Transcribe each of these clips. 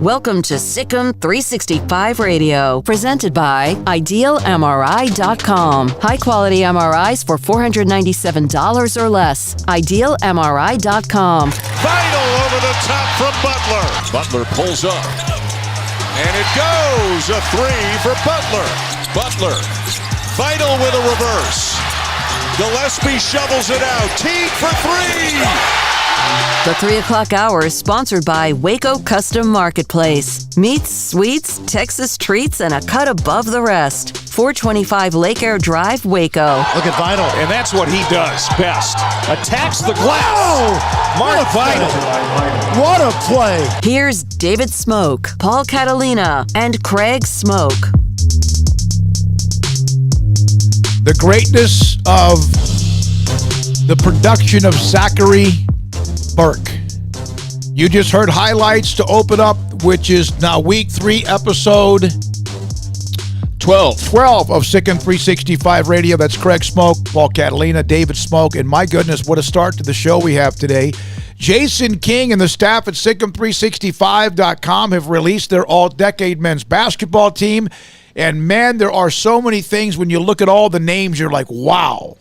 Welcome to SicEm365 Radio, presented by IdealMRI.com. High-quality MRIs for $497 or less. IdealMRI.com. Vital over the top from Butler. Butler pulls up. And it goes. A three for Butler. Butler. Vital with a reverse. Gillespie shovels it out. Teague for three. The 3 o'clock hour is sponsored by Waco Custom Marketplace. Meats, sweets, Texas treats, and a cut above the rest. 425 Lake Air Drive, Waco. Look at Vital. And that's what he does best. Attacks the glass. Oh, Mark Vital. What a play. Here's David Smoak, Paul Catalina, and Craig Smoak. The greatness of the production of Zachary Burke. You just heard highlights to open up, which is now week 3, episode 12 of SicEm365 Radio. That's Craig Smoak, Paul Catalina, David Smoak, and my goodness, what a start to the show we have today. Jason King and the staff at SicEm365.com have released their all-decade men's basketball team, and man, there are so many things when you look at all the names, you're like, wow.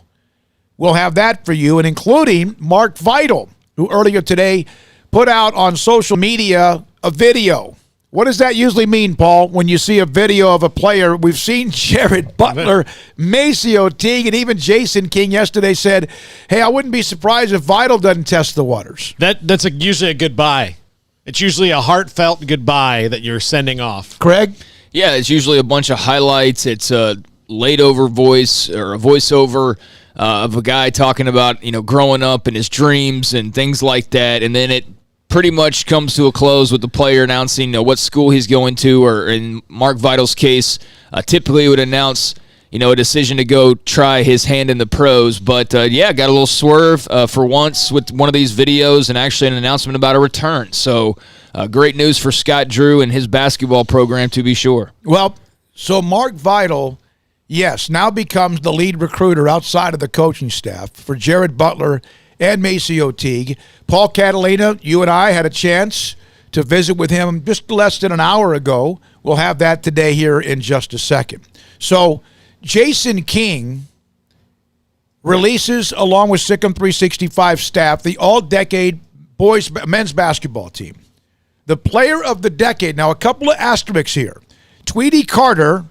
We'll have that for you, and including Mark Vital, who earlier today put out on social media a video. What does that usually mean, Paul, when you see a video of a player? We've seen Jared Butler, Maceo Teague, and even Jason King yesterday said, hey, I wouldn't be surprised if Vital doesn't test the waters. That's usually a goodbye. It's usually a heartfelt goodbye that you're sending off. Craig? Yeah, it's usually a bunch of highlights. It's a laid-over voice or a voiceover of a guy talking about, growing up and his dreams and things like that. And then it pretty much comes to a close with the player announcing what school he's going to, or in Mark Vital's case, typically would announce, a decision to go try his hand in the pros. But, got a little swerve for once with one of these videos and actually an announcement about a return. So great news for Scott Drew and his basketball program, to be sure. Well, so Mark Vital, yes, now becomes the lead recruiter outside of the coaching staff for Jared Butler and Maceo Teague. Paul Catalina, you and I had a chance to visit with him just less than an hour ago. We'll have that today here in just a second. So Jason King releases, along with SicEm365 staff, the all-decade men's basketball team. The player of the decade. Now, a couple of asterisks here. Tweety Carter,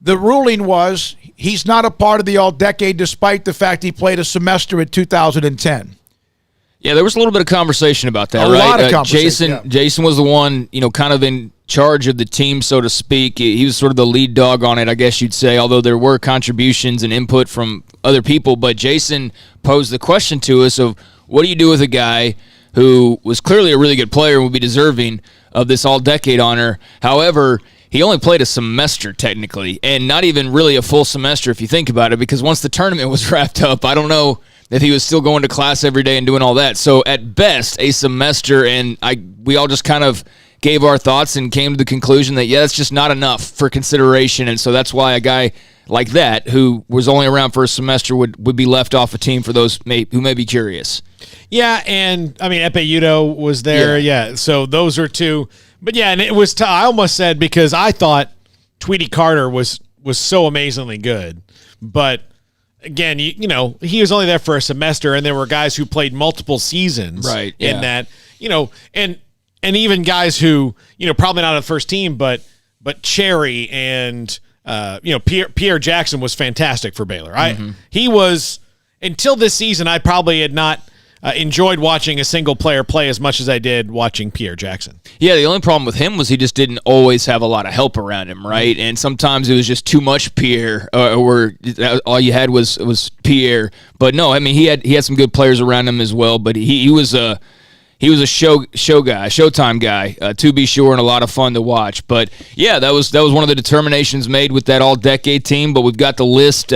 the ruling was he's not a part of the all-decade despite the fact he played a semester in 2010. Yeah, there was a little bit of conversation about that, right? A lot of conversation. Jason was the one, kind of in charge of the team, so to speak. He was sort of the lead dog on it, I guess you'd say, although there were contributions and input from other people. But Jason posed the question to us of, what do you do with a guy who was clearly a really good player and would be deserving of this all-decade honor? However, he only played a semester technically, and not even really a full semester if you think about it, because once the tournament was wrapped up, I don't know if he was still going to class every day and doing all that. So at best, a semester, and we all just kind of gave our thoughts and came to the conclusion that, that's just not enough for consideration, and so that's why a guy like that, who was only around for a semester, would be left off a team for those who may be curious. Yeah, and, Epe Udo was there, yeah, so those are two. But yeah, and it was I almost said, because I thought Tweety Carter was so amazingly good, but again, he was only there for a semester, and there were guys who played multiple seasons, right? In that, and even guys who probably not on the first team, but Cherry and Pierre Jackson was fantastic for Baylor. He was, until this season, I probably had not enjoyed watching a single player play as much as I did watching Pierre Jackson. Yeah, the only problem with him was he just didn't always have a lot of help around him, right? And sometimes it was just too much Pierre, or all you had was Pierre. But no, he had some good players around him as well. But he was a showtime guy, to be sure, and a lot of fun to watch. But yeah, that was one of the determinations made with that all-decade team. But we've got the list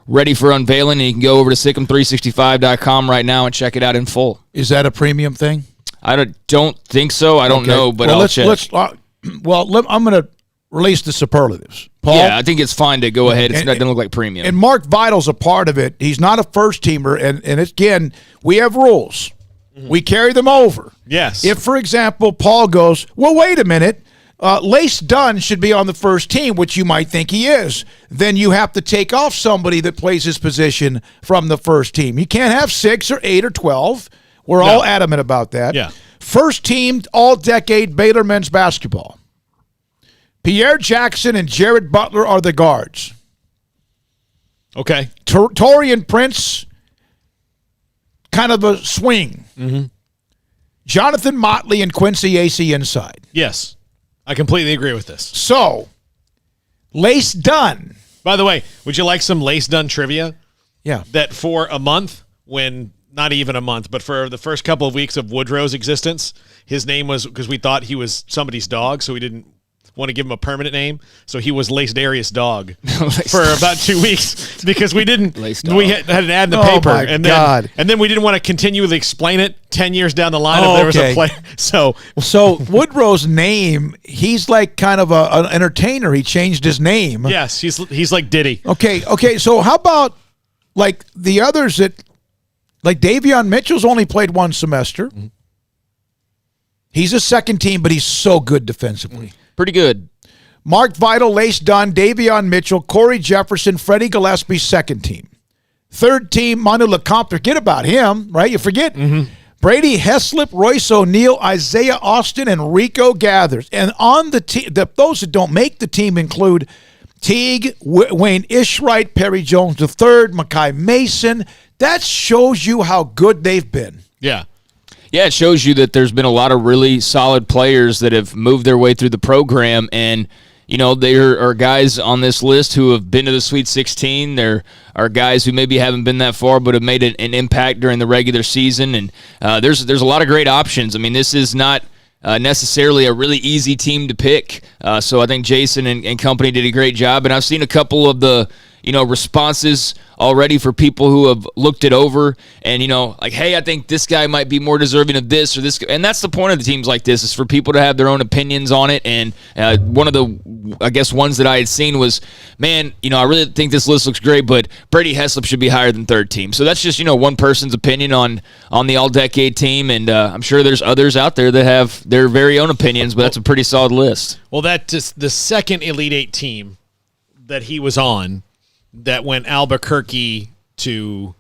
ready for unveiling, and you can go over to SicEm365.com right now and check it out in full. Is that a premium thing? I don't think so. I don't know, but I'll check. I'm going to release the superlatives. Paul? Yeah, I think it's fine to go ahead. It doesn't look like premium. And Mark Vital's a part of it. He's not a first-teamer, and again, we have rules. We carry them over. Yes. If, for example, Paul goes, well, wait a minute, Lace Dunn should be on the first team, which you might think he is. Then you have to take off somebody that plays his position from the first team. You can't have 6 or 8 or 12. We're all adamant about that. Yeah. First team all-decade Baylor men's basketball. Pierre Jackson and Jared Butler are the guards. Okay. Torian Prince, kind of a swing. Mm-hmm. Jonathan Motley and Quincy Acey inside. Yes. I completely agree with this. So, Lace Dunn. By the way, would you like some Lace Dunn trivia? Yeah. That for a month, when not even a month, but for the first couple of weeks of Woodrow's existence, his name was, because we thought he was somebody's dog, so we didn't want to give him a permanent name, so he was Lace Darius Dog for about 2 weeks because we didn't. We had an ad in the paper, and then we didn't want to continually explain it 10 years down the line. If there was a play, so Woodrow's name, he's like kind of an entertainer. He changed his name. Yes, he's like Diddy. Okay. So how about like the others that, like Davion Mitchell's only played one semester. Mm-hmm. He's a second team, but he's so good defensively. Pretty good. Mark Vital, Lace Dunn, Davion Mitchell, Corey Jefferson, Freddie Gillespie, second team. Third team, Manu LeCompte. Forget about him, right? You forget. Mm-hmm. Brady Heslip, Royce O'Neal, Isaiah Austin, and Rico Gathers. And on the team, those that don't make the team include Teague, Wayne Ishright, Perry Jones III, Makai Mason. That shows you how good they've been. Yeah. Yeah, it shows you that there's been a lot of really solid players that have moved their way through the program, and there are guys on this list who have been to the Sweet 16. There are guys who maybe haven't been that far but have made an impact during the regular season, and there's a lot of great options. I mean, this is not necessarily a really easy team to pick, so I think Jason and company did a great job, and I've seen a couple of the responses already for people who have looked it over and, like, hey, I think this guy might be more deserving of this or this. And that's the point of the teams like this, is for people to have their own opinions on it. And one of the, I guess, ones that I had seen was, man, I really think this list looks great, but Brady Heslip should be higher than third team. So that's just, one person's opinion on the all-decade team. And I'm sure there's others out there that have their very own opinions, but that's a pretty solid list. Well, that's the second Elite Eight team that he was on that went Albuquerque to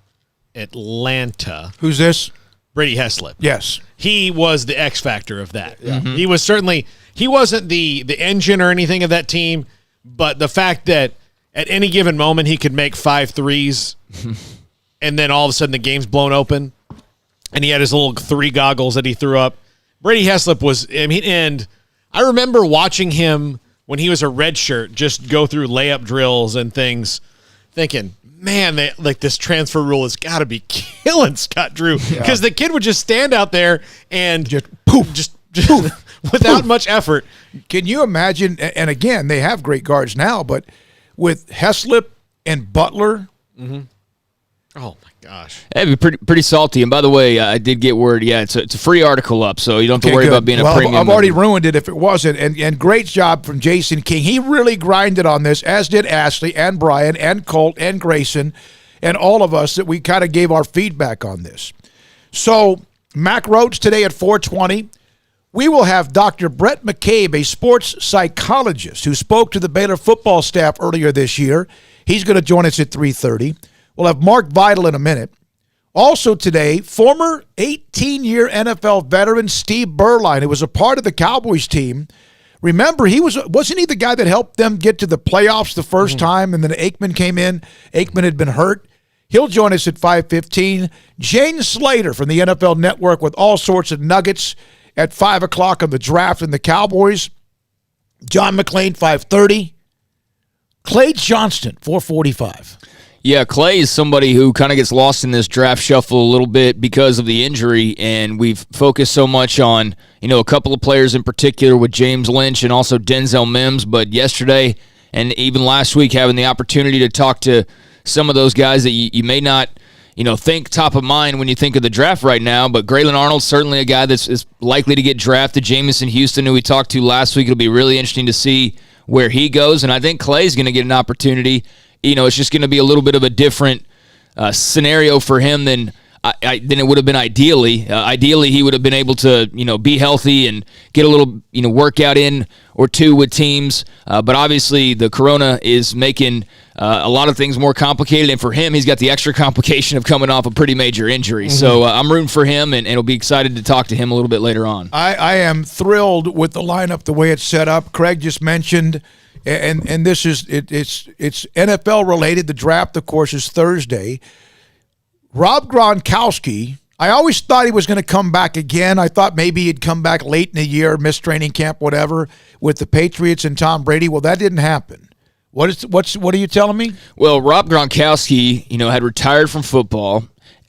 Atlanta. Who's this? Brady Heslip. Yes. He was the X factor of that. Yeah. Mm-hmm. He was certainly, he wasn't the engine or anything of that team, but the fact that at any given moment he could make 5 threes and then all of a sudden the game's blown open and he had his little 3 goggles that he threw up. Brady Heslip was, and I remember watching him when he was a redshirt just go through layup drills and things, thinking, man, this transfer rule has got to be killing Scott Drew, because the kid would just stand out there and just poof, just without poof. Much effort. Can you imagine? And again, they have great guards now, but with Heslip and Butler, oh my gosh, that'd be pretty salty. And by the way, I did get word. Yeah, it's a free article up, so you don't have to worry about being a premium. I've already ruined it if it wasn't. And great job from Jason King. He really grinded on this, as did Ashley and Brian and Colt and Grayson and all of us that we kind of gave our feedback on this. So Mack Rhoades today at 4:20. We will have Dr. Brett McCabe, a sports psychologist who spoke to the Baylor football staff earlier this year. He's going to join us at 3:30. We'll have Mark Vital in a minute. Also today, former 18-year NFL veteran Steve Berline, who was a part of the Cowboys team. Remember, wasn't he the guy that helped them get to the playoffs the first time, and then Aikman came in? Aikman had been hurt. He'll join us at 5:15. Jane Slater from the NFL Network with all sorts of nuggets at 5 o'clock on the draft and the Cowboys. John McClain, 5:30. Clay Johnston, 4:45. Yeah, Clay is somebody who kind of gets lost in this draft shuffle a little bit because of the injury, and we've focused so much on, a couple of players in particular with James Lynch and also Denzel Mims, but yesterday and even last week having the opportunity to talk to some of those guys that you may not, think top of mind when you think of the draft right now, but Graylin Arnold's certainly a guy that's likely to get drafted. Jamison Houston, who we talked to last week, it'll be really interesting to see where he goes, and I think Clay's going to get an opportunity. It's just going to be a little bit of a different scenario for him than then it would have been ideally he would have been able to be healthy and get a little workout in or two with teams. But obviously the corona is making a lot of things more complicated, and for him, he's got the extra complication of coming off a pretty major injury. Mm-hmm. So I'm rooting for him, and I'll be excited to talk to him a little bit later on. I am thrilled with the lineup, the way it's set up. Craig just mentioned, and this is it's NFL related. The draft, of course, is Thursday. Rob Gronkowski, I always thought he was going to come back again. I thought maybe he'd come back late in the year, miss training camp, whatever, with the Patriots and Tom Brady. Well, that didn't happen. What are you telling me? Well, Rob Gronkowski, had retired from football,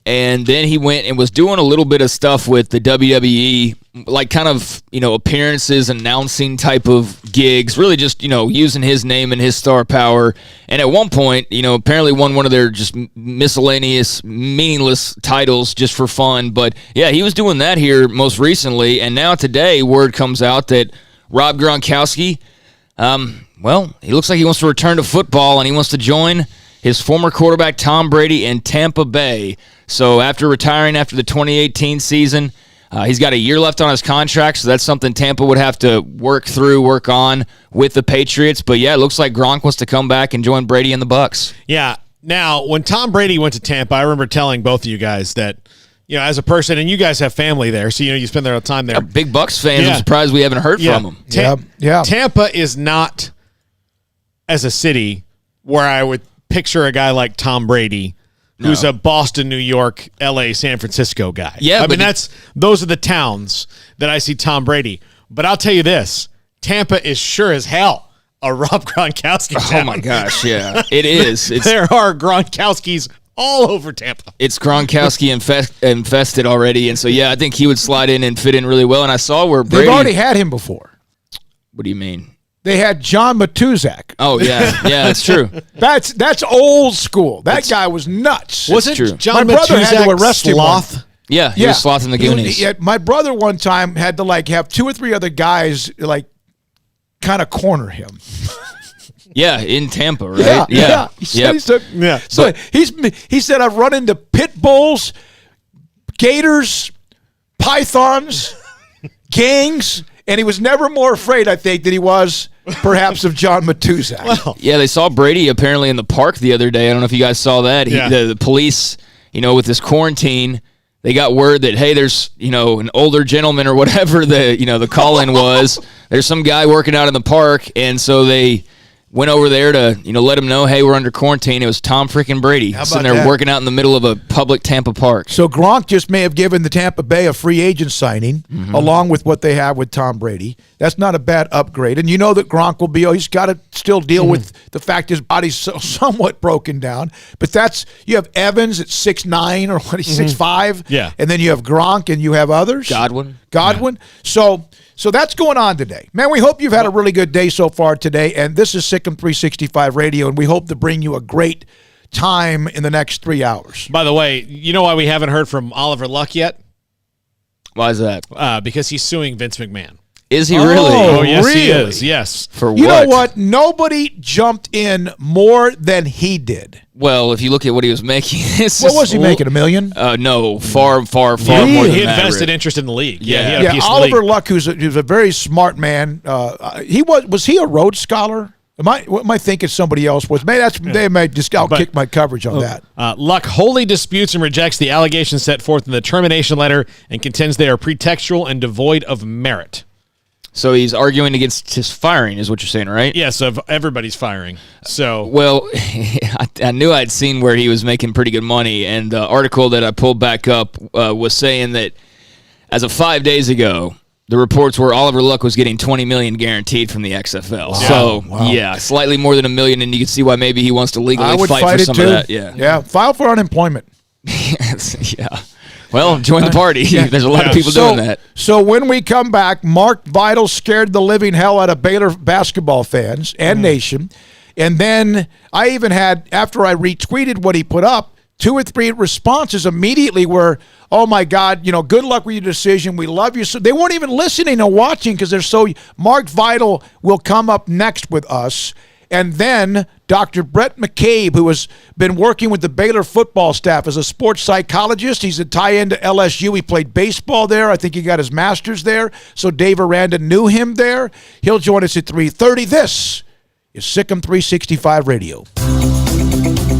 and then he went and was doing a little bit of stuff with the WWE, like kind of, appearances, announcing type of gigs, really just, using his name and his star power. And at one point, apparently won one of their just miscellaneous, meaningless titles just for fun. But yeah, he was doing that here most recently. And now today, word comes out that Rob Gronkowski, he looks like he wants to return to football, and he wants to join his former quarterback Tom Brady in Tampa Bay. So after retiring after the 2018 season, he's got a year left on his contract, so that's something Tampa would have to work on with the Patriots. But yeah, it looks like Gronk wants to come back and join Brady and the Bucs. Yeah. Now, when Tom Brady went to Tampa, I remember telling both of you guys that, as a person, and you guys have family there, so you spend their time there. Big Bucs fans. Yeah. I'm surprised we haven't heard from them. Tampa is not, as a city, where I would picture a guy like Tom Brady, who's a Boston, New York, L.A., San Francisco guy. Yeah, I mean, those are the towns that I see Tom Brady. But I'll tell you this, Tampa is sure as hell a Rob Gronkowski town. Oh, my gosh, yeah. It is. There are Gronkowskis all over Tampa. It's Gronkowski infested already, and so, yeah, I think he would slide in and fit in really well. And I saw where Brady... They've already had him before. What do you mean? They had John Matuzak. Oh, yeah. Yeah, that's true. That's old school. That guy was nuts. Wasn't true. John My brother had to Matuzak arrest him. sloth? Yeah, he was slothing the Goonies. My brother one time had to have two or three other guys kind of corner him. Yeah, in Tampa, right? Yeah. He said I've run into pit bulls, gators, pythons, gangs, and he was never more afraid, I think, than he was perhaps of John Matuzak. Well, yeah, they saw Brady apparently in the park the other day. I don't know if you guys saw that. The police, with this quarantine, they got word that, hey, there's, an older gentleman or whatever the call-in was. There's some guy working out in the park, and so they went over there to, let him know, hey, we're under quarantine. It was Tom freaking Brady sitting there working out in the middle of a public Tampa park. So Gronk just may have given the Tampa Bay a free agent signing along with what they have with Tom Brady. That's not a bad upgrade. And you know that Gronk will be, he's got to still deal with the fact his body's somewhat broken down. But you have Evans at 6'9", or what, he's 6'5". Yeah. And then you have Gronk and you have others. Godwin. Yeah. So that's going on today. Man, we hope you've had a really good day so far today. And this is SicEm365 Radio, and we hope to bring you a great time in the next 3 hours. By the way, you know why we haven't heard from Oliver Luck yet? Why is that? Because he's suing Vince McMahon. Is he really? Oh, yes, really? He is. Yes. For what? You know what? Nobody jumped in more than he did. Well, if you look at what he was making, what was he making? $1 million? No, far more He than that. He invested interest in the league. Yeah. He had a piece Oliver of the league. Luck, who's a very smart man. Was he a Rhoades Scholar? Am I thinking somebody else was? Maybe they may just outkick my coverage on that. Luck wholly disputes and rejects the allegations set forth in the termination letter and contends they are pretextual and devoid of merit. So he's arguing against his firing, is what you're saying, right? Yes, of everybody's firing. So, well, I knew I'd seen where he was making pretty good money, and the article that I pulled back up was saying that as of 5 days ago, the reports were Oliver Luck was getting $20 million guaranteed from the XFL. Wow. So, Wow. Yeah, slightly more than $1 million, and you can see why maybe he wants to legally fight for some of that. Yeah, file for unemployment. Yeah. Well, join the party. There's a lot of people doing that. So when we come back, Mark Vidal scared the living hell out of Baylor basketball fans and nation. And then I even had, after I retweeted what he put up, 2 or 3 responses immediately were, oh, my God, good luck with your decision. We love you. So they weren't even listening or watching because they're so – Mark Vidal will come up next with us. And then Dr. Brett McCabe, who has been working with the Baylor football staff as a sports psychologist. He's a tie-in to LSU. He played baseball there. I think he got his master's there. So Dave Aranda knew him there. He'll join us at 3:30. This is SicEm365 Radio.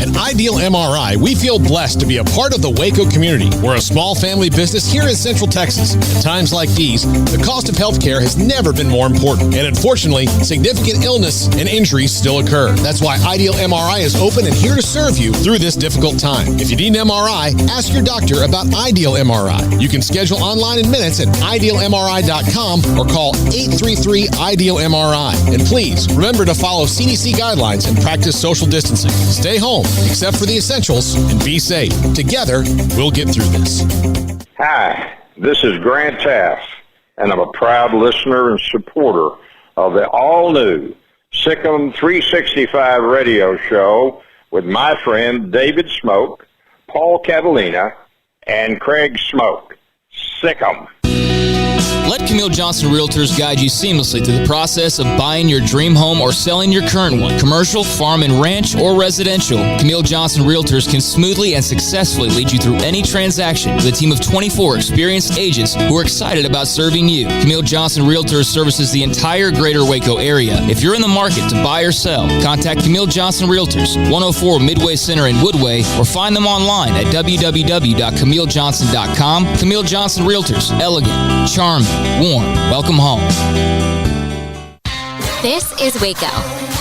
At Ideal MRI, we feel blessed to be a part of the Waco community. We're a small family business here in Central Texas. At times like these, the cost of healthcare has never been more important. And unfortunately, significant illness and injuries still occur. That's why Ideal MRI is open and here to serve you through this difficult time. If you need an MRI, ask your doctor about Ideal MRI. You can schedule online in minutes at idealmri.com or call 833-IDEAL-MRI. And please, remember to follow CDC guidelines and practice social distancing. Stay home, except for the essentials, and be safe. Together, we'll get through this. Hi, this is Grant Taft, and I'm a proud listener and supporter of the all-new SicEm365 Radio show with my friend David Smoak, Paul Catalina, and Craig Smoak. SicEm. Let Camille Johnston Realtors guide you seamlessly through the process of buying your dream home or selling your current one. Commercial, farm and ranch, or residential, Camille Johnston Realtors can smoothly and successfully lead you through any transaction with a team of 24 experienced agents who are excited about serving you. Camille Johnston Realtors services the entire greater Waco area. If you're in the market to buy or sell, contact Camille Johnston Realtors, 104 Midway Center in Woodway, or find them online at www.camillejohnson.com. Camille Johnston Realtors, elegant, charming, warm. Welcome home. This is Waco,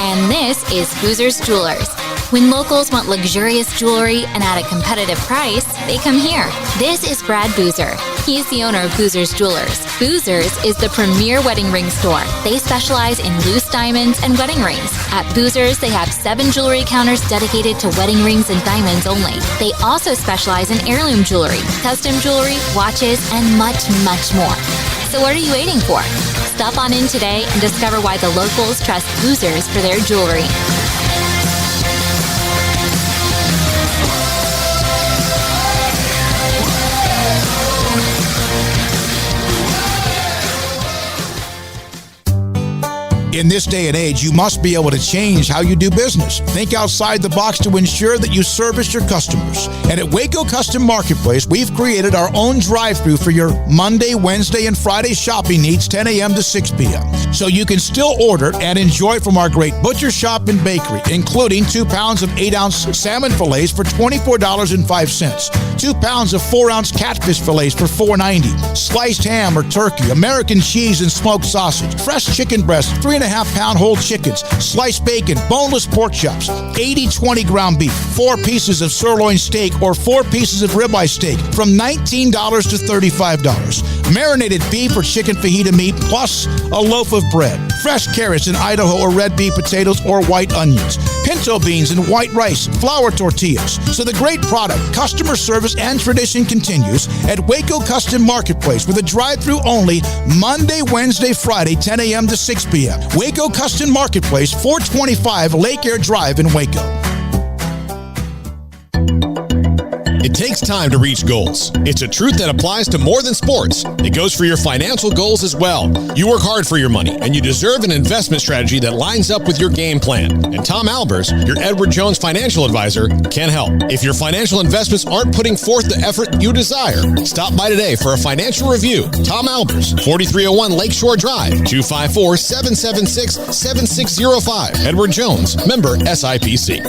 and this is Boozer's Jewelers. When locals want luxurious jewelry and at a competitive price, they come here. This is Brad Boozer. He's the owner of Boozer's Jewelers. Boozer's is the premier wedding ring store. They specialize in loose diamonds and wedding rings. At Boozer's, they have 7 jewelry counters dedicated to wedding rings and diamonds only. They also specialize in heirloom jewelry, custom jewelry, watches, and much, much more. So what are you waiting for? Stop on in today and discover why the locals trust Boozer's for their jewelry. In this day and age, you must be able to change how you do business. Think outside the box to ensure that you service your customers. And at Waco Custom Marketplace, we've created our own drive-thru for your Monday, Wednesday, and Friday shopping needs, 10 a.m. to 6 p.m. So you can still order and enjoy from our great butcher shop and bakery, including 2 pounds of 8-ounce salmon fillets for $24.05, 2 pounds of 4-ounce catfish fillets for $4.90, sliced ham or turkey, American cheese and smoked sausage, fresh chicken breasts, 3.5-pound whole chickens, sliced bacon, boneless pork chops, 80/20 ground beef, 4 pieces of sirloin steak or 4 pieces of ribeye steak from $19 to $35. Marinated beef or chicken fajita meat plus a loaf of bread. Fresh carrots in Idaho or red beef potatoes or white onions. Pinto beans and white rice, flour tortillas. So the great product, customer service, and tradition continues at Waco Custom Marketplace with a drive-thru only Monday, Wednesday, Friday, 10 a.m. to 6 p.m. Waco Custom Marketplace, 425 Lake Air Drive in Waco. It takes time to reach goals. It's a truth that applies to more than sports. It goes for your financial goals as well. You work hard for your money, and you deserve an investment strategy that lines up with your game plan. And Tom Albers, your Edward Jones financial advisor, can help. If your financial investments aren't putting forth the effort you desire, stop by today for a financial review. Tom Albers, 4301 Lakeshore Drive, 254-776-7605. Edward Jones, member SIPC.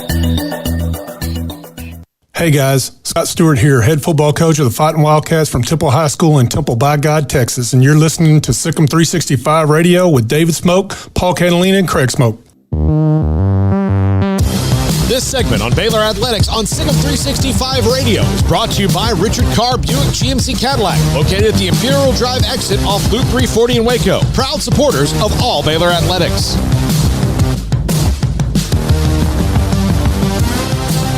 Hey guys, Scott Stewart here, head football coach of the Fighting Wildcats from Temple High School in Temple by God, Texas, and you're listening to SicEm365 Radio with David Smoak, Paul Catalina, and Craig Smoak. This segment on Baylor Athletics on SicEm365 Radio is brought to you by Richard Carr Buick GMC Cadillac, located at the Imperial Drive exit off Loop 340 in Waco. Proud supporters of all Baylor Athletics.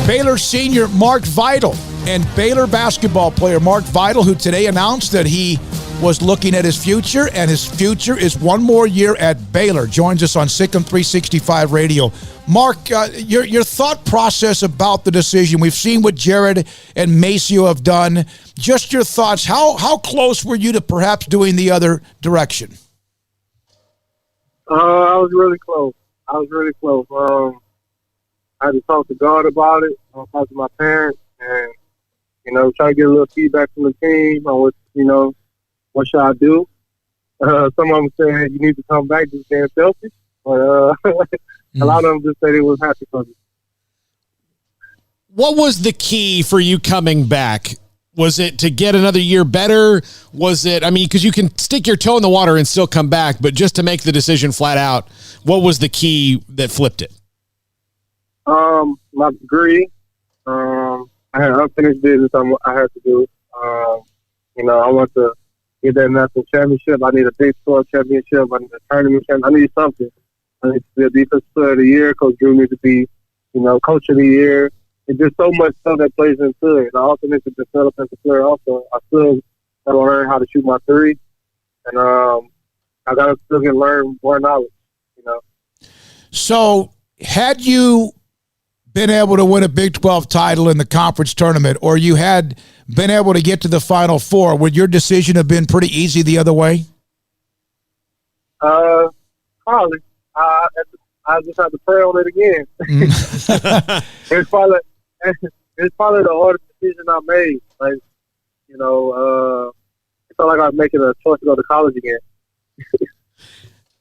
Baylor senior Mark Vidal and Baylor basketball player Mark Vidal, who today announced that he was looking at his future, and his future is one more year at Baylor, joins us on SicEm365 Radio. Mark, your thought process about the decision. We've seen what Jared and Maceo have done. Just your thoughts. How close were you to perhaps doing the other direction? I was really close. I was really close. I had to talk to God about it. I talked to my parents, and try to get a little feedback from the team on what should I do. Some of them said you need to come back, just being selfish, but a lot of them just said it was happy for me. What was the key for you coming back? Was it to get another year better? Was it, because you can stick your toe in the water and still come back, but just to make the decision flat out, what was the key that flipped it? My degree. I had unfinished business I had to do. I want to get that national championship. I need a Big 12 championship. I need a tournament championship. I need something. I need to be a defensive player of the year. Coach Drew needs to be, coach of the year. It's just so much stuff that plays into it. And I also need to develop as a player also. I still got to learn how to shoot my three. And I got to still learn more knowledge, So had you been able to win a Big 12 title in the conference tournament, or you had been able to get to the Final Four, would your decision have been pretty easy the other way? Probably. I just have to pray on it again. It's probably the hardest decision I made. Like, it felt like I was making a choice to go to college again.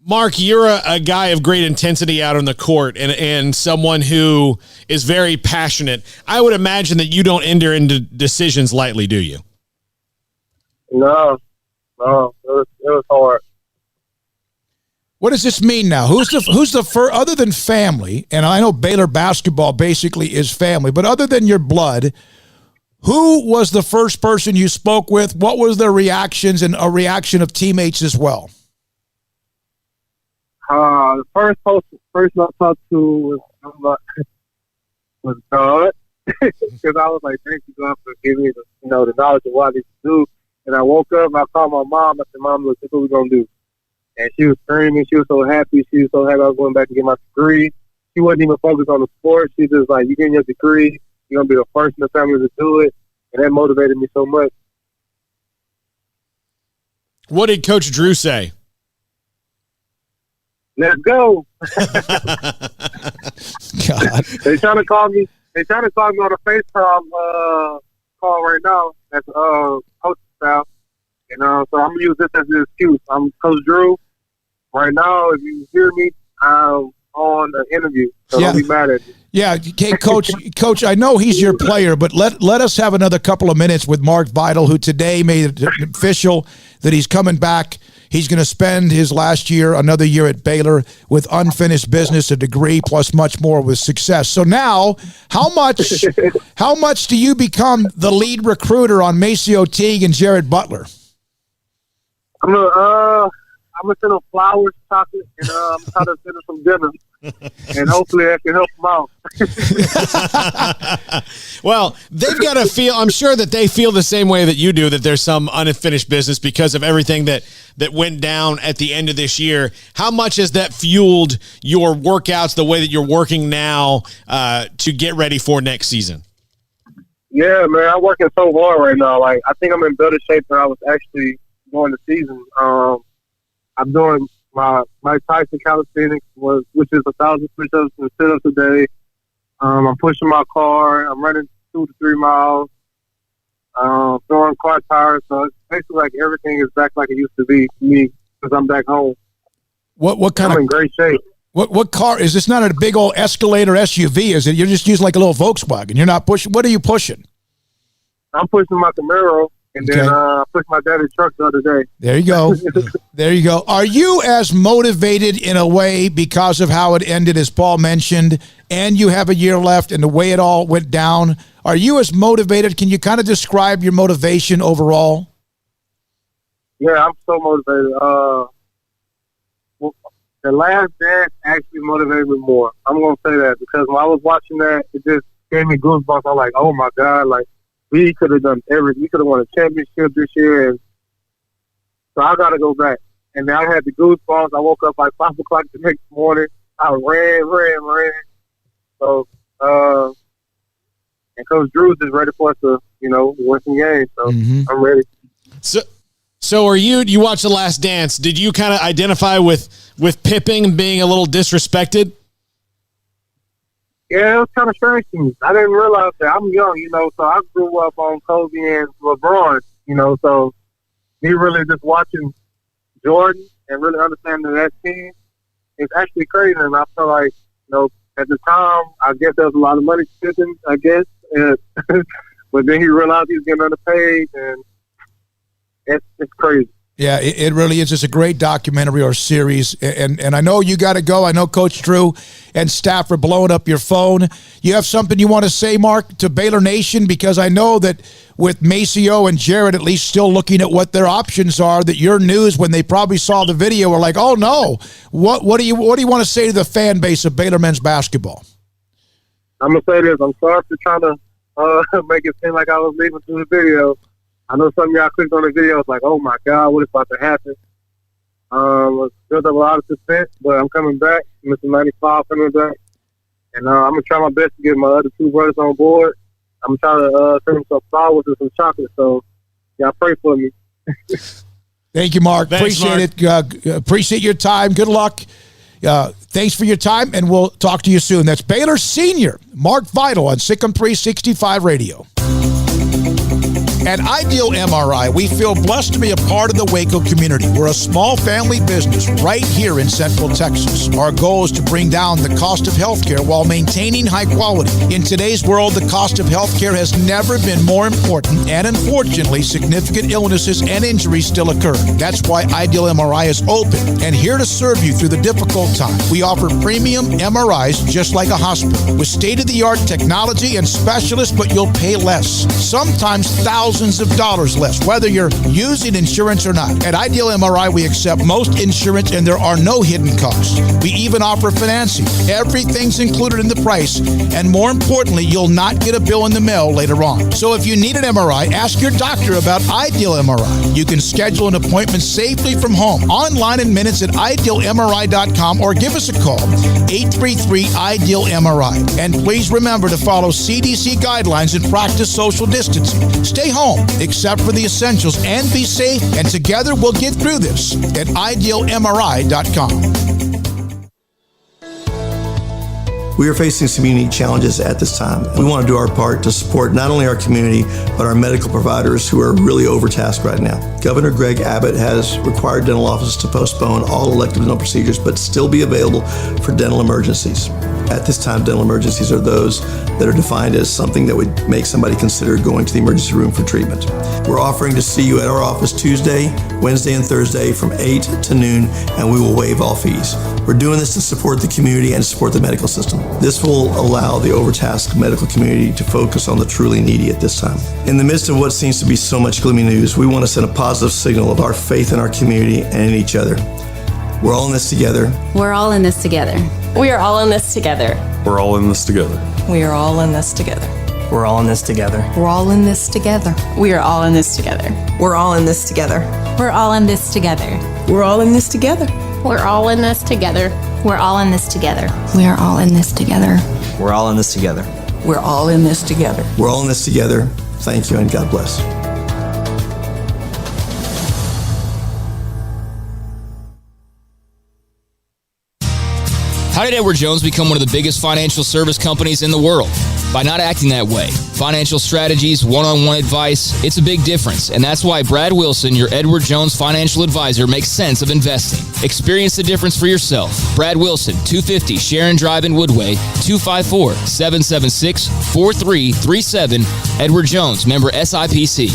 Mark, you're a guy of great intensity out on the court and someone who is very passionate. I would imagine that you don't enter into decisions lightly, do you? No, it was hard. What does this mean now? Who's the first, other than family, and I know Baylor basketball basically is family, but other than your blood, who was the first person you spoke with? What was their reactions and a reaction of teammates as well? The first person I talked to was God, because I was like, "Thank you, God, for giving me the knowledge of what I need to do." And I woke up and I called my mom. I said, "Mom, look, this is what we're gonna do." And she was screaming. She was so happy. She was so happy I was going back to get my degree. She wasn't even focused on the sport. She just like, "You getting your degree. You're gonna be the first in the family to do it," and that motivated me so much. What did Coach Drew say? Let's go. God. They trying to call me. They trying to call me on a FaceTime call right now. That's coach style. So I'm gonna use this as an excuse. I'm Coach Drew. Right now, if you hear me, I'm on an interview. So don't be mad at me. Yeah, okay, Coach, I know he's your player, but let us have another couple of minutes with Mark Vital, who today made it official that he's coming back. He's going to spend his last year, another year at Baylor, with unfinished business, a degree, plus much more with success. So now, how much do you become the lead recruiter on Maceo Teague and Jared Butler? I'm gonna send them flowers, chocolate, and I'm trying to send them some dinner. And hopefully I can help them out. Well, they've got to feel, I'm sure that they feel the same way that you do, that there's some unfinished business because of everything that went down at the end of this year. How much has that fueled your workouts, the way that you're working now to get ready for next season? Yeah, man, I'm working so hard right now. Like, I think I'm in better shape than I was actually during the season. I'm doing my Mike Tyson calisthenics, which is 1,000 push-ups and sit-ups a day. I'm pushing my car. I'm running 2 to 3 miles. Throwing car tires. So it's basically like everything is back like it used to be for me because I'm back home. I'm in great shape. What car is this? Not a big old Escalade or SUV, is it? You're just using like a little Volkswagen. You're not pushing. What are you pushing? I'm pushing my Camaro. And then I pushed my daddy's truck the other day. There you go. There you go. Are you as motivated in a way because of how it ended, as Paul mentioned, and you have a year left and the way it all went down? Are you as motivated? Can you kind of describe your motivation overall? Yeah, I'm so motivated. The Last Dance actually motivated me more. I'm going to say that because when I was watching that, it just gave me goosebumps. I'm like, oh, my God, like, we could have done everything. We could have won a championship this year. And so I got to go back. And then I had the goosebumps. I woke up like 5 o'clock the next morning. I ran. So, and Coach Drew's is ready for us to, win some games. So I'm ready. So you watched The Last Dance. Did you kind of identify with Pippen being a little disrespected? Yeah, it was kind of strange to me. I didn't realize that. I'm young, so I grew up on Kobe and LeBron, so me really just watching Jordan and really understanding that team is actually crazy. And I feel like, at the time, I guess there was a lot of money spent, I guess. And but then he realized he was getting underpaid, and it's crazy. Yeah, it really is. It's a great documentary or series. And I know you got to go. I know Coach Drew and staff are blowing up your phone. You have something you want to say, Mark, to Baylor Nation? Because I know that with Maceo and Jared at least still looking at what their options are, that your news, when they probably saw the video, were like, oh, no. What do you want to say to the fan base of Baylor men's basketball? I'm going to say this. I'm sorry for trying to make it seem like I was leaving through the video. I know some of y'all clicked on the video. It's like, oh, my God, what is about to happen? Built up a lot of suspense, but I'm coming back. Mr. 95 coming back. And I'm going to try my best to get my other two brothers on board. I'm trying to send them some flowers and some chocolate. So, y'all pray for me. Thank you, Mark. Thanks, Appreciate Mark. it. Appreciate your time. Good luck. Thanks for your time, and we'll talk to you soon. That's Baylor Senior Mark Vital on SicEm365 Radio. At Ideal MRI, we feel blessed to be a part of the Waco community. We're a small family business right here in Central Texas. Our goal is to bring down the cost of healthcare while maintaining high quality. In today's world, the cost of healthcare has never been more important, and unfortunately, significant illnesses and injuries still occur. That's why Ideal MRI is open and here to serve you through the difficult time. We offer premium MRIs just like a hospital with state-of-the-art technology and specialists, but you'll pay less. Sometimes thousands of dollars less, whether you're using insurance or not. At Ideal MRI, we accept most insurance and there are no hidden costs. We even offer financing. Everything's included in the price, and more importantly, you'll not get a bill in the mail later on. So if you need an MRI, ask your doctor about Ideal MRI. You can schedule an appointment safely from home, online in minutes at idealmri.com, or give us a call, 833-IDEAL-MRI. And please remember to follow CDC guidelines and practice social distancing. Stay home, except for the essentials, and be safe, and together we'll get through this at idealmri.com. We are facing some unique challenges at this time. We want to do our part to support not only our community, but our medical providers who are really overtasked right now. Governor Greg Abbott has required dental offices to postpone all elective dental procedures, but still be available for dental emergencies. At this time, dental emergencies are those that are defined as something that would make somebody consider going to the emergency room for treatment. We're offering to see you at our office Tuesday, Wednesday, and Thursday from 8 to noon, and we will waive all fees. We're doing this to support the community and support the medical system. This will allow the overtasked medical community to focus on the truly needy at this time. In the midst of what seems to be so much gloomy news, we want to send a positive signal of our faith in our community and in each other. We're all in this together. We're all in this together. We are all in this together. We're all in this together. We are all in this together. We're all in this together. We're all in this together. We are all in this together. We're all in this together. We're all in this together. We're all in this together. We're all in this together. We're all in this together. We are all in this together. We're all in this together. We're all in this together. We're all in this together. Thank you and God bless. How did Edward Jones become one of the biggest financial service companies in the world? By not acting that way. Financial strategies, one-on-one advice, it's a big difference. And that's why Brad Wilson, your Edward Jones financial advisor, makes sense of investing. Experience the difference for yourself. Brad Wilson, 250 Sharon Drive in Woodway, 254-776-4337. Edward Jones, member SIPC.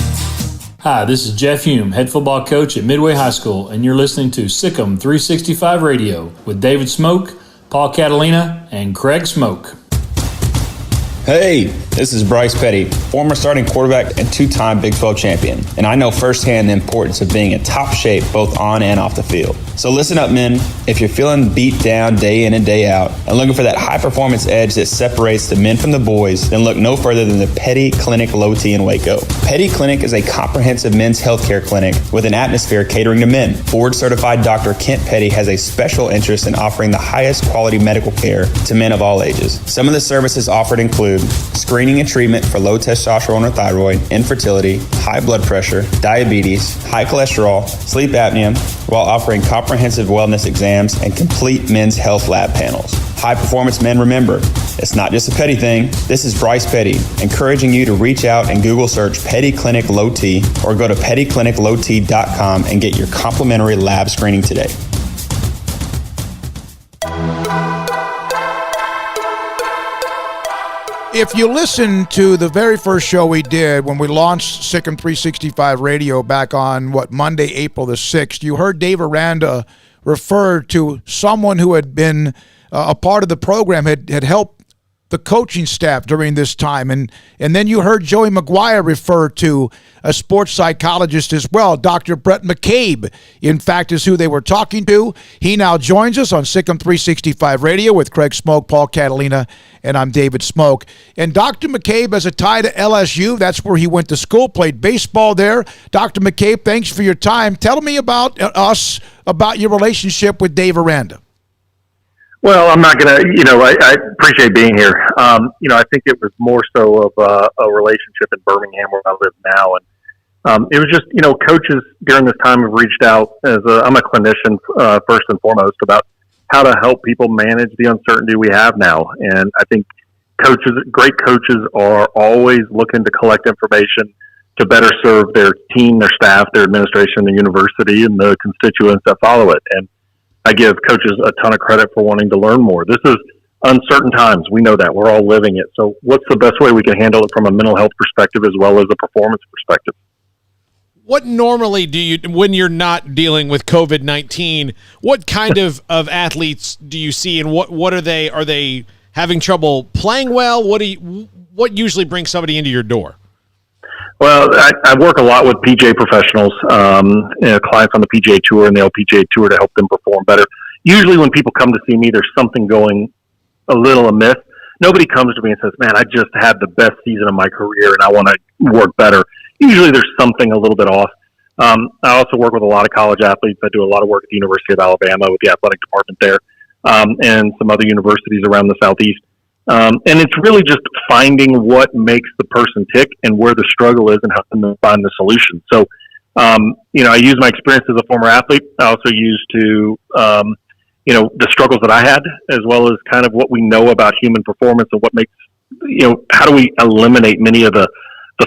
Hi, this is Jeff Hume, head football coach at Midway High School, and you're listening to SicEm365 Radio with David Smoak, Paul Catalina, and Craig Smoak. Hey, this is Bryce Petty, former starting quarterback and two-time Big 12 champion, and I know firsthand the importance of being in top shape both on and off the field. So listen up, men. If you're feeling beat down day in and day out and looking for that high-performance edge that separates the men from the boys, then look no further than the Petty Clinic Low T in Waco. Petty Clinic is a comprehensive men's healthcare clinic with an atmosphere catering to men. Board-certified Dr. Kent Petty has a special interest in offering the highest quality medical care to men of all ages. Some of the services offered include screening and treatment for low testosterone or thyroid, infertility, high blood pressure, diabetes, high cholesterol, sleep apnea, while offering comprehensive wellness exams and complete men's health lab panels. High performance men, remember, it's not just a Petty thing. This is Bryce Petty, encouraging you to reach out and Google search Petty Clinic Low T or go to pettycliniclowt.com and get your complimentary lab screening today. If you listen to the very first show we did when we launched SicEm365 Radio back on, Monday, April the 6th, you heard Dave Aranda refer to someone who had been a part of the program, had helped the coaching staff during this time. And then you heard Joey McGuire refer to a sports psychologist as well. Dr. Brett McCabe, in fact, is who they were talking to. He now joins us on SicEm365 Radio with Craig Smoak, Paul Catalina, and I'm David Smoak. And Dr. McCabe has a tie to LSU. That's where he went to school, played baseball there. Dr. McCabe, thanks for your time. Tell me about about your relationship with Dave Aranda. Well, I'm not going to, I appreciate being here. I think it was more so of a relationship in Birmingham where I live now. And it was just, coaches during this time have reached out I'm a clinician first and foremost about how to help people manage the uncertainty we have now. And I think great coaches are always looking to collect information to better serve their team, their staff, their administration, the university, and the constituents that follow it. And I give coaches a ton of credit for wanting to learn more. This is uncertain times. We know that. We're all living it. So what's the best way we can handle it from a mental health perspective as well as a performance perspective? What normally do you, when you're not dealing with COVID-19, what kind of athletes do you see, and what are they? Are they having trouble playing well? What usually brings somebody into your door? Well, I work a lot with PGA professionals, clients on the PGA Tour and the LPGA Tour to help them perform better. Usually when people come to see me, there's something going a little amiss. Nobody comes to me and says, man, I just had the best season of my career and I want to work better. Usually there's something a little bit off. I also work with a lot of college athletes. I do a lot of work at the University of Alabama with the athletic department there, and some other universities around the Southeast. And it's really just finding what makes the person tick and where the struggle is and helping them find the solution. So, I use my experience as a former athlete. I also use the struggles that I had, as well as kind of what we know about human performance and what makes, how do we eliminate many of the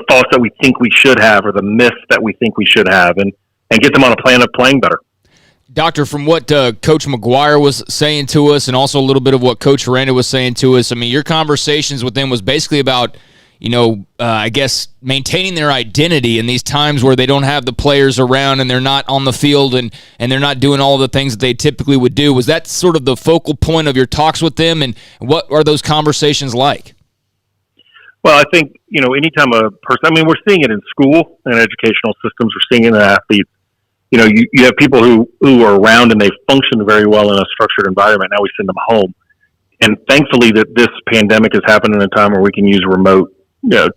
thoughts that we think we should have or the myths that we think we should have and get them on a plan of playing better. Doctor, from what Coach McGuire was saying to us and also a little bit of what Coach Aranda was saying to us, I mean, your conversations with them was basically about, I guess, maintaining their identity in these times where they don't have the players around and they're not on the field and they're not doing all the things that they typically would do. Was that sort of the focal point of your talks with them, and what are those conversations like? Well, I think, anytime a person, we're seeing it in school and educational systems, we're seeing it in athletes. You have people who are around and they function very well in a structured environment. Now we send them home. And thankfully that this pandemic has happened in a time where we can use remote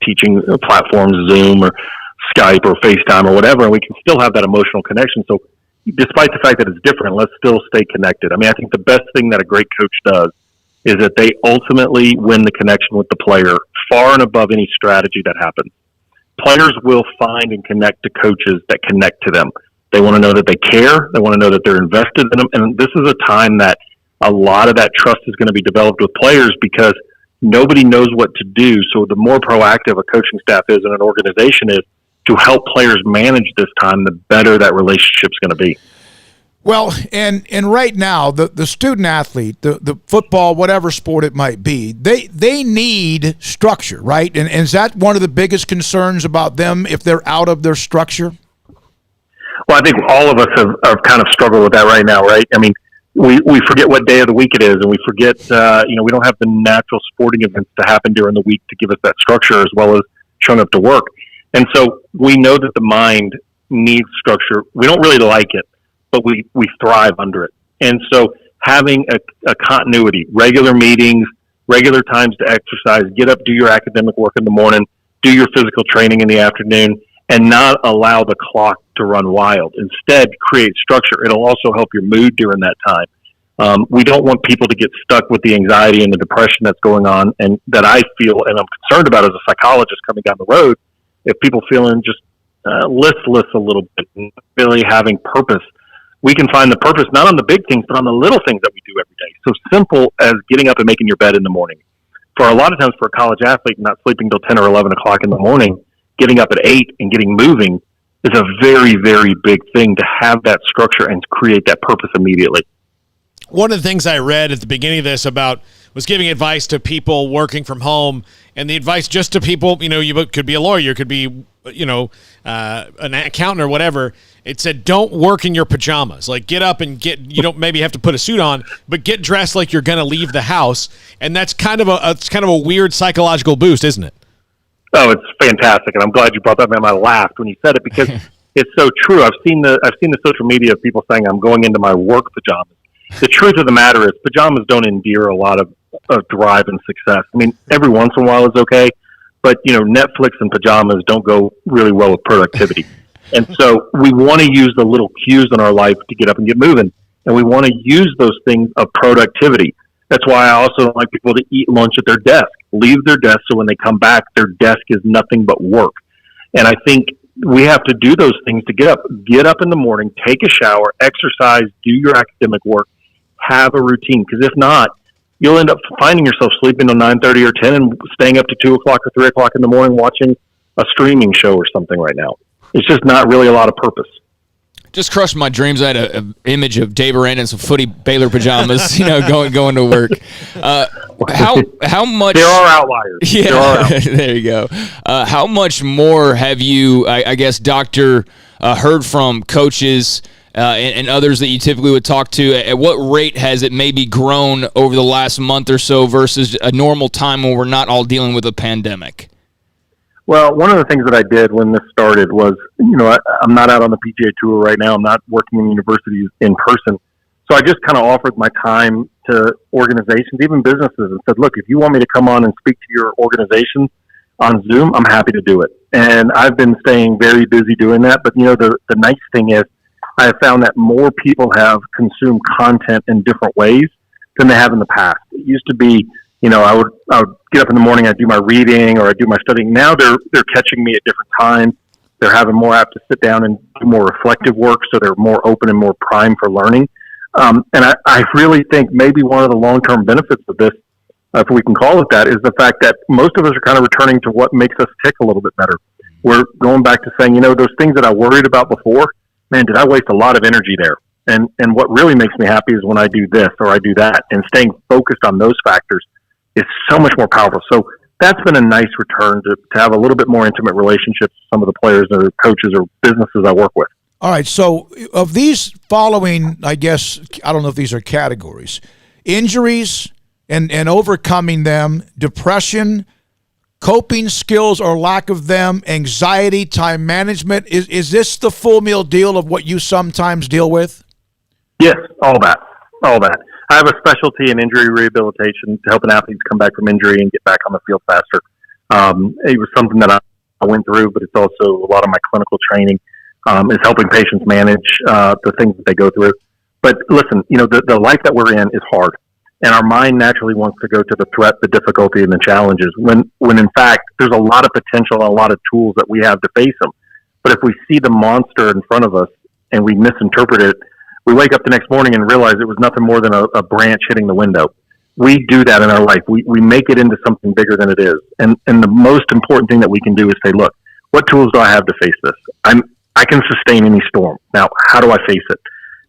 teaching platforms, Zoom or Skype or FaceTime or whatever, and we can still have that emotional connection. So despite the fact that it's different, let's still stay connected. I think the best thing that a great coach does is that they ultimately win the connection with the player far and above any strategy that happens. Players will find and connect to coaches that connect to them. They want to know that they care. They want to know that they're invested in them. And this is a time that a lot of that trust is going to be developed with players because nobody knows what to do. So the more proactive a coaching staff is and an organization is to help players manage this time, the better that relationship's going to be. Well, and right now, the student athlete, the football, whatever sport it might be, they need structure, right? And is that one of the biggest concerns about them if they're out of their structure? Well, I think all of us have kind of struggled with that right now, right? We forget what day of the week it is, and we forget, we don't have the natural sporting events to happen during the week to give us that structure as well as showing up to work. And so we know that the mind needs structure. We don't really like it, but we thrive under it. And so having a continuity, regular meetings, regular times to exercise, get up, do your academic work in the morning, do your physical training in the afternoon, and not allow the clock to run wild. Instead, create structure. It'll also help your mood during that time. We don't want people to get stuck with the anxiety and the depression that's going on, and that I feel and I'm concerned about as a psychologist coming down the road. If people feeling just listless a little bit, and really having purpose, we can find the purpose not on the big things, but on the little things that we do every day. So simple as getting up and making your bed in the morning. For a lot of times for a college athlete, not sleeping till 10 or 11 o'clock in the morning, getting up at 8 and getting moving is a very, very big thing to have that structure and create that purpose immediately. One of the things I read at the beginning of this about was giving advice to people working from home, and the advice just to people, you could be a lawyer, could be, an accountant or whatever. It said, don't work in your pajamas. Like, get up and you don't maybe have to put a suit on, but get dressed like you're going to leave the house. And that's kind of a weird psychological boost, isn't it? Oh, it's fantastic. And I'm glad you brought that up. I laughed when you said it because it's so true. I've seen the social media of people saying I'm going into my work pajamas. The truth of the matter is pajamas don't endear a lot of drive and success. I mean, every once in a while is okay, but Netflix and pajamas don't go really well with productivity. And so we want to use the little cues in our life to get up and get moving. And we want to use those things of productivity. That's why I also don't like people to eat lunch at their desk. Leave their desk so when they come back, their desk is nothing but work. And I think we have to do those things to get up. Get up in the morning, take a shower, exercise, do your academic work, have a routine. Because if not, you'll end up finding yourself sleeping till 9:30 or 10 and staying up to 2 o'clock or 3 o'clock in the morning watching a streaming show or something right now. It's just not really a lot of purpose. Just crushed my dreams. I had an image of Dave Aranda in some footy Baylor pajamas, going to work. How much? There are outliers. Yeah, there you go. How much more have you, I guess, Doctor, heard from coaches and others that you typically would talk to? At what rate has it maybe grown over the last month or so versus a normal time when we're not all dealing with a pandemic? Well, one of the things that I did when this started was, I'm not out on the PGA Tour right now. I'm not working in universities in person. So I just kind of offered my time to organizations, even businesses, and said, look, if you want me to come on and speak to your organization on Zoom, I'm happy to do it. And I've been staying very busy doing that. But, the nice thing is I have found that more people have consumed content in different ways than they have in the past. It used to be, I would get up in the morning, I'd do my reading or I'd do my studying. Now they're catching me at different times. They're having more apt to sit down and do more reflective work, so they're more open and more primed for learning. And I really think maybe one of the long-term benefits of this, if we can call it that, is the fact that most of us are kind of returning to what makes us tick a little bit better. We're going back to saying, those things that I worried about before, man, did I waste a lot of energy there? And what really makes me happy is when I do this or I do that, and staying focused on those factors is so much more powerful. So that's been a nice return to have a little bit more intimate relationships with some of the players or coaches or businesses I work with. All right. So of these following, I guess, I don't know if these are categories: injuries and overcoming them, depression, coping skills or lack of them, anxiety, time management. Is this the full meal deal of what you sometimes deal with? Yes, all that. I have a specialty in injury rehabilitation, helping athletes come back from injury and get back on the field faster. It was something that I went through, but it's also a lot of my clinical training is helping patients manage the things that they go through. But listen, the life that we're in is hard, and our mind naturally wants to go to the threat, the difficulty, and the challenges, when in fact there's a lot of potential and a lot of tools that we have to face them. But if we see the monster in front of us and we misinterpret it, we wake up the next morning and realize it was nothing more than a branch hitting the window. We do that in our life. We make it into something bigger than it is. And the most important thing that we can do is say, look, what tools do I have to face this? I can sustain any storm. Now, how do I face it?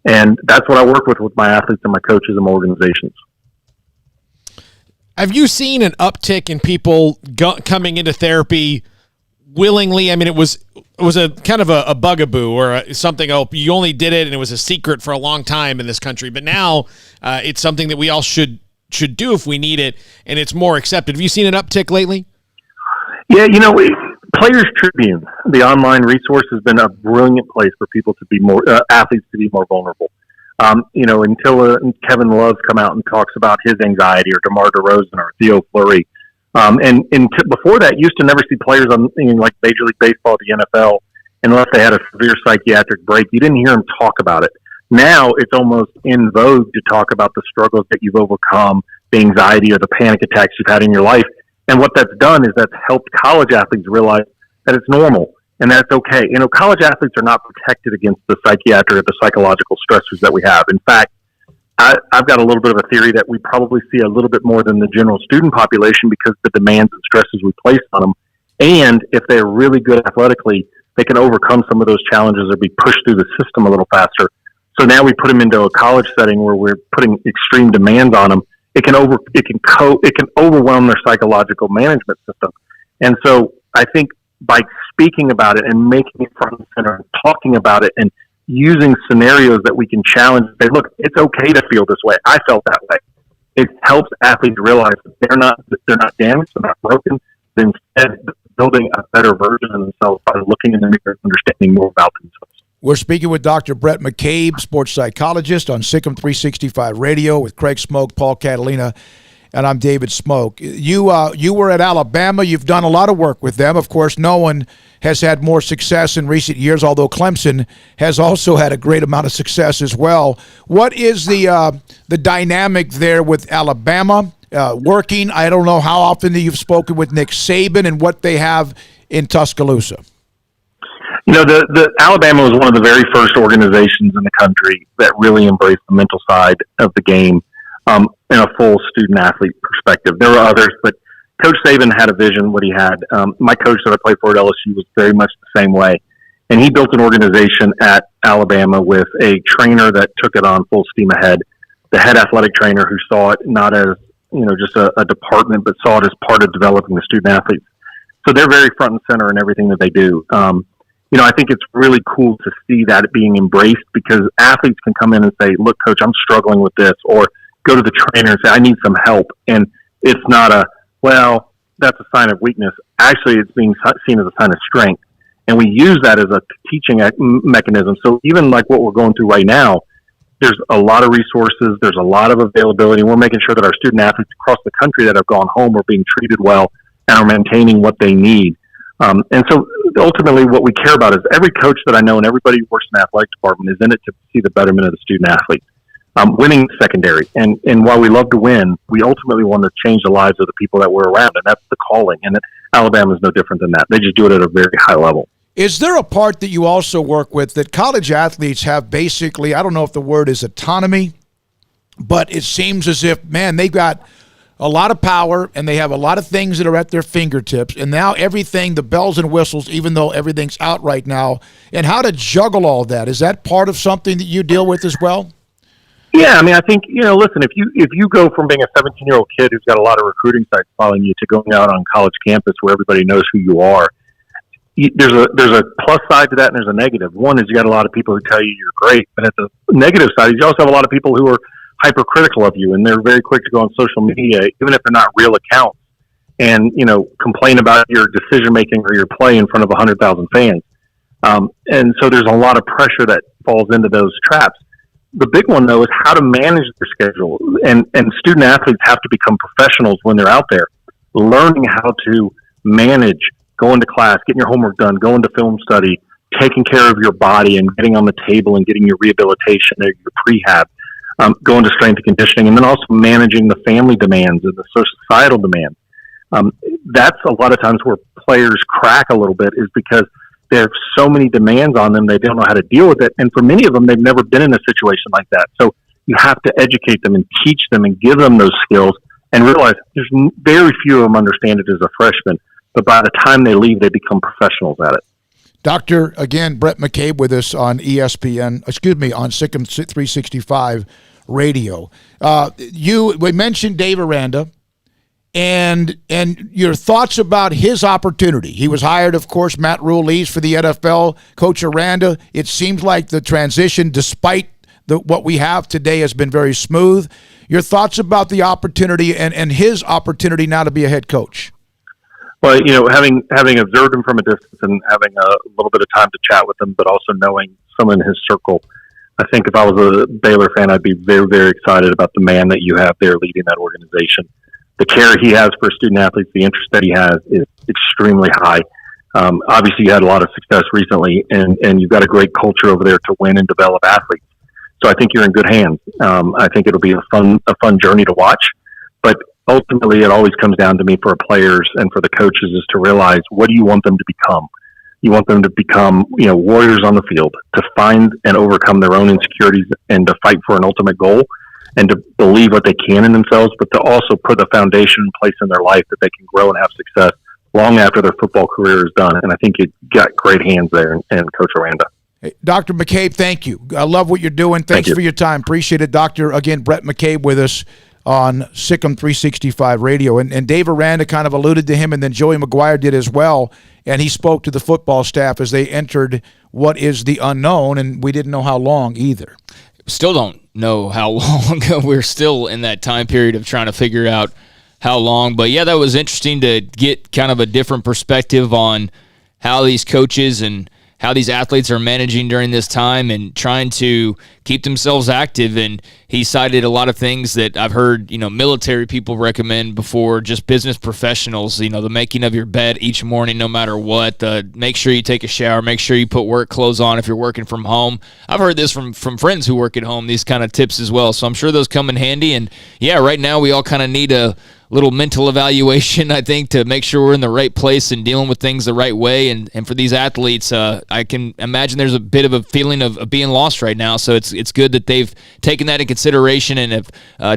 And that's what I work with my athletes and my coaches and my organizations. Have you seen an uptick in people coming into therapy willingly? I mean, it was a kind of a bugaboo or something. Oh, you only did it and it was a secret for a long time in this country. But now it's something that we all should do if we need it, and it's more accepted. Have you seen an uptick lately? Yeah, Players Tribune, the online resource, has been a brilliant place for people to be more athletes to be more vulnerable. Until Kevin Love come out and talks about his anxiety, or DeMar DeRozan, or Theo Fleury, before that, you used to never see players on like Major League Baseball, the NFL, unless they had a severe psychiatric break. You didn't hear them talk about it. Now it's almost in vogue to talk about the struggles that you've overcome, the anxiety or the panic attacks you've had in your life. And what that's done is that's helped college athletes realize that it's normal and that's okay. College athletes are not protected against the psychiatric or the psychological stressors that we have. In fact, I've got a little bit of a theory that we probably see a little bit more than the general student population because the demands and stresses we place on them. And if they're really good athletically, they can overcome some of those challenges or be pushed through the system a little faster. So now we put them into a college setting where we're putting extreme demands on them. It can overwhelm their psychological management system. And so I think by speaking about it and making it front and center and talking about it and using scenarios that we can challenge, say, look, it's okay to feel this way. I felt that way. It helps athletes realize that they're not damaged, they're not broken. Instead, building a better version of themselves by looking in the mirror and understanding more about themselves. We're speaking with Dr. Brett McCabe, sports psychologist, on SicEm365 Radio with Craig Smoak, Paul Catalina, and I'm David Smoak. You were at Alabama. You've done a lot of work with them. Of course, no one has had more success in recent years, although Clemson has also had a great amount of success as well. What is the dynamic there with Alabama working? I don't know how often you've spoken with Nick Saban and what they have in Tuscaloosa. The Alabama was one of the very first organizations in the country that really embraced the mental side of the game in a full student-athlete perspective. There were others, but Coach Saban had a vision, what he had. My coach that I played for at LSU was very much the same way. And he built an organization at Alabama with a trainer that took it on full steam ahead, the head athletic trainer who saw it not as just a department, but saw it as part of developing the student-athletes. So they're very front and center in everything that they do. I think it's really cool to see that being embraced because athletes can come in and say, look, coach, I'm struggling with this, or go to the trainer and say, I need some help. And it's not that's a sign of weakness. Actually, it's being seen as a sign of strength. And we use that as a teaching mechanism. So even like what we're going through right now, there's a lot of resources, there's a lot of availability. We're making sure that our student athletes across the country that have gone home are being treated well and are maintaining what they need. And so ultimately what we care about is every coach that I know and everybody who works in the athletic department is in it to see the betterment of the student athlete. Winning is secondary. And while we love to win, we ultimately want to change the lives of the people that we're around. And that's the calling. And Alabama is no different than that. They just do it at a very high level. Is there a part that you also work with that college athletes have basically, I don't know if the word is autonomy, but it seems as if, they've got a lot of power and they have a lot of things that are at their fingertips. And now everything, the bells and whistles, even though everything's out right now, and how to juggle all that. Is that part of something that you deal with as well? Yeah, I think, listen, if you go from being a 17-year-old kid who's got a lot of recruiting sites following you to going out on college campus where everybody knows who you are, there's a plus side to that and there's a negative. One is you got a lot of people who tell you you're great, but at the negative side, you also have a lot of people who are hypercritical of you, and they're very quick to go on social media, even if they're not real accounts, and complain about your decision making or your play in front of 100,000 fans. And so there's a lot of pressure that falls into those traps. The big one though is how to manage their schedule, and student athletes have to become professionals when they're out there, learning how to manage going to class, getting your homework done, going to film study, taking care of your body and getting on the table and getting your rehabilitation or your prehab. Going to strength and conditioning, and then also managing the family demands and the societal demands. That's a lot of times where players crack a little bit is because they have so many demands on them, they don't know how to deal with it. And for many of them, they've never been in a situation like that. So you have to educate them and teach them and give them those skills and realize there's very few of them understand it as a freshman. But by the time they leave, they become professionals at it. Dr. Again, Brett McCabe with us on on SicEm365 Radio. We mentioned Dave Aranda and your thoughts about his opportunity. He was hired, of course, Matt Rhuades for the NFL. Coach Aranda, it seems like the transition, despite what we have today, has been very smooth. Your thoughts about the opportunity and his opportunity now to be a head coach? Well, having observed him from a distance and having a little bit of time to chat with him, but also knowing someone in his circle, I think if I was a Baylor fan, I'd be very, very excited about the man that you have there leading that organization. The care he has for student athletes, the interest that he has is extremely high. Obviously, you had a lot of success recently, and you've got a great culture over there to win and develop athletes. So I think you're in good hands. I think it'll be a fun journey to watch. But ultimately, it always comes down to me for players and for the coaches is to realize, what do you want them to become? You want them to become, warriors on the field, to find and overcome their own insecurities and to fight for an ultimate goal and to believe what they can in themselves, but to also put a foundation in place in their life that they can grow and have success long after their football career is done. And I think you got great hands there and Coach Aranda. Hey, Dr. McCabe, thank you. I love what you're doing. Thanks for your time. Appreciate it. Dr. Again, Brett McCabe with us on SicEm365 Radio. And Dave Aranda kind of alluded to him, and then Joey McGuire did as well. And he spoke to the football staff as they entered what is the unknown, and we didn't know how long either. Still don't know how long. We're still in that time period of trying to figure out how long. But, yeah, that was interesting to get kind of a different perspective on how these coaches and how these athletes are managing during this time and trying to keep themselves active. And he cited a lot of things that I've heard, military people recommend before, just business professionals, the making of your bed each morning no matter what, make sure you take a shower, make sure you put work clothes on if you're working from home. I've heard this from friends who work at home, these kind of tips as well. So I'm sure those come in handy. And, yeah, right now we all kind of need a little mental evaluation, I think, to make sure we're in the right place and dealing with things the right way. And for these athletes, I can imagine there's a bit of a feeling of being lost right now. So it's good that they've taken that in consideration and have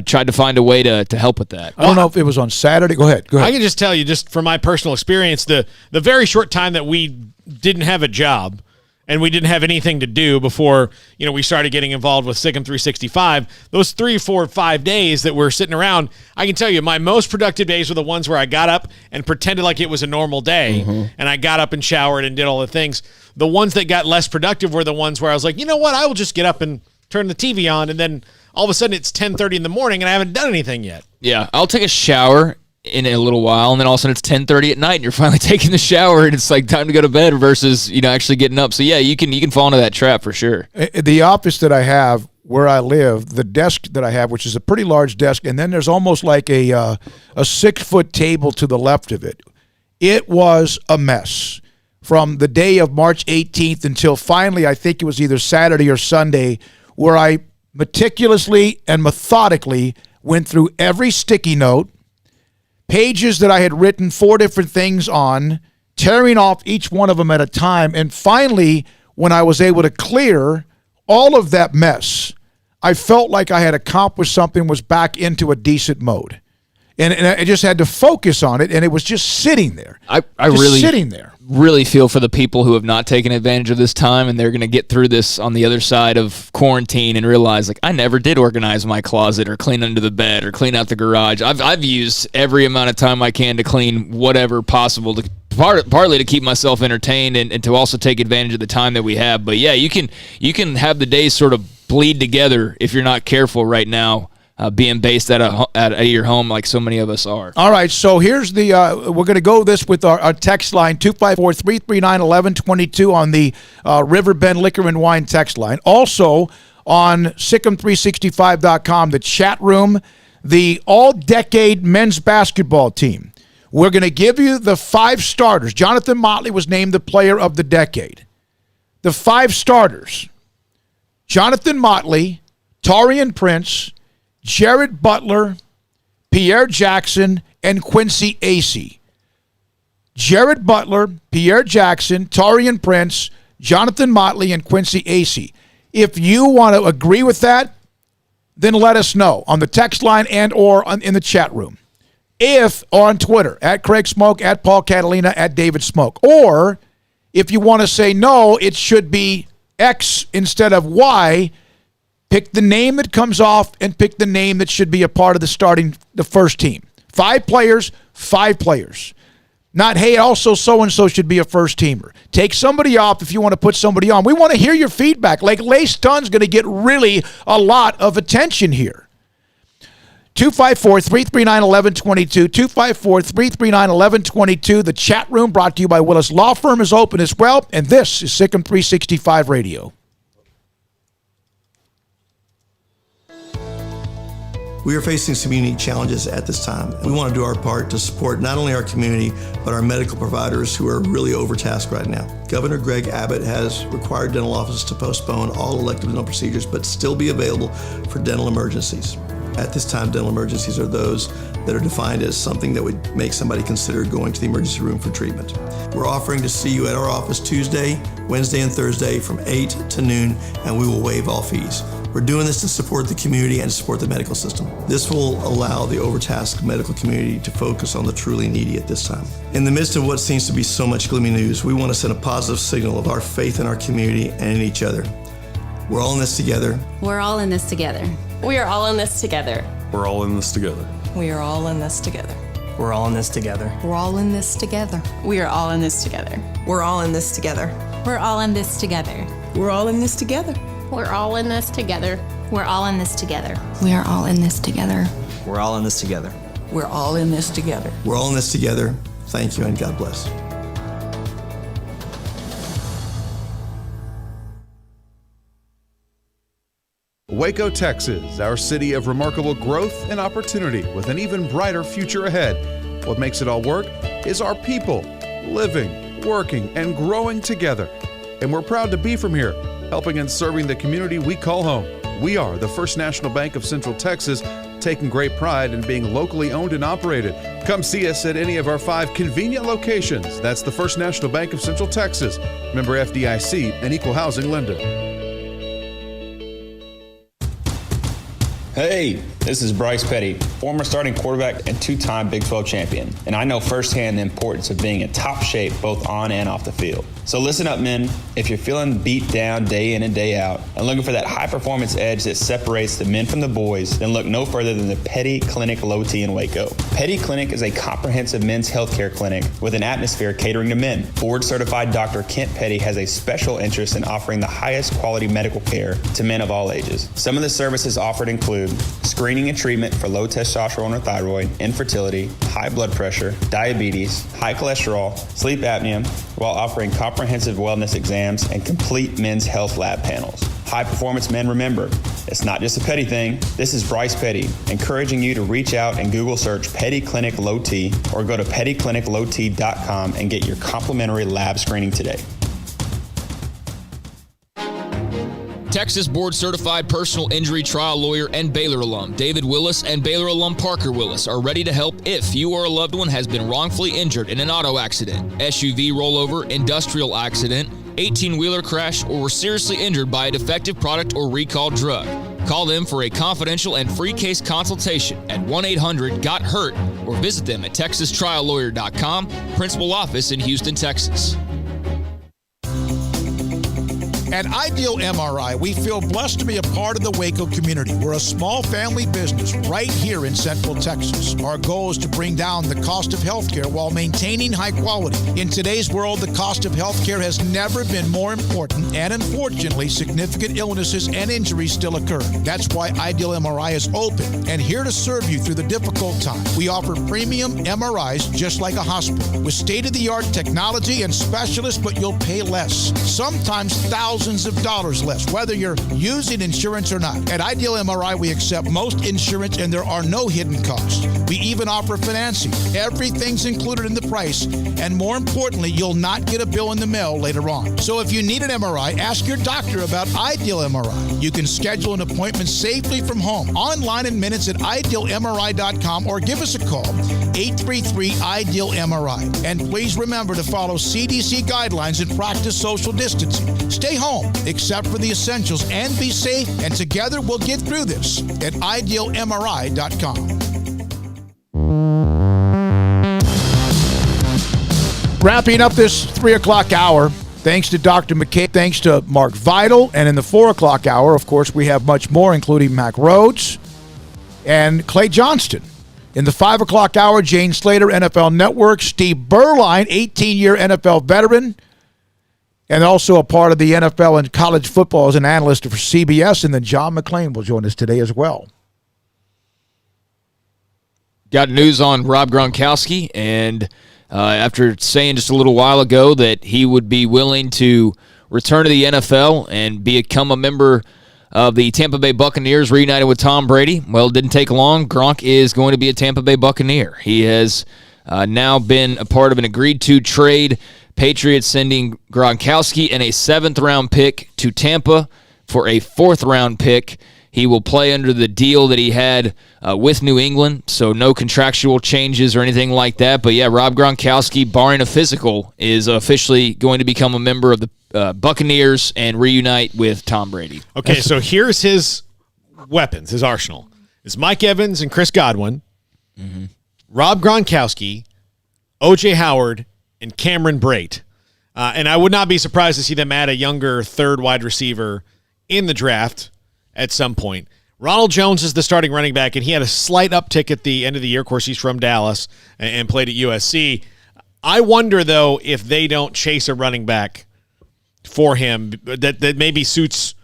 tried to find a way to help with that. I don't know if it was on Saturday. Go ahead. I can just tell you, just from my personal experience, the very short time that we didn't have a job and we didn't have anything to do before, we started getting involved with SicEm365, those 3, 4, 5 days that we're sitting around, I can tell you my most productive days were the ones where I got up and pretended like it was a normal day, and I got up and showered and did all the things. The ones that got less productive were the ones where I was like, you know what, I will just get up and turn the TV on, and then all of a sudden it's 10:30 in the morning and I haven't done anything yet. Yeah, I'll take a shower in a little while, and then all of a sudden it's 10:30 at night and you're finally taking the shower and it's like time to go to bed versus actually getting up. So yeah, you can fall into that trap for sure. The office that I have where I live, the desk that I have, which is a pretty large desk, and then there's almost like a 6-foot table to the left of it. It was a mess from the day of March 18th until finally I think it was either Saturday or Sunday, where I meticulously and methodically went through every sticky note, pages that I had written 4 different things on, tearing off each one of them at a time. And finally, when I was able to clear all of that mess, I felt like I had accomplished something, was back into a decent mode. And I just had to focus on it, and it was just sitting there. I really feel for the people who have not taken advantage of this time, and they're going to get through this on the other side of quarantine and realize, like, I never did organize my closet or clean under the bed or clean out the garage. I've used every amount of time I can to clean whatever possible, to partly to keep myself entertained and to also take advantage of the time that we have. But yeah, you can have the days sort of bleed together if you're not careful right now. Being based at your home like so many of us are. All right, so here's the we're going to go this with our text line, 254-339-1122 on the Riverbend Liquor and Wine text line. Also on SicEm365.com, the chat room, the all-decade men's basketball team. We're going to give you the 5 starters. Jonathan Motley was named the player of the decade. The 5 starters: Jonathan Motley, Taurean Prince, Jared Butler, Pierre Jackson, and Quincy Acey. Jared Butler, Pierre Jackson, Taurean Prince, Jonathan Motley, and Quincy Acey. If you want to agree with that, then let us know on the text line and or in the chat room. Or on Twitter, at Craig Smoak, at Paul Catalina, at David Smoak. Or if you want to say no, it should be X instead of Y, pick the name that comes off and pick the name that should be a part of the first team. 5 players, 5 players. Not, hey, also so-and-so should be a first-teamer. Take somebody off if you want to put somebody on. We want to hear your feedback. Like Lace Dunn's going to get really a lot of attention here. 254-339-1122, 254-339-1122. The chat room brought to you by Willis Law Firm is open as well, and this is SicEm365 Radio. We are facing some unique challenges at this time. We want to do our part to support not only our community, but our medical providers who are really overtasked right now. Governor Greg Abbott has required dental offices to postpone all elective dental procedures, but still be available for dental emergencies. At this time, dental emergencies are those that are defined as something that would make somebody consider going to the emergency room for treatment. We're offering to see you at our office Tuesday, Wednesday, and Thursday from 8 to noon, and we will waive all fees. We're doing this to support the community and to support the medical system. This will allow the overtasked medical community to focus on the truly needy at this time. In the midst of what seems to be so much gloomy news, we want to send a positive signal of our faith in our community and in each other. We're all in this together. We're all in this together. We are all in this together. We're all in this together. We are all in this together. We're all in this together. We're all in this together. We are all in this together. We're all in this together. We're all in this together. We're all in this together. We're all in this together. We're all in this together. We are all in this together. We're all in this together. We're all in this together. We're all in this together. Thank you and God bless. Waco, Texas, our city of remarkable growth and opportunity with an even brighter future ahead. What makes it all work is our people living, working, and growing together. And we're proud to be from here, helping and serving the community we call home. We are the First National Bank of Central Texas, taking great pride in being locally owned and operated. Come see us at any of our 5 convenient locations. That's the First National Bank of Central Texas, member FDIC, and equal housing lender. Hey, this is Bryce Petty, former starting quarterback and 2-time Big 12 champion, and I know firsthand the importance of being in top shape both on and off the field. So listen up, men. If you're feeling beat down day in and day out and looking for that high-performance edge that separates the men from the boys, then look no further than the Petty Clinic Low T in Waco. Petty Clinic is a comprehensive men's healthcare clinic with an atmosphere catering to men. Board-certified Dr. Kent Petty has a special interest in offering the highest quality medical care to men of all ages. Some of the services offered include screening and treatment for low testosterone or thyroid, infertility, high blood pressure, diabetes, high cholesterol, sleep apnea, while offering comprehensive wellness exams and complete men's health lab panels. High performance men, remember, it's not just a Petty thing. This is Bryce Petty, encouraging you to reach out and Google search Petty Clinic Low T or go to pettycliniclowt.com and get your complimentary lab screening today. Texas board-certified personal injury trial lawyer and Baylor alum David Willis and Baylor alum Parker Willis are ready to help if you or a loved one has been wrongfully injured in an auto accident, SUV rollover, industrial accident, 18-wheeler crash, or were seriously injured by a defective product or recalled drug. Call them for a confidential and free case consultation at 1-800-GOT-HURT or visit them at texastriallawyer.com, principal office in Houston, Texas. At Ideal MRI, we feel blessed to be a part of the Waco community. We're a small family business right here in Central Texas. Our goal is to bring down the cost of healthcare while maintaining high quality. In today's world, the cost of healthcare has never been more important, and unfortunately, significant illnesses and injuries still occur. That's why Ideal MRI is open and here to serve you through the difficult time. We offer premium MRIs just like a hospital with state-of-the-art technology and specialists, but you'll pay less. Sometimes thousands of dollars less, whether you're using insurance or not. At Ideal MRI, we accept most insurance and there are no hidden costs. We even offer financing. Everything's included in the price, and more importantly, you'll not get a bill in the mail later on. So if you need an MRI, ask your doctor about Ideal MRI. You can schedule an appointment safely from home, online in minutes at idealmri.com, or give us a call, 833-IDEAL-MRI. And please remember to follow CDC guidelines and practice social distancing. Stay home, except for the essentials, and be safe, and together we'll get through this at idealmri.com. Wrapping up this 3 o'clock hour, thanks to Dr. McKay, thanks to Mark Vidal, and in the 4 o'clock hour, of course, we have much more, including Mack Rhoades and Clay Johnston. In the 5 o'clock hour, Jane Slater, NFL Network, Steve Berline, 18-year NFL veteran, and also a part of the NFL and college football as an analyst for CBS, and then John McClain will join us today as well. got news on Rob Gronkowski, and after saying just a little while ago that he would be willing to return to the NFL and become a member of the Tampa Bay Buccaneers, reunited with Tom Brady. Well, it didn't take long. Gronk is going to be a Tampa Bay Buccaneer. He has now been a part of an agreed-to trade. Patriots sending Gronkowski and a 7th-round pick to Tampa for a 4th-round pick. He will play under the deal that he had with New England, so no contractual changes or anything like that. But, yeah, Rob Gronkowski, barring a physical, is officially going to become a member of the Buccaneers and reunite with Tom Brady. Okay, so here's his weapons, his arsenal. It's Mike Evans and Chris Godwin, Rob Gronkowski, O.J. Howard, and Cameron Brate. And I would not be surprised to see them add a younger 3rd wide receiver in the draft at some point. Ronald Jones is the starting running back, and he had a slight uptick at the end of the year. Of course, he's from Dallas and played at USC. I wonder, though, if they don't chase a running back for him that maybe suits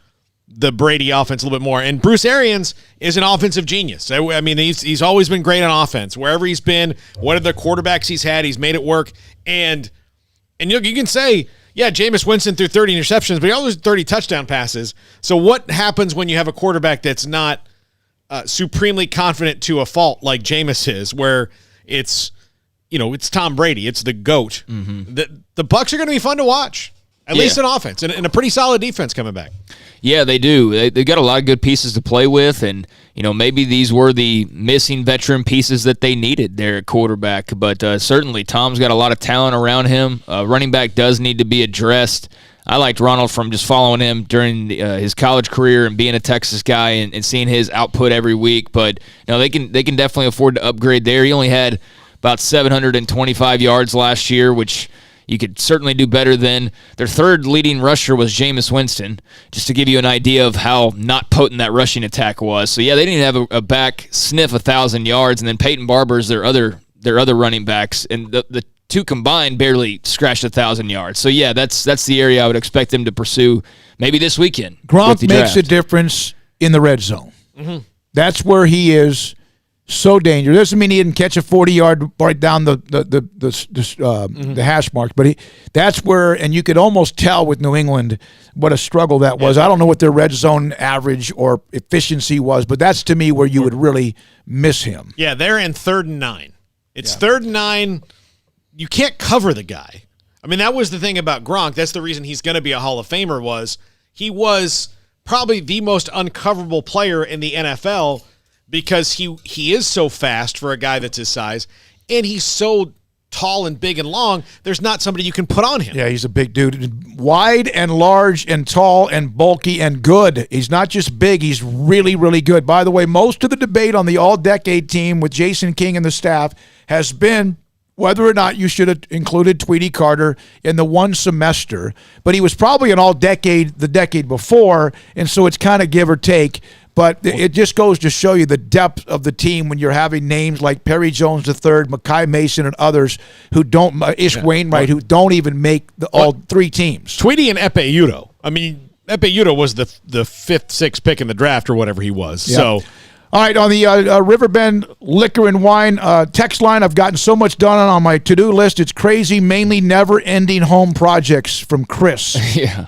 the Brady offense a little bit more. And Bruce Arians is an offensive genius. I mean, he's always been great on offense. Wherever he's been, what are the quarterbacks he's had, he's made it work. And you can say, yeah, Jameis Winston threw 30 interceptions, but he also 30 touchdown passes. So what happens when you have a quarterback that's not supremely confident to a fault like Jameis is, where it's Tom Brady, it's the GOAT. The Bucs are going to be fun to watch. At least in offense, and a pretty solid defense coming back. Yeah, they do. They've got a lot of good pieces to play with, and maybe these were the missing veteran pieces that they needed there at quarterback. But certainly, Tom's got a lot of talent around him. Running back does need to be addressed. I liked Ronald from just following him during his college career and being a Texas guy and seeing his output every week. But they can definitely afford to upgrade there. He only had about 725 yards last year, which you could certainly do better than. Their 3rd leading rusher was Jameis Winston, just to give you an idea of how not potent that rushing attack was. So, yeah, they didn't have a back sniff 1,000 yards, and then Peyton Barber's their other running backs, and the two combined barely scratched 1,000 yards. So, yeah, that's the area I would expect them to pursue maybe this weekend. Gronk makes a difference in the red zone. That's where he is so dangerous. Doesn't mean he didn't catch a 40-yard right down the hash marks, but that's where, and you could almost tell with New England what a struggle that was. I don't know what their red zone average or efficiency was, but that's to me where you would really miss him. Yeah, they're in 3rd and 9. It's 3rd and 9. You can't cover the guy. I mean, that was the thing about Gronk. That's the reason he's going to be a Hall of Famer. Was he was probably the most uncoverable player in the NFL. Because he is so fast for a guy that's his size, and he's so tall and big and long, there's not somebody you can put on him. Yeah, he's a big dude. Wide and large and tall and bulky and good. He's not just big, he's really, really good. By the way, most of the debate on the all-decade team with Jason King and the staff has been whether or not you should have included Tweety Carter in the one semester, but he was probably an all-decade the decade before, and so it's kind of give or take. But it just goes to show you the depth of the team when you're having names like Perry Jones III, Mekhi Mason, and others who don't, Ish Wainwright, who don't even make all 3 teams. Tweety and Epe Udoh. I mean, Epe Udoh was the 5th, 6th pick in the draft or whatever he was. Yeah. So, all right, on the Riverbend Liquor and Wine text line, I've gotten so much done on my to-do list. It's crazy, mainly never-ending home projects from Chris. Yeah.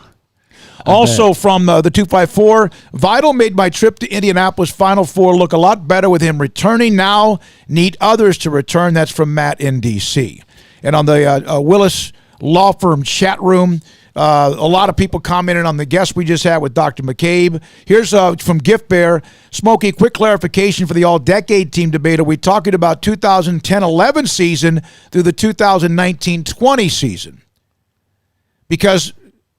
Also from the 254, Vital made my trip to Indianapolis Final Four look a lot better with him returning now. Need others to return. That's from Matt in D.C. And on the Willis Law Firm chat room, a lot of people commented on the guest we just had with Dr. McCabe. Here's from Gift Bear. Smokey, quick clarification for the all-decade team debate. Are we talking about 2010-11 season through the 2019-20 season? Because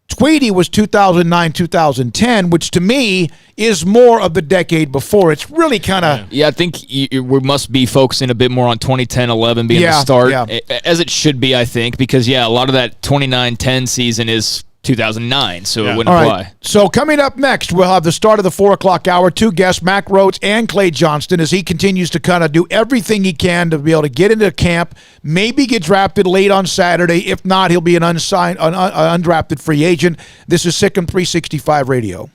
Tweety was 2009-2010, which to me is more of the decade before. It's really kind of... Yeah, I think we must be focusing a bit more on 2010-11 being the start, as it should be, I think, because, a lot of that 29-10 season is 2009, so it wouldn't apply. Right. So coming up next, we'll have the start of the 4 o'clock hour. 2 guests, Mack Rhoades and Clay Johnston, as he continues to kind of do everything he can to be able to get into camp, maybe get drafted late on Saturday. If not, he'll be an undrafted free agent. This is SicEm365 Radio.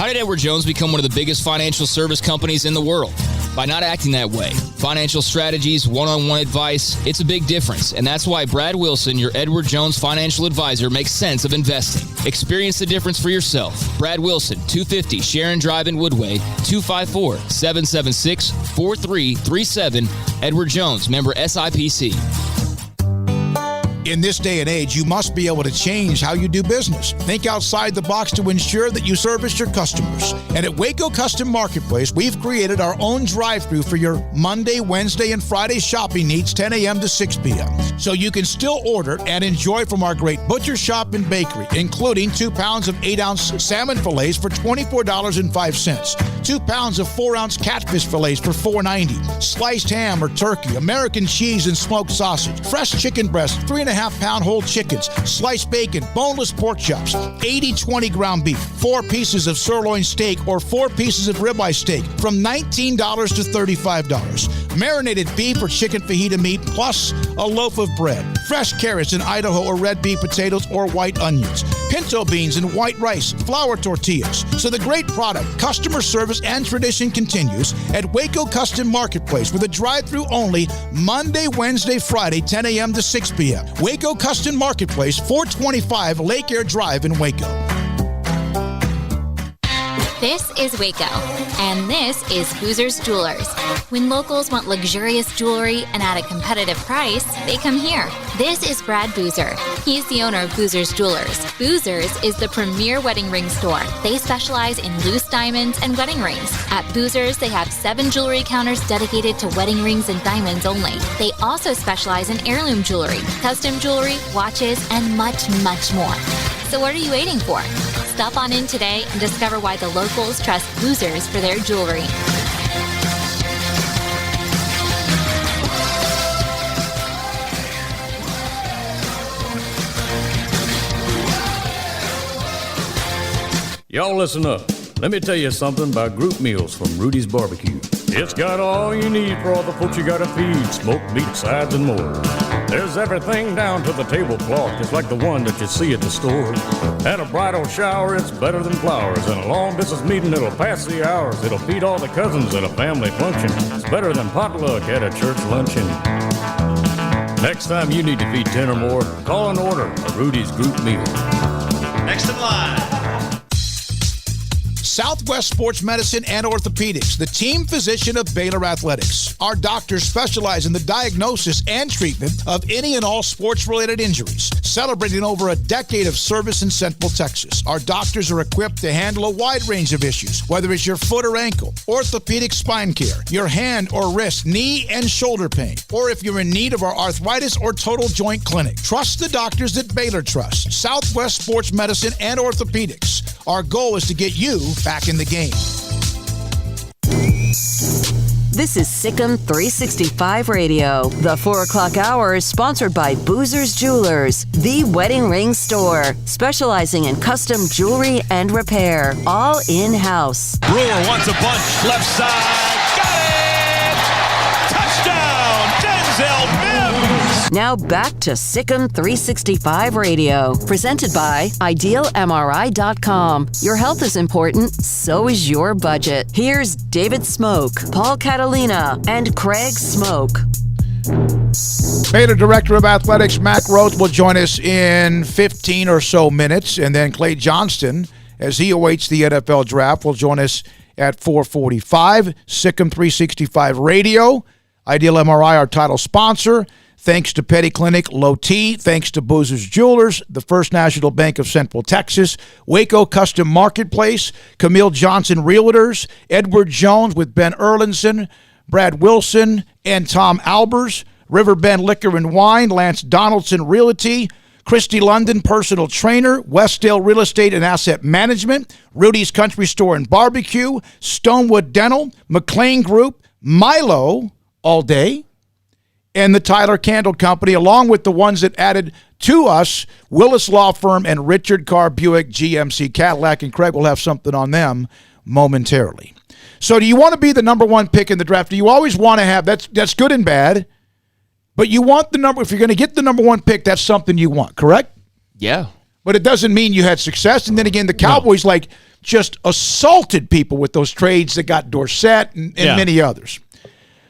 How did Edward Jones become one of the biggest financial service companies in the world? By not acting that way. Financial strategies, one-on-one advice, it's a big difference. And that's why Brad Wilson, your Edward Jones financial advisor, makes sense of investing. Experience the difference for yourself. Brad Wilson, 250 Sharon Drive in Woodway, 254-776-4337. Edward Jones, member SIPC. In this day and age, you must be able to change how you do business. Think outside the box to ensure that you service your customers. And at Waco Custom Marketplace, we've created our own drive-thru for your Monday, Wednesday, and Friday shopping needs, 10 a.m. to 6 p.m. So you can still order and enjoy from our great butcher shop and bakery, including 2 pounds of 8-ounce salmon fillets for $24.05, 2 pounds of 4-ounce catfish fillets for $4.90, sliced ham or turkey, American cheese and smoked sausage, fresh chicken breast, 3.5-pound whole chickens, sliced bacon, boneless pork chops, 80/20 ground beef, 4 pieces of sirloin steak or 4 pieces of ribeye steak from $19 to $35. Marinated beef or chicken fajita meat plus a loaf of bread. Fresh carrots and Idaho or red beef potatoes or white onions. Pinto beans and white rice, flour tortillas. So the great product, customer service, and tradition continues at Waco Custom Marketplace with a drive-thru only Monday, Wednesday, Friday, 10 a.m. to 6 p.m. Waco Custom Marketplace, 425 Lake Air Drive in Waco. This is Waco, and this is Boozer's Jewelers. When locals want luxurious jewelry and at a competitive price, they come here. This is Brad Boozer. He's the owner of Boozer's Jewelers. Boozer's is the premier wedding ring store. They specialize in loose diamonds and wedding rings. At Boozer's, they have 7 jewelry counters dedicated to wedding rings and diamonds only. They also specialize in heirloom jewelry, custom jewelry, watches, and much, much more. So what are you waiting for? Stop on in today and discover why the locals trust Boozer's for their jewelry. Y'all listen up. Let me tell you something about group meals from Rhoades Barbecue. It's got all you need for all the folks you gotta feed, smoked meat, sides, and more. There's everything down to the tablecloth, just like the one that you see at the store. At a bridal shower, it's better than flowers. And a long distance meeting, it'll pass the hours. It'll feed all the cousins at a family function. It's better than potluck at a church luncheon. Next time you need to feed 10 or more, call and order a Rhoades group meal. Next in line. Southwest Sports Medicine and Orthopedics, the team physician of Baylor Athletics. Our doctors specialize in the diagnosis and treatment of any and all sports-related injuries, celebrating over a decade of service in Central Texas. Our doctors are equipped to handle a wide range of issues, whether it's your foot or ankle, orthopedic spine care, your hand or wrist, knee and shoulder pain, or if you're in need of our arthritis or total joint clinic. Trust the doctors that Baylor trusts. Southwest Sports Medicine and Orthopedics. Our goal is to get you back in the game. This is SicEm365 Radio. The 4 o'clock hour is sponsored by Boozer's Jewelers, the wedding ring store, specializing in custom jewelry and repair, all in-house. Brewer wants a bunch, left side, got it! Touchdown, Denzel Mims! Now back to SicEm365 Radio, presented by IdealMRI.com. Your health is important, so is your budget. Here's David Smoak, Paul Catalina, and Craig Smoak. Baylor Director of Athletics Mack Rhoades will join us in 15 or so minutes, and then Clay Johnston, as he awaits the NFL Draft, will join us at 4:45. SicEm365 Radio, Ideal MRI, our title sponsor. Thanks to Petty Clinic, Low T. Thanks to Boozer's Jewelers, the First National Bank of Central Texas, Waco Custom Marketplace, Camille Johnson Realtors, Edward Jones with Ben Erlinson, Brad Wilson, and Tom Albers, Riverbend Liquor and Wine, Lance Donaldson Realty, Christy London Personal Trainer, Westdale Real Estate and Asset Management, Rudy's Country Store and Barbecue, Stonewood Dental, McLean Group, Milo All Day, and the Tyler Candle Company, along with the ones that added to us, Willis Law Firm and Richard Carr Buick GMC Cadillac, and Craig will have something on them momentarily. So do you want to be the number one pick in the draft? Do you always want to have, that's good and bad, but you want the number, if you're going to get the number one pick, that's something you want, correct? Yeah. But it doesn't mean you had success. And then again, the Cowboys, just assaulted people with those trades that got Dorsett and many others.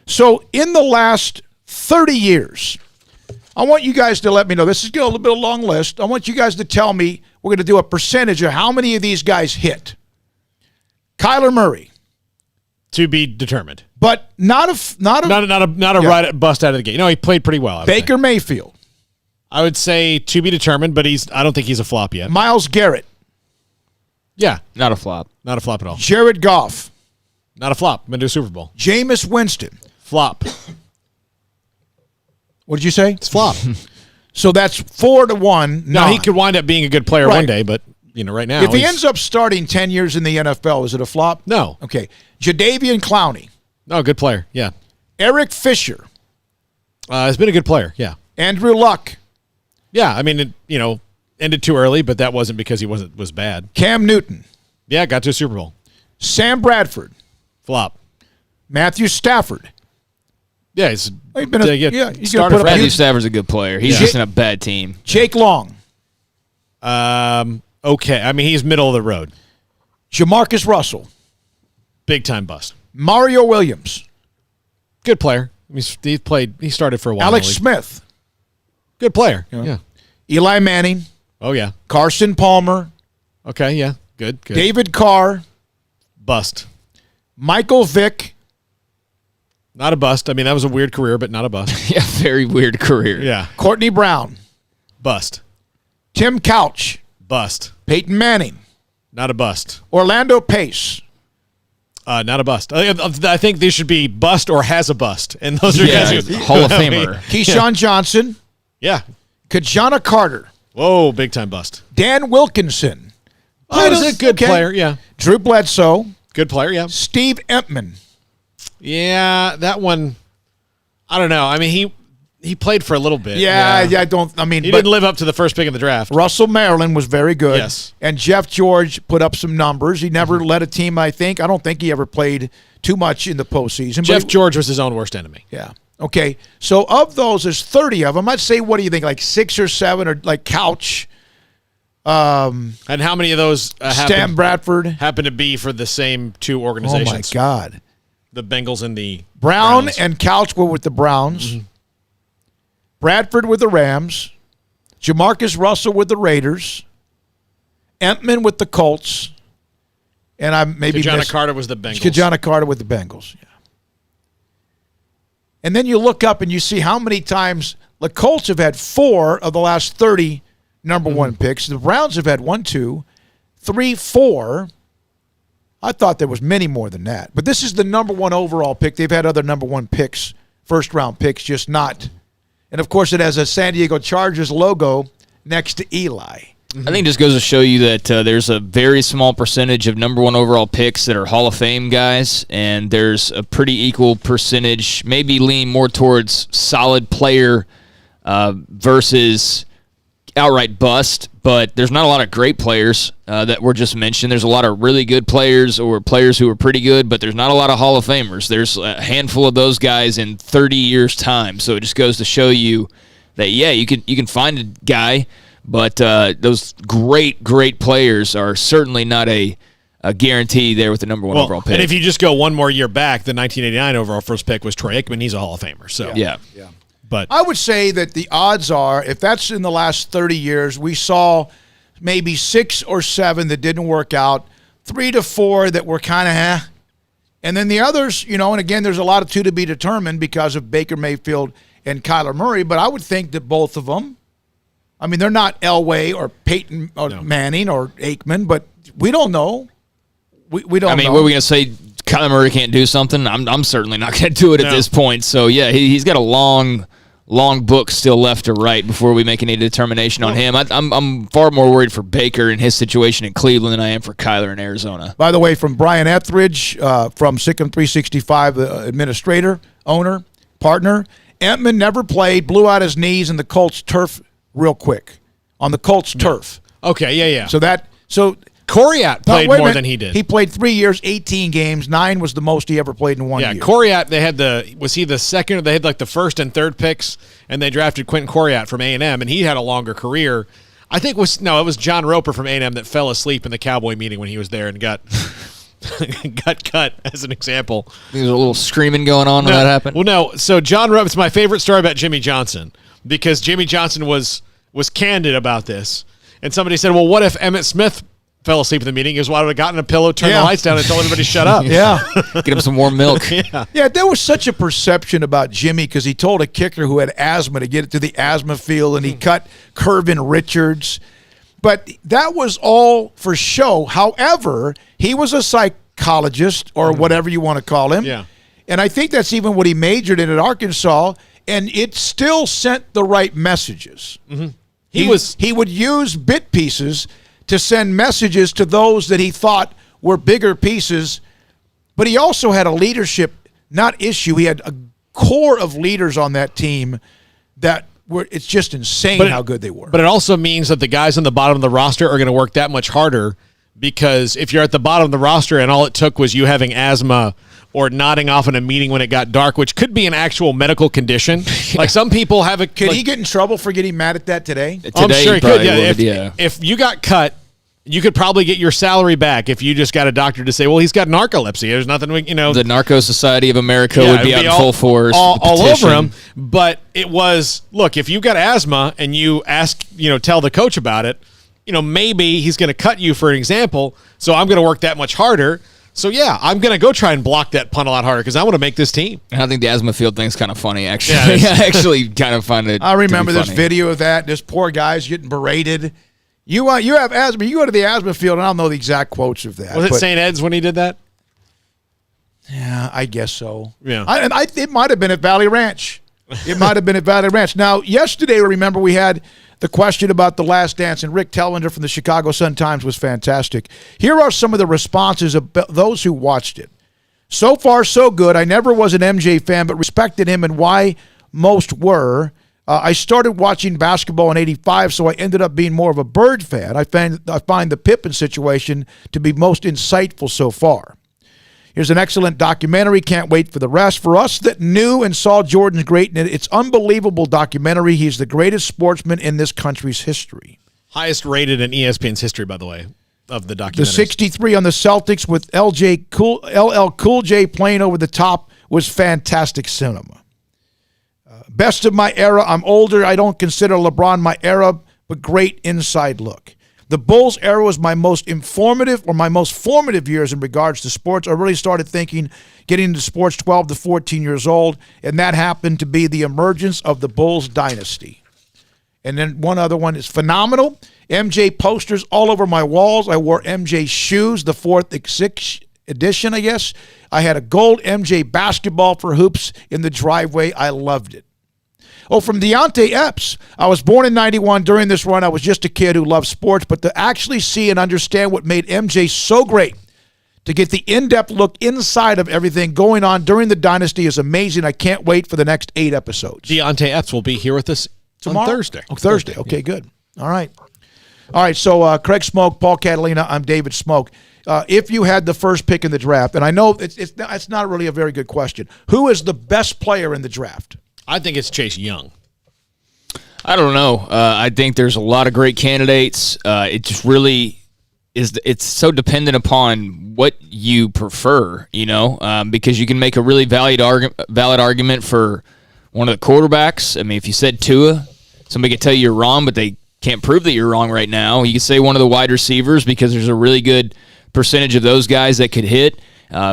So in the last 30 years, I want you guys to let me know. This is a little bit of a long list. I want you guys to tell me, we're going to do a percentage of how many of these guys hit. Kyler Murray. To be determined. But not a right bust out of the gate. No, he played pretty well. Baker Mayfield. I would say to be determined, but I don't think he's a flop yet. Myles Garrett. Yeah. Not a flop. Not a flop at all. Jared Goff. Not a flop. Been to a Super Bowl. Jameis Winston. Flop. What did you say? It's flop. So that's 4-1. No, he could wind up being a good player one day, but right now. If he ends up starting 10 years in the NFL, is it a flop? No. Okay. Jadeveon Clowney. No, good player. Yeah. Eric Fisher. Has been a good player. Yeah. Andrew Luck. Yeah, I mean, ended too early, but that wasn't because he was bad. Cam Newton. Yeah, got to a Super Bowl. Sam Bradford. Flop. Matthew Stafford. Yeah, he's been Matthew Stafford's a good player. He's just in a bad team. Jake Long. Okay. I mean, he's middle of the road. Jamarcus Russell. Big time bust. Mario Williams. Good player. He started for a while. Alex Smith. Good player. Yeah. Eli Manning. Oh, yeah. Carson Palmer. Okay, yeah. Good. David Carr. Bust. Michael Vick. Not a bust. I mean, that was a weird career, but not a bust. Yeah, very weird career. Yeah. Courtney Brown. Bust. Tim Couch. Bust. Peyton Manning. Not a bust. Orlando Pace. Not a bust. I think they should be bust or has a bust. And those are guys who Hall of Famer. Keyshawn Johnson. Yeah. Kajana Carter. Whoa, big time bust. Dan Wilkinson. He's a good player, yeah. Drew Bledsoe. Good player, yeah. Steve Empman. Yeah, that one, I don't know. I mean, he played for a little bit. He didn't live up to the first pick in the draft. Russell Maryland was very good. Yes. And Jeff George put up some numbers. He never led a team, I don't think he ever played too much in the postseason. Jeff George was his own worst enemy. Yeah. Okay. So of those, there's 30 of them. I'd say, what do you think, like 6 or 7 or like Couch? And how many of those Stan Bradford happen to be for the same two organizations? Oh, my God. The Bengals and the Brown Browns. and Couch were with the Browns. Mm-hmm. Bradford with the Rams. Jamarcus Russell with the Raiders. Empman with the Colts. And I maybe Kajana Carter was the Bengals. Kajana Carter with the Bengals, yeah. And then you look up and you see how many times the Colts have had 4 of the last 30 number one picks. The Browns have had 1, 2, 3, 4. I thought there was many more than that. But this is the number 1 overall pick. They've had other number 1 picks, first-round picks, just not. And, of course, it has a San Diego Chargers logo next to Eli. I think it just goes to show you that there's a very small percentage of number 1 overall picks that are Hall of Fame guys, and there's a pretty equal percentage, maybe lean more towards solid player versus outright bust, but there's not a lot of great players that were just mentioned. There's a lot of really good players or players who are pretty good, but there's not a lot of Hall of Famers. There's a handful of those guys in 30 years' time, so it just goes to show you that, yeah, you can find a guy, but those great players are certainly not a guarantee there with the number 1 overall pick. And if you just go one more year back, the 1989 overall first pick was Troy Aikman. He's a Hall of Famer. So yeah. But I would say that the odds are, if that's in the last 30 years, we saw maybe 6 or 7 that didn't work out, 3 to 4 that were kind of and then the others, and again, there's a lot of to be determined because of Baker Mayfield and Kyler Murray, but I would think that both of them, I mean, they're not Elway or Peyton or Manning or Aikman, but we don't know. We don't know. I mean, what are we going to say? Kyler Murray can't do something? I'm certainly not going to do it at this point. So, yeah, he's got a long book still left to write before we make any determination on him. I'm far more worried for Baker and his situation in Cleveland than I am for Kyler in Arizona. By the way, from Brian Etheridge from SicEm365, the administrator, owner, partner, Empman never played, blew out his knees in the Colts turf real quick. On the Colts turf. Okay, yeah. So Coriat played more than he did. He played 3 years, 18 games. 9 was the most he ever played in 1 year. Yeah, Coriat, was he the second, or they had like the first and third picks, and they drafted Quentin Coriat from A&M, and he had a longer career. I think it was John Roper from A&M that fell asleep in the Cowboy meeting when he was there and got cut as an example. There was a little screaming going on when that happened. Well, no. So John Roper, it's my favorite story about Jimmy Johnson because Jimmy Johnson was candid about this. And somebody said, well, what if Emmitt Smith fell asleep in the meeting? He goes, well, I would have gotten a pillow, turned the lights down, and told everybody to shut up. Yeah. Get him some warm milk. Yeah, there was such a perception about Jimmy because he told a kicker who had asthma to get it to the asthma field, and he cut Curvin Richards. But that was all for show. However, he was a psychologist or whatever you want to call him. Yeah. And I think that's even what he majored in at Arkansas, and it still sent the right messages. Mm-hmm. He would use bit pieces to send messages to those that he thought were bigger pieces, but he also had a leadership, not issue. He had a core of leaders on that team that were, it's just insane how good they were. But it also means that the guys on the bottom of the roster are going to work that much harder because if you're at the bottom of the roster and all it took was you having asthma or nodding off in a meeting when it got dark, which could be an actual medical condition. Like some people have it. Could he get in trouble for getting mad at that today? I'm sure he could. Yeah. If you got cut, you could probably get your salary back if you just got a doctor to say, well, he's got narcolepsy. There's nothing, The Narco Society of America would be out in full force. All over him. But it was, look, if you got asthma and you tell the coach about it, maybe he's going to cut you for an example. So I'm going to work that much harder. So, yeah, I'm going to go try and block that punt a lot harder because I want to make this team. And I think the asthma field thing's kind of funny, actually. Yeah, I actually kind of find it. I remember this video of that. This poor guy's getting berated. You have asthma. You go to the asthma field, and I don't know the exact quotes of that. Was it St. Ed's when he did that? Yeah, I guess so. Yeah. It might have been at Valley Ranch. Now, yesterday, remember, we had the question about The Last Dance, and Rick Tellender from the Chicago Sun-Times was fantastic. Here are some of the responses of those who watched it. So far, so good. I never was an MJ fan, but respected him and why most were. I started watching basketball in '85, so I ended up being more of a Bird fan. I find the Pippen situation to be most insightful so far. Here's an excellent documentary. Can't wait for the rest. For us that knew and saw Jordan's greatness, it's unbelievable documentary. He's the greatest sportsman in this country's history. Highest rated in ESPN's history, by the way, of the documentary. The 63 on the Celtics with LL Cool J playing over the top was fantastic cinema. Best of my era. I'm older. I don't consider LeBron my era, but great inside look. The Bulls era was my most formative years in regards to sports. I really started getting into sports 12 to 14 years old, and that happened to be the emergence of the Bulls dynasty. And then one other one is phenomenal. MJ posters all over my walls. I wore MJ shoes, the 6th edition, I guess. I had a gold MJ basketball for hoops in the driveway. I loved it. Oh, from Deontay Epps. I was born in 91. During this run, I was just a kid who loved sports, but to actually see and understand what made MJ so great, to get the in-depth look inside of everything going on during the dynasty is amazing. I can't wait for the next 8 episodes. Deontay Epps will be here with us tomorrow? On Thursday. Oh, Thursday. Okay, yeah. Good. All right, so Craig Smoak, Paul Catalina, I'm David Smoak. If you had the first pick in the draft, and I know it's not really a very good question, who is the best player in the draft? I think it's Chase Young. I don't know. I think there's a lot of great candidates. It just really is. It's so dependent upon what you prefer, because you can make a really valid argument for one of the quarterbacks. I mean, if you said Tua, somebody could tell you you're wrong, but they can't prove that you're wrong right now. You could say one of the wide receivers because there's a really good percentage of those guys that could hit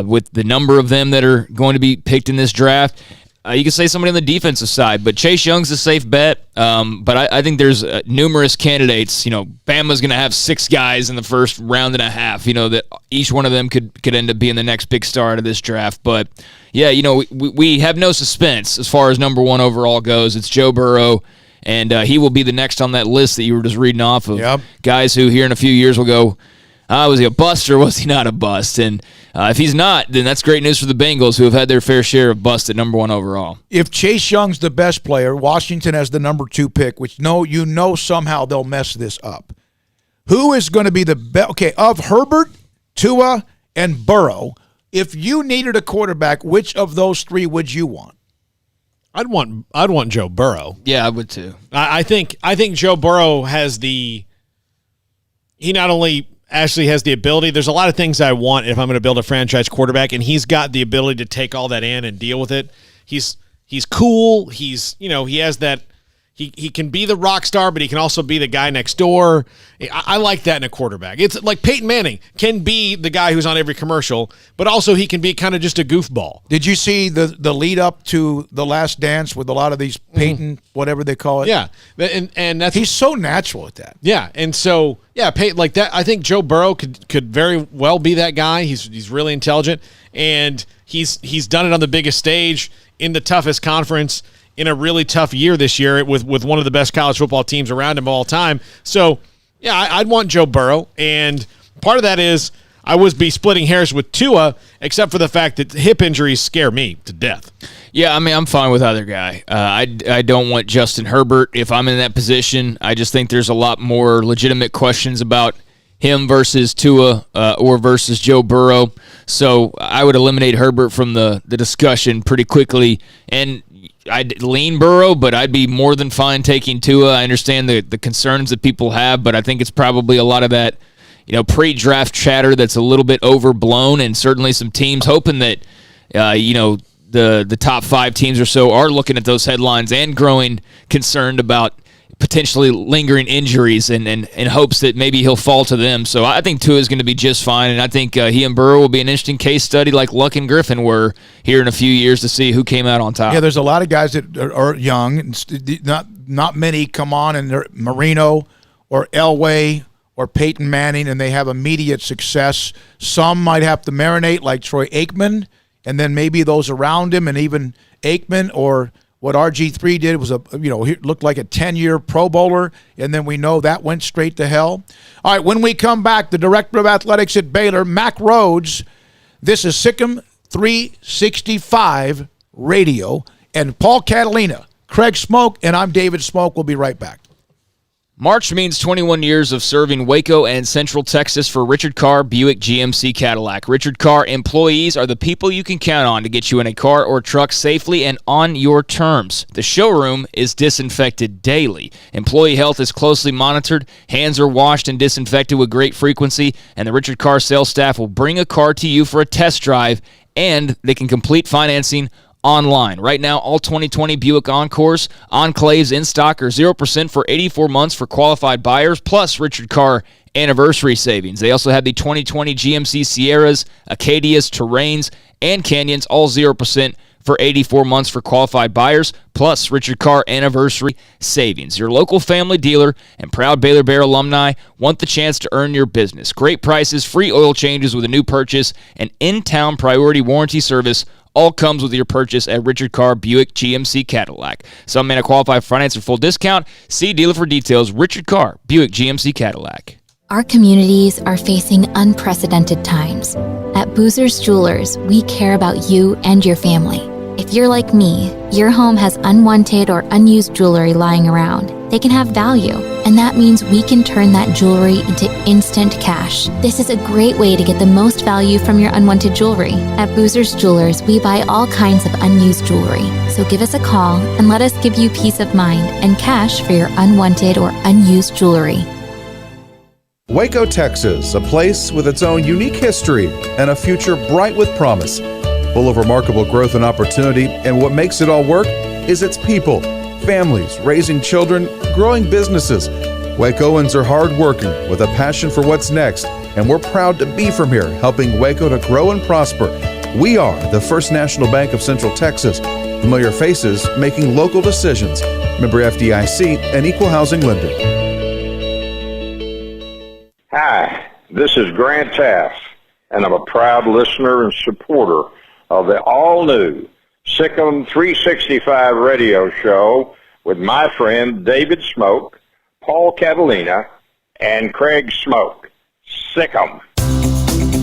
with the number of them that are going to be picked in this draft. You could say somebody on the defensive side, but Chase Young's a safe bet. But I think there's numerous candidates. Bama's going to have 6 guys in the first round and a half, that each one of them could end up being the next big star out of this draft. But, yeah, we have no suspense as far as number 1 overall goes. It's Joe Burrow, and he will be the next on that list that you were just reading off of. Guys who here in a few years will go, was he a bust or was he not a bust? And if he's not, then that's great news for the Bengals, who have had their fair share of bust at number 1 overall. If Chase Young's the best player, Washington has the number 2 pick, which somehow they'll mess this up. Who is going to be the best? Okay, of Herbert, Tua, and Burrow, if you needed a quarterback, which of those 3 would you want? I'd want Joe Burrow. Yeah, I would too. I think Joe Burrow has the he not only actually has the ability, there's a lot of things I want if I'm going to build a franchise quarterback, and he's got the ability to take all that in and deal with it. He's cool. He has that. He can be the rock star, but he can also be the guy next door. I like that in a quarterback. It's like Peyton Manning can be the guy who's on every commercial, but also he can be kind of just a goofball. Did you see the lead up to The Last Dance with a lot of these Peyton, whatever they call it? Yeah, and that's he's so natural at that. Yeah, and so Peyton like that. I think Joe Burrow could very well be that guy. He's really intelligent, and he's done it on the biggest stage in the toughest conference, in a really tough year this year with one of the best college football teams around him all time. So, I'd want Joe Burrow. And part of that is I would be splitting hairs with Tua, except for the fact that hip injuries scare me to death. Yeah, I mean, I'm fine with either guy. I don't want Justin Herbert if I'm in that position. I just think there's a lot more legitimate questions about him versus Tua or versus Joe Burrow. So I would eliminate Herbert from the discussion pretty quickly. And I'd lean Burrow, but I'd be more than fine taking Tua. I understand the concerns that people have, but I think it's probably a lot of that, pre-draft chatter that's a little bit overblown, and certainly some teams hoping that, the top 5 teams or so are looking at those headlines and growing concerned about potentially lingering injuries and in hopes that maybe he'll fall to them. So I think Tua is going to be just fine, and I think he and Burrow will be an interesting case study like Luck and Griffin were here in a few years to see who came out on top. Yeah, there's a lot of guys that are young. And not many come on, and they're Marino or Elway or Peyton Manning, and they have immediate success. Some might have to marinate like Troy Aikman, and then maybe those around him, and even Aikman or what RG3 did was he looked like a 10-year Pro Bowler, and then we know that went straight to hell. All right, when we come back, the Director of Athletics at Baylor, Mack Rhoades. This is SicEm365 Radio, and Paul Catalina, Craig Smoak, and I'm David Smoak. We'll be right back. March means 21 years of serving Waco and Central Texas for Richard Carr Buick GMC Cadillac. Richard Carr employees are the people you can count on to get you in a car or truck safely and on your terms. The showroom is disinfected daily. Employee health is closely monitored. Hands are washed and disinfected with great frequency, and the Richard Carr sales staff will bring a car to you for a test drive, and they can complete financing online. Right now, all 2020 Buick Encores, Enclaves in stock are 0% for 84 months for qualified buyers, plus Richard Carr anniversary savings. They also have the 2020 GMC Sierras, Acadias, Terrains, and Canyons, all 0% for 84 months for qualified buyers, plus Richard Carr anniversary savings. Your local family dealer and proud Baylor Bear alumni want the chance to earn your business. Great prices, free oil changes with a new purchase, and in-town priority warranty service all comes with your purchase at Richard Carr Buick GMC Cadillac. Some may not qualify for finance or full discount. See dealer for details. Richard Carr Buick GMC Cadillac. Our communities are facing unprecedented times. At Boozer's Jewelers, we care about you and your family. If you're like me, your home has unwanted or unused jewelry lying around. They can have value, and that means we can turn that jewelry into instant cash. This is a great way to get the most value from your unwanted jewelry. At Boozer's Jewelers, we buy all kinds of unused jewelry. So give us a call and let us give you peace of mind and cash for your unwanted or unused jewelry. Waco, Texas, a place with its own unique history and a future bright with promise. Full of remarkable growth and opportunity, and what makes it all work is its people, families, raising children, growing businesses. Wacoans are hardworking with a passion for what's next, and we're proud to be from here, helping Waco to grow and prosper. We are the First National Bank of Central Texas, familiar faces making local decisions. Member FDIC, an equal housing lender. Hi, this is Grant Taft, and I'm a proud listener and supporter of the all-new SicEm365 Radio Show with my friend David Smoak, Paul Catalina, and Craig Smoak. SicEm.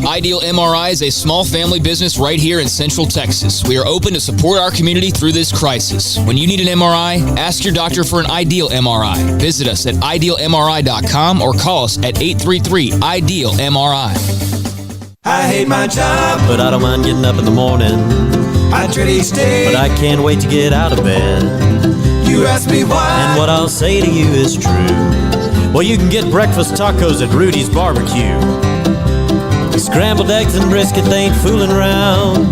Ideal MRI is a small family business right here in Central Texas. We are open to support our community through this crisis. When you need an MRI, ask your doctor for an Ideal MRI. Visit us at idealmri.com or call us at 833-IDEAL-MRI. I hate my job, but I don't mind getting up in the morning. I dread each day, but I can't wait to get out of bed. You ask me why, and what I'll say to you is true. Well, you can get breakfast tacos at Rhoades Barbecue. Scrambled eggs and brisket, they ain't fooling around.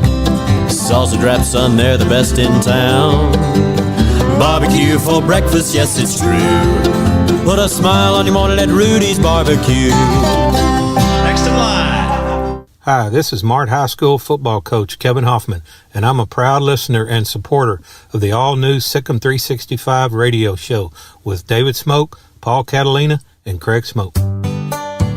Sausage wrap, son, they're the best in town. Barbecue for breakfast, yes, it's true. Put a smile on your morning at Rhoades Barbecue. Next in line. Hi, this is Mart High School football coach Kevin Hoffman, and I'm a proud listener and supporter of the all-new SicEm365 Radio show with David Smoak, Paul Catalina, and Craig Smoak.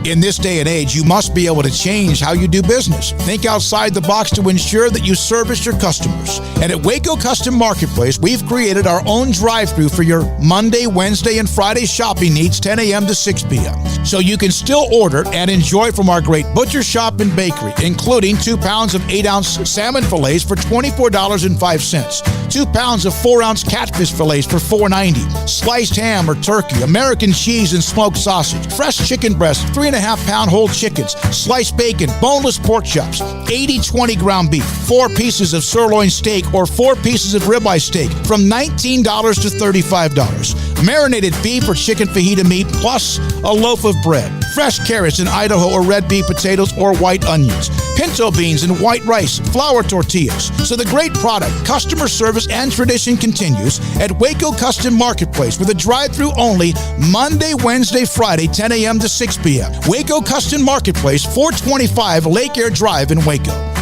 In this day and age, you must be able to change how you do business. Think outside the box to ensure that you service your customers. And at Waco Custom Marketplace, we've created our own drive-thru for your Monday, Wednesday, and Friday shopping needs, 10 a.m. to 6 p.m. So you can still order and enjoy from our great butcher shop and bakery, including 2 pounds of 8-ounce salmon fillets for $24.05, 2 pounds of 4-ounce catfish fillets for $4.90, sliced ham or turkey, American cheese and smoked sausage, fresh chicken breast, 3.5-pound whole chickens, sliced bacon, boneless pork chops, 80-20 ground beef, 4 pieces of sirloin steak or 4 pieces of ribeye steak from $19 to $35. Marinated beef or chicken fajita meat plus a loaf of bread. Fresh carrots in Idaho or red beef potatoes or white onions. Pinto beans and white rice, flour tortillas. So the great product, customer service, and tradition continues at Waco Custom Marketplace with a drive-thru only Monday, Wednesday, Friday, 10 a.m. to 6 p.m. Waco Custom Marketplace, 425 Lake Air Drive in Waco.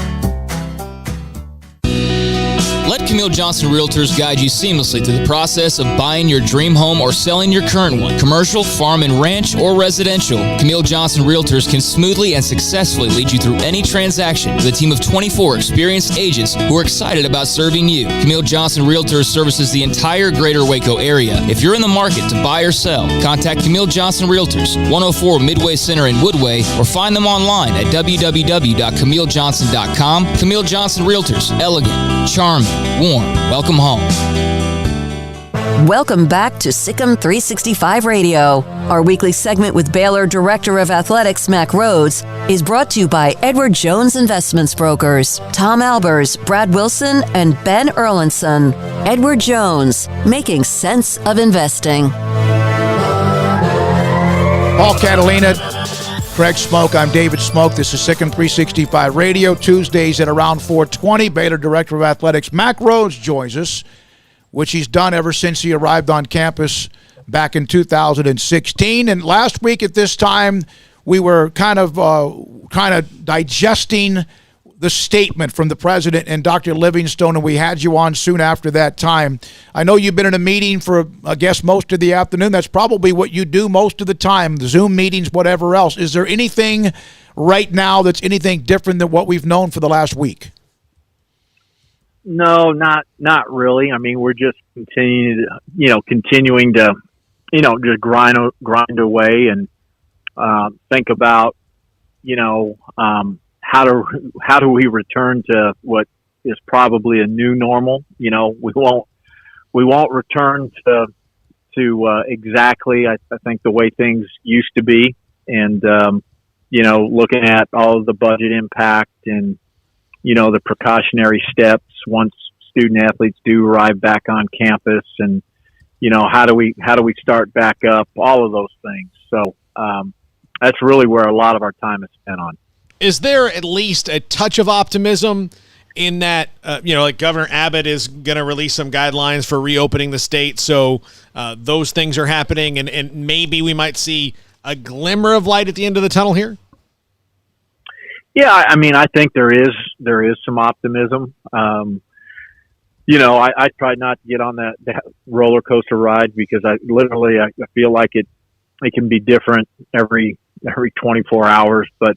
Let Camille Johnston Realtors guide you seamlessly through the process of buying your dream home or selling your current one. Commercial, farm and ranch, or residential, Camille Johnston Realtors can smoothly and successfully lead you through any transaction with a team of 24 experienced agents who are excited about serving you. Camille Johnston Realtors services the entire greater Waco area. If you're in the market to buy or sell, contact Camille Johnston Realtors, 104 Midway Center in Woodway, or find them online at www.camillejohnson.com. Camille Johnston Realtors, elegant, charming, warm. Welcome home. Welcome back to SicEm365 Radio. Our weekly segment with Baylor Director of Athletics, Mack Rhoades, is brought to you by Edward Jones Investments Brokers, Tom Albers, Brad Wilson, and Ben Erlinson. Edward Jones, making sense of investing. Paul Catalina, Craig Smoak, I'm David Smoak. This is SicEm365 Radio, Tuesdays at around 4:20. Baylor Director of Athletics, Mack Rhoades, joins us, which he's done ever since he arrived on campus back in 2016. And last week at this time, we were kind of digesting the statement from the president and Dr. Livingstone, and we had you on soon after that time. I know you've been in a meeting for, I guess, most of the afternoon. That's probably what you do most of the time, the Zoom meetings, whatever else. Is there anything right now that's anything different than what we've known for the last week? No, not really. I mean, we're just continuing to, just grind away and think about, how do we return to what is probably a new normal? We won't return to exactly, I think, the way things used to be. And, looking at all of the budget impact and, the precautionary steps once student athletes do arrive back on campus, and, how do we start back up, all of those things. So, that's really where a lot of our time is spent on. Is there at least a touch of optimism in that, like Governor Abbott is going to release some guidelines for reopening the state, so those things are happening, and maybe we might see a glimmer of light at the end of the tunnel here? Yeah, I mean, I think there is some optimism. I try not to get on that roller coaster ride because I feel like it can be different every 24 hours, but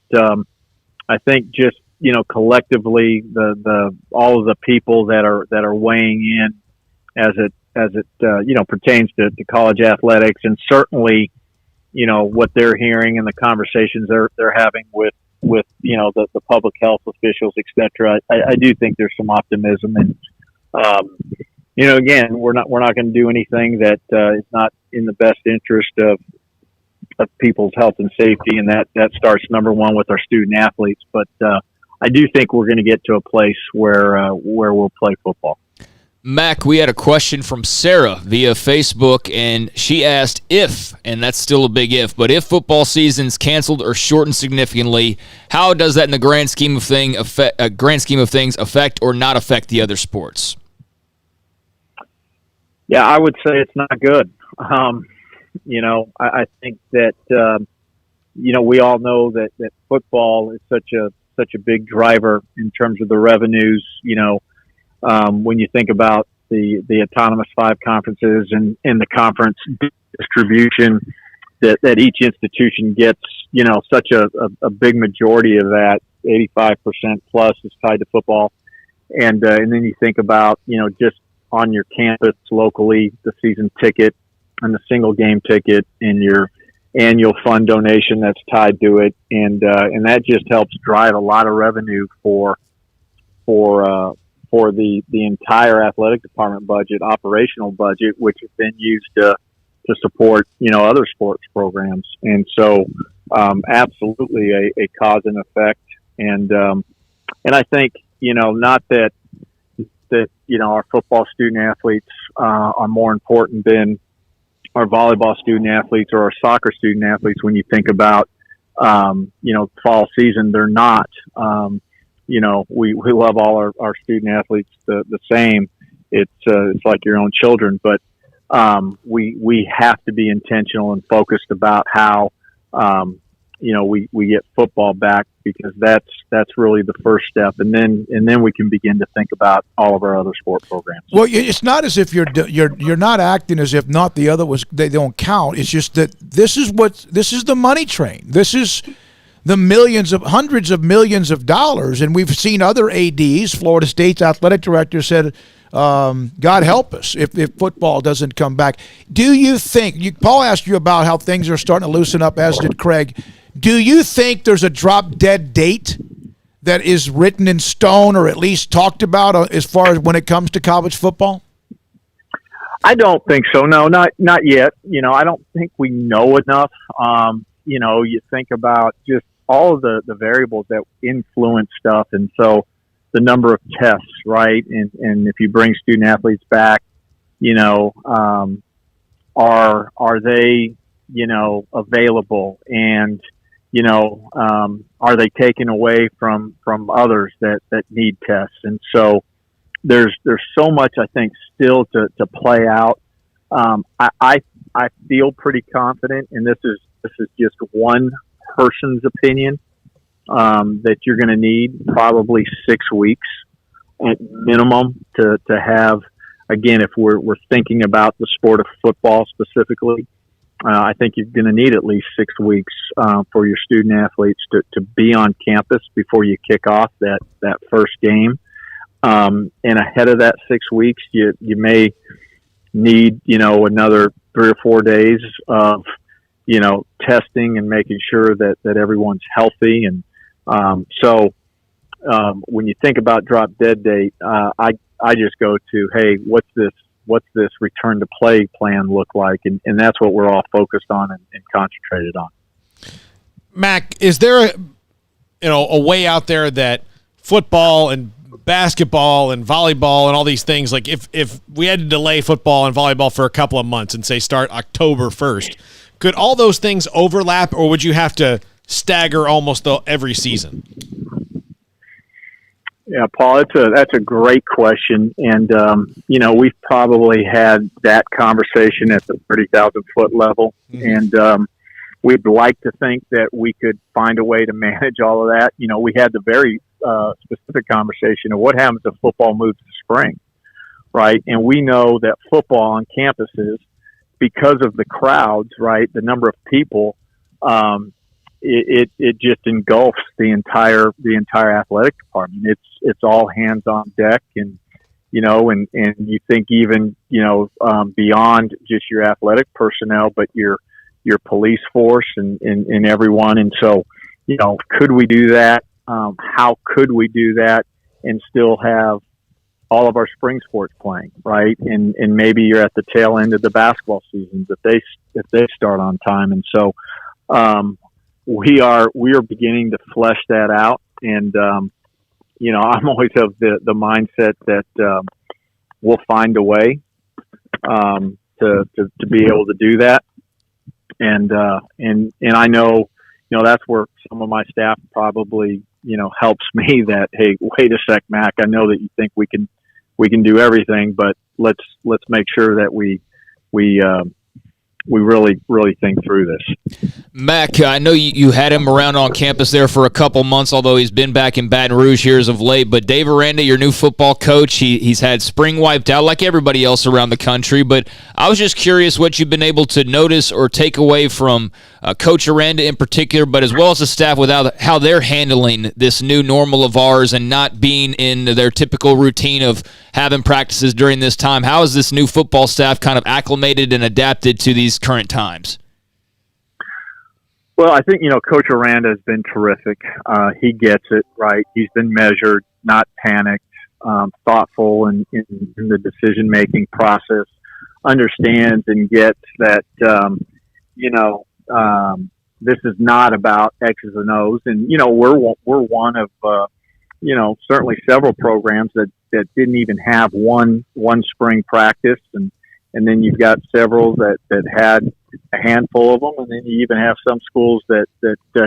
I think just, collectively the all of the people that are weighing in as it pertains to college athletics, and certainly, what they're hearing and the conversations they're having with the public health officials, et cetera. I do think there's some optimism, and again, we're not going to do anything that is not in the best interest of people's health and safety, and that starts number one with our student athletes. But I do think we're going to get to a place where we'll play football. Mack, we had a question from Sarah via Facebook, and she asked if, and that's still a big if, but if football season's canceled or shortened significantly, how does that in the grand scheme of things affect or not affect the other sports? Yeah, I would say it's not good. I think that we all know that football is such a big driver in terms of the revenues. When you think about the autonomous 5 conferences and the conference distribution that each institution gets, such a big majority of that, 85% plus is tied to football. And then you think about, just on your campus locally, the season ticket and the single game ticket and your annual fund donation that's tied to it. And that just helps drive a lot of revenue for the entire athletic department budget, operational budget, which has been used to support, other sports programs. And so, absolutely a cause and effect. And I think, not that our football student athletes, are more important than our volleyball student athletes or our soccer student athletes. When you think about, fall season, they're not. We love all our student athletes the same. It's like your own children, but we have to be intentional and focused about how we get football back, because that's really the first step, and then we can begin to think about all of our other sport programs. Well, it's not as if you're not acting as if not the other they don't count. It's just that this is the money train. This is the hundreds of millions of dollars. And we've seen other ADs, Florida State's athletic director said, God help us if football doesn't come back. Do you think, Paul asked you about how things are starting to loosen up, as did Craig. Do you think there's a drop-dead date that is written in stone or at least talked about as far as when it comes to college football? I don't think so. No, not yet. I don't think we know enough. You think about just all of the variables that influence stuff. And so the number of tests, right? And if you bring student athletes back, are they, available? And, are they taken away from others that need tests? And so there's so much, I think, still to play out. I feel pretty confident, and this is just one person's opinion, that you're going to need probably 6 weeks at minimum to have, again, if we're thinking about the sport of football specifically, I think you're going to need at least 6 weeks for your student athletes to be on campus before you kick off that first game. And ahead of that 6 weeks, you may need, another 3 or 4 days of, testing and making sure that everyone's healthy. And so when you think about drop dead date, I just go to, hey, what's this return to play plan look like? And that's what we're all focused on and concentrated on. Mack, is there a way out there that football and basketball and volleyball and all these things, like if we had to delay football and volleyball for a couple of months and say start October 1st, could all those things overlap, or would you have to stagger almost every season? Yeah, Paul, that's a great question. And, we've probably had that conversation at the 30,000 foot level. Mm-hmm. And we'd like to think that we could find a way to manage all of that. We had the very specific conversation of what happens if football moves to spring, right? And we know that football on campuses, because of the crowds, right, the number of people, it just engulfs the entire athletic department. It's all hands on deck, and and you think even beyond just your athletic personnel, but your police force and everyone. And so could we do that? How could we do that and still have all of our spring sports playing, right? And maybe you're at the tail end of the basketball seasons if they start on time. And so we are beginning to flesh that out. And I'm always of the mindset that we'll find a way to be able to do that. And I know, that's where some of my staff probably, helps me that, hey, wait a sec, Mack, I know that you think we can do everything, but let's make sure that we really think through this. Mack, I know you had him around on campus there for a couple months, although he's been back in Baton Rouge here as of late. But Dave Aranda, your new football coach, he's had spring wiped out like everybody else around the country. But I was just curious what you've been able to notice or take away from Coach Aranda in particular, but as well as the staff without how they're handling this new normal of ours and not being in their typical routine of having practices during this time. How has this new football staff kind of acclimated and adapted to these current times? Well, I think, Coach Aranda has been terrific. He gets it, right? He's been measured, not panicked, thoughtful in the decision-making process, understands and gets that, this is not about X's and O's. And, we're one of, certainly several programs that didn't even have one spring practice. And then you've got several that had a handful of them, and then you even have some schools that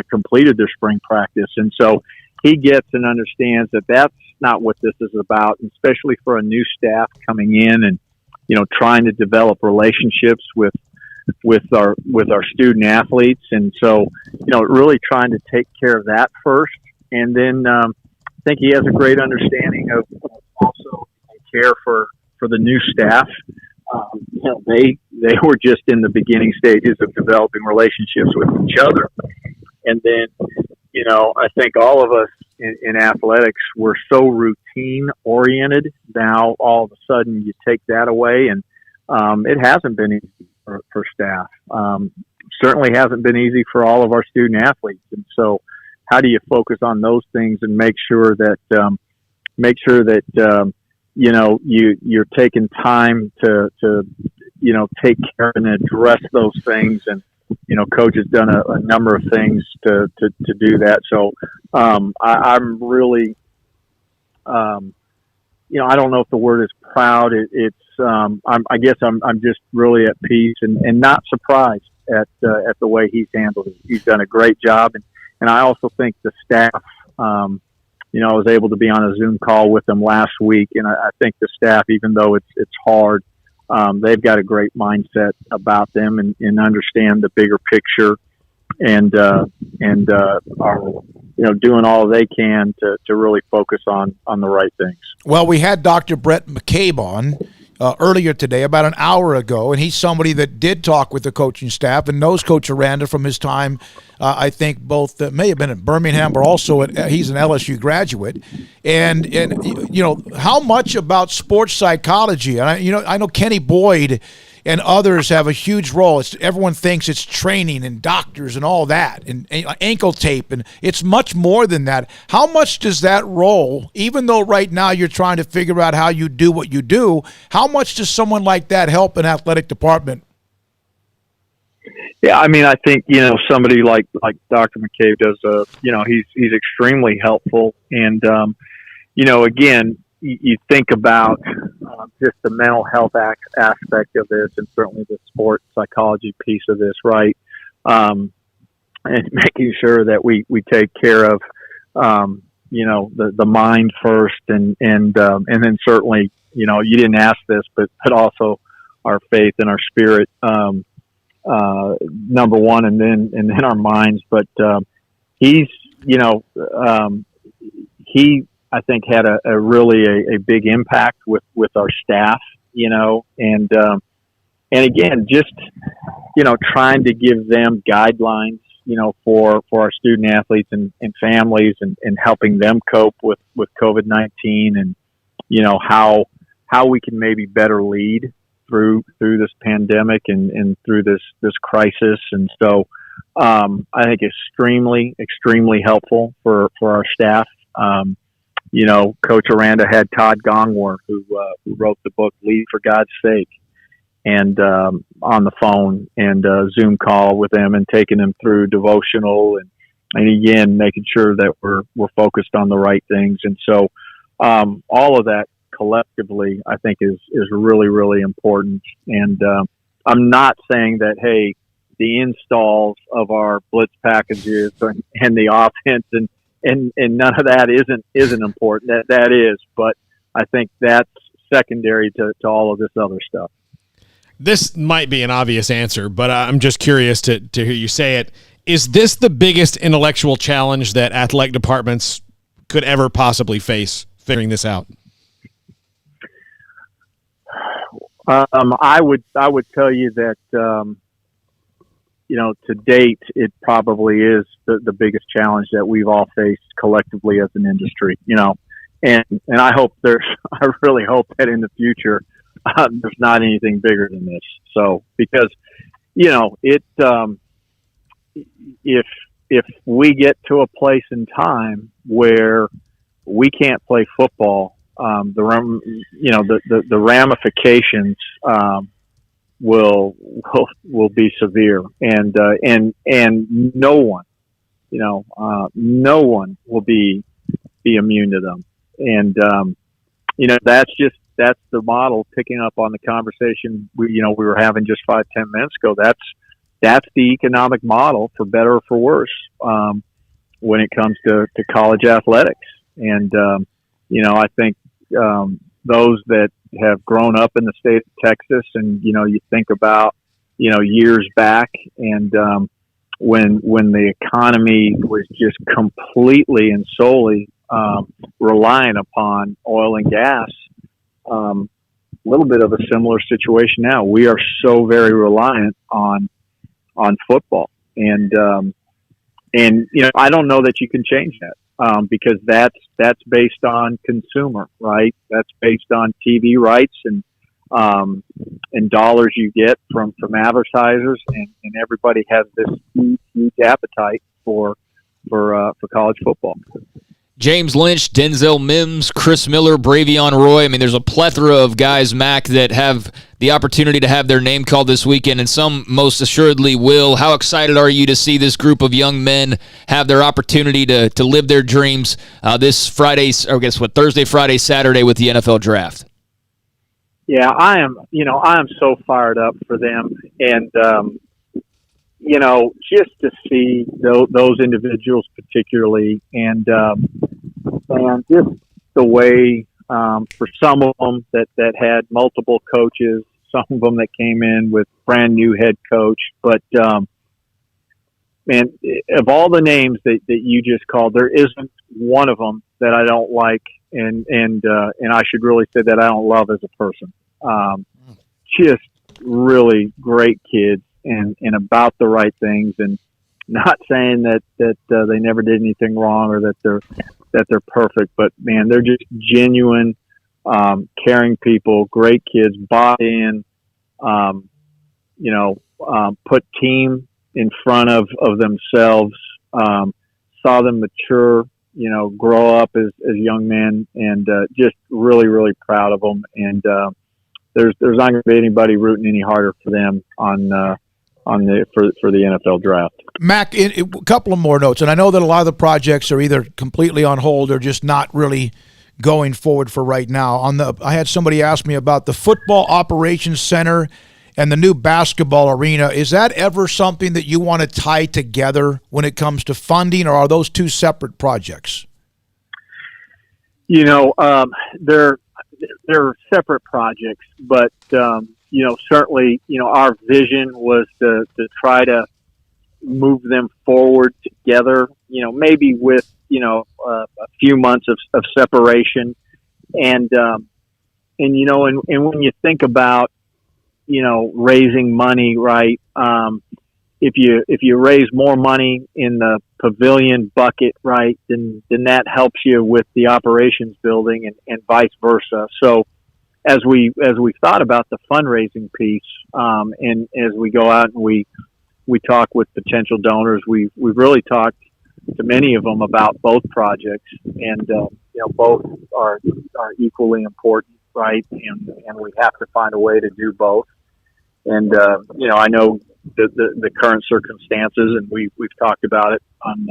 completed their spring practice. And so he gets and understands that that's not what this is about, and especially for a new staff coming in and, trying to develop relationships with our student athletes. And so, really trying to take care of that first. And then I think he has a great understanding of also care for the new staff. They were just in the beginning stages of developing relationships with each other. And then, I think all of us in athletics, we're so routine oriented. Now, all of a sudden you take that away, and it hasn't been easy for staff. Certainly hasn't been easy for all of our student athletes. And so how do you focus on those things and make sure that you're taking time to take care and address those things. And, Coach has done a number of things to do that. So, I'm really, I don't know if the word is proud. I guess I'm just really at peace and not surprised at the way he's handled it. He's done a great job. And I also think the staff, I was able to be on a Zoom call with them last week, and I think the staff, even though it's hard, they've got a great mindset about them and understand the bigger picture, and are doing all they can to really focus on the right things. Well, we had Dr. Brett McCabe on earlier today, about an hour ago, and he's somebody that did talk with the coaching staff and knows Coach Aranda from his time. I think both may have been at Birmingham, but also he's an LSU graduate. And how much about sports psychology? I know Kenny Boyd and others have a huge role. Everyone thinks it's training and doctors and all that, and ankle tape, and it's much more than that. How much does that role, even though right now you're trying to figure out how you do what you do, how much does someone like that help an athletic department? Yeah, I think, somebody like Dr. McCabe does, he's extremely helpful. And, again, you think about just the mental health aspect of this, and certainly the sports psychology piece of this, right? And making sure that we take care of, the mind first, and then certainly, you didn't ask this, but also our faith and our spirit, number one, and then our minds. But he I think had a really a big impact with our staff, and again, just, trying to give them guidelines, for our student athletes and families, and helping them cope with COVID-19, and, how we can maybe better lead through this pandemic and through this crisis. And so, I think extremely, extremely helpful for our staff. Coach Aranda had Todd Gongwer, who wrote the book Lead for God's Sake, and on the phone, and Zoom call with them, and taking them through devotional, and again making sure that we're focused on the right things. And so all of that collectively, I think is really, really important. And I'm not saying that, hey, the installs of our blitz packages and the offense and none of that isn't important. That is, but I think that's secondary to all of this other stuff. This might be an obvious answer, but I'm just curious to hear you say it. Is this the biggest intellectual challenge that athletic departments could ever possibly face, figuring this out? I would tell you that, to date, it probably is the biggest challenge that we've all faced collectively as an industry, and I really hope that in the future, there's not anything bigger than this. So, because, if we get to a place in time where we can't play football, the ramifications will be severe, and no one will be immune to them, and that's the model. Picking up on the conversation we were having just 5-10 minutes ago, that's the economic model, for better or for worse, when it comes to college athletics. And I think those that have grown up in the state of Texas, and you think about years back, and when the economy was just completely and solely relying upon oil and gas. A little bit of a similar situation now. We are so very reliant on football, and I don't know that you can change that. Because that's based on consumer, right? That's based on TV rights and dollars you get from advertisers, and everybody has this huge appetite for college football. James Lynch, Denzel Mims, Chris Miller, Bravion Roy. I mean, there's a plethora of guys, Mack, that have the opportunity to have their name called this weekend, and some most assuredly will. How excited are you to see this group of young men have their opportunity to live their dreams this Friday, or Thursday, Friday, Saturday with the NFL Draft? Yeah, I am so fired up for them, and just to see those individuals particularly, and just the way, for some of them that had multiple coaches, some of them that came in with brand new head coach. But, man, of all the names that you just called, there isn't one of them that I don't like. And I should really say that I don't love as a person. Just really great kids and about the right things, and not saying that they never did anything wrong or that they're perfect, but man, they're just genuine, caring people, great kids, bought in, put team in front of themselves, saw them mature, grow up as young men, and just really, really proud of them. And there's not going to be anybody rooting any harder for them for the NFL Draft. Mack, a couple of more notes, and I know that a lot of the projects are either completely on hold or just not really going forward for right now. I had somebody ask me about the football operations center and the new basketball arena. Is that ever something that you want to tie together when it comes to funding, or are those two separate projects? They're separate projects, but certainly, our vision was to try to move them forward together, maybe with, a few months of separation. And when you think about, raising money, right? If you raise more money in the pavilion bucket, right, then that helps you with the operations building and vice versa. So, as we thought about the fundraising piece, and as we go out and we talk with potential donors, we've really talked to many of them about both projects, and both are equally important, right? And we have to find a way to do both. And I know the current circumstances, and we've talked about it on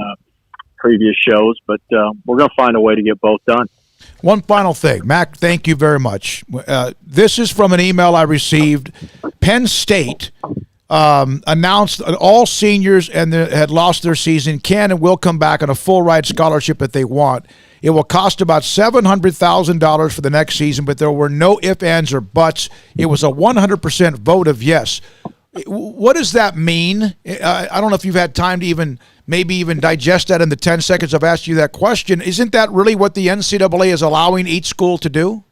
previous shows, but we're going to find a way to get both done. One final thing. Mack, thank you very much. This is from an email I received. Penn State announced that all seniors and had lost their season can and will come back on a full ride scholarship if they want. It will cost about $700,000 for the next season, but there were no ifs, ands, or buts. It was a 100% vote of yes. What does that mean? I don't know if you've had time to maybe even digest that in the 10 seconds I've asked you that question. Isn't that really what the NCAA is allowing each school to do?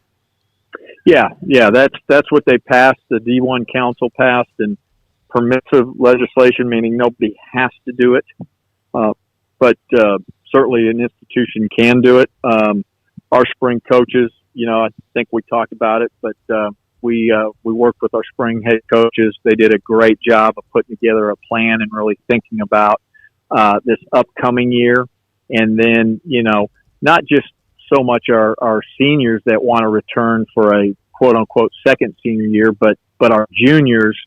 Yeah, that's what they passed. The D1 Council passed, and permissive legislation, meaning nobody has to do it, but certainly an institution can do it. Our spring coaches, I think we talked about it, but we worked with our spring head coaches. They did a great job of putting together a plan and really thinking about this upcoming year. And then, not just so much our seniors that want to return for a quote unquote second senior year, but our juniors,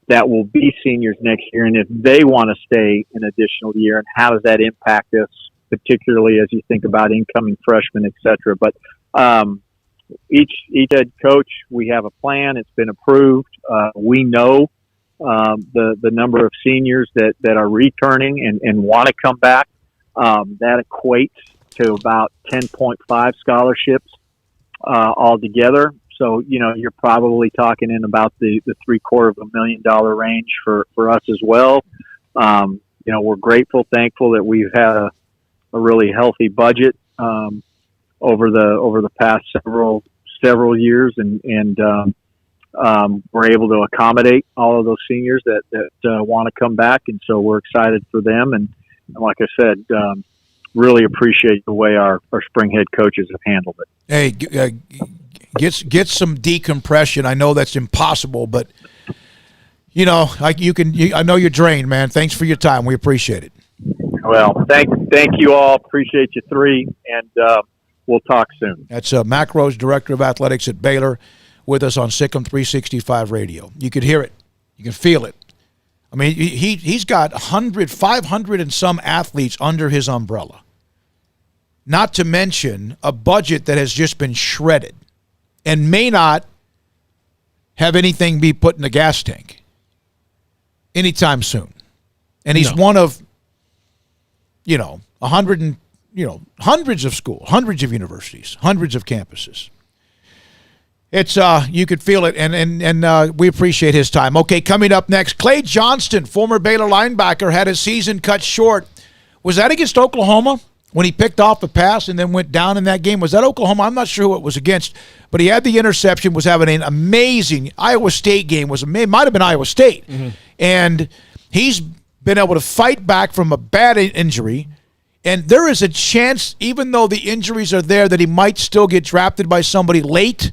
that will be seniors next year. And if they want to stay an additional year, and how does that impact us, particularly as you think about incoming freshmen, et cetera. But each head coach, we have a plan. It's been approved. We know the number of seniors that are returning and want to come back. That equates to about 10.5 scholarships altogether. So, you're probably talking in about the $750,000 range for us as well. We're grateful, thankful that we've had a really healthy budget over the past several years, and we're able to accommodate all of those seniors that want to come back, and so we're excited for them. And like I said, really appreciate the way our spring head coaches have handled it. Hey, get some decompression. I know that's impossible, but I know you're drained, man. Thanks for your time. We appreciate it. Well, thank you all. Appreciate you three, and we'll talk soon. That's Mack Rhoades, Director of Athletics at Baylor, with us on SicEm365 Radio. You could hear it. You can feel it. I mean, he's got 500 and some athletes under his umbrella. Not to mention a budget that has just been shredded and may not have anything be put in the gas tank anytime soon. And he's one of, 100 and, hundreds of schools, hundreds of universities, hundreds of campuses. It's, you could feel it, and we appreciate his time. Okay, coming up next, Clay Johnston, former Baylor linebacker, had his season cut short. Was that against Oklahoma when he picked off a pass and then went down in that game? Was that Oklahoma? I'm not sure who it was against, but he had the interception, was having an amazing Iowa State game. It might have been Iowa State. Mm-hmm. And he's been able to fight back from a bad injury. And there is a chance, even though the injuries are there, that he might still get drafted by somebody late.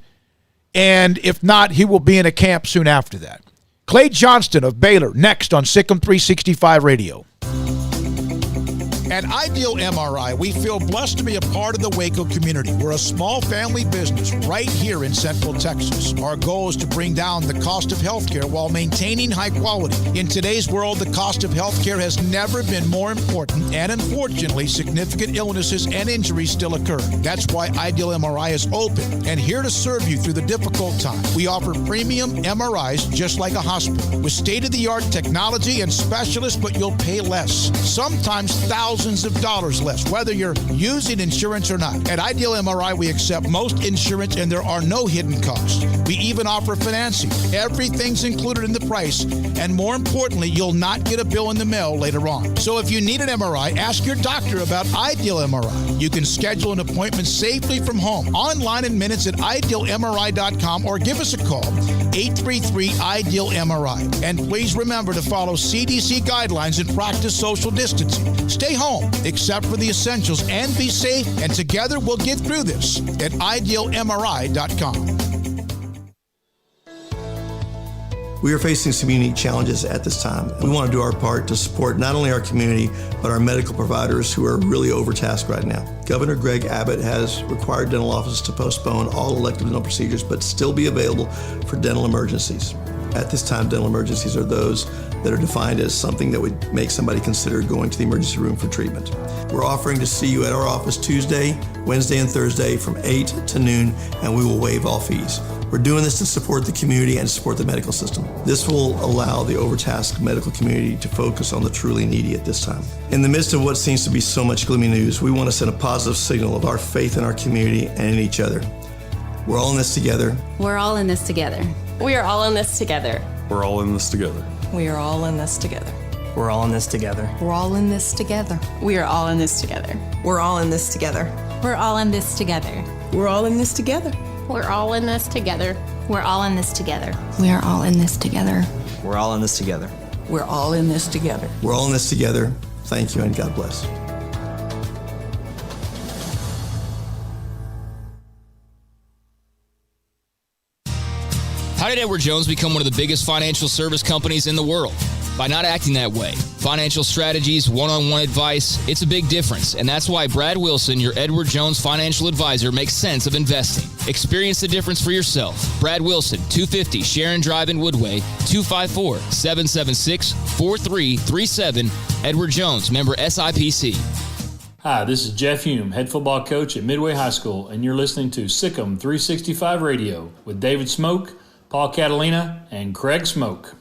And if not, he will be in a camp soon after that. Clay Johnston of Baylor, next on SicEm365 Radio. At Ideal MRI, we feel blessed to be a part of the Waco community. We're a small family business right here in Central Texas. Our goal is to bring down the cost of healthcare while maintaining high quality. In today's world, the cost of healthcare has never been more important, and unfortunately, significant illnesses and injuries still occur. That's why Ideal MRI is open and here to serve you through the difficult time. We offer premium MRIs just like a hospital with state-of-the-art technology and specialists, but you'll pay less. Sometimes thousands of dollars less, whether you're using insurance or not. At Ideal MRI, we accept most insurance and there are no hidden costs. We even offer financing. Everything's included in the price, and more importantly, you'll not get a bill in the mail later on. So if you need an MRI, ask your doctor about Ideal MRI. You can schedule an appointment safely from home, online in minutes at idealmri.com, or give us a call, 833-IDEAL-MRI. And please remember to follow CDC guidelines and practice social distancing. Stay home, except for the essentials, and be safe, and together we'll get through this at idealmri.com. We are facing some unique challenges at this time. We want to do our part to support not only our community, but our medical providers who are really overtasked right now. Governor Greg Abbott has required dental offices to postpone all elective dental procedures, but still be available for dental emergencies. At this time, dental emergencies are those that are defined as something that would make somebody consider going to the emergency room for treatment. We're offering to see you at our office Tuesday, Wednesday, and Thursday from 8 to noon, and we will waive all fees. We're doing this to support the community and support the medical system. This will allow the overtasked medical community to focus on the truly needy at this time. In the midst of what seems to be so much gloomy news, we want to send a positive signal of our faith in our community and in each other. We're all in this together. We're all in this together. We are all in this together. We're all in this together. We are all in this together. We're all in this together. We're all in this together. We are all in this together. We're all in this together. We're all in this together. We're all in this together. We're all in this together. We're all in this together. We are all in this together. We're all in this together. We're all in this together. We're all in this together. Thank you and God bless. How did Edward Jones become one of the biggest financial service companies in the world? By not acting that way. Financial strategies, one-on-one advice, it's a big difference. And that's why Brad Wilson, your Edward Jones financial advisor, makes sense of investing. Experience the difference for yourself. Brad Wilson, 250 Sharon Drive in Woodway, 254-776-4337. Edward Jones, member SIPC. Hi, this is Jeff Hume, head football coach at Midway High School, and you're listening to SicEm365 Radio with David Smoak, Paul Catalina, and Craig Smoak.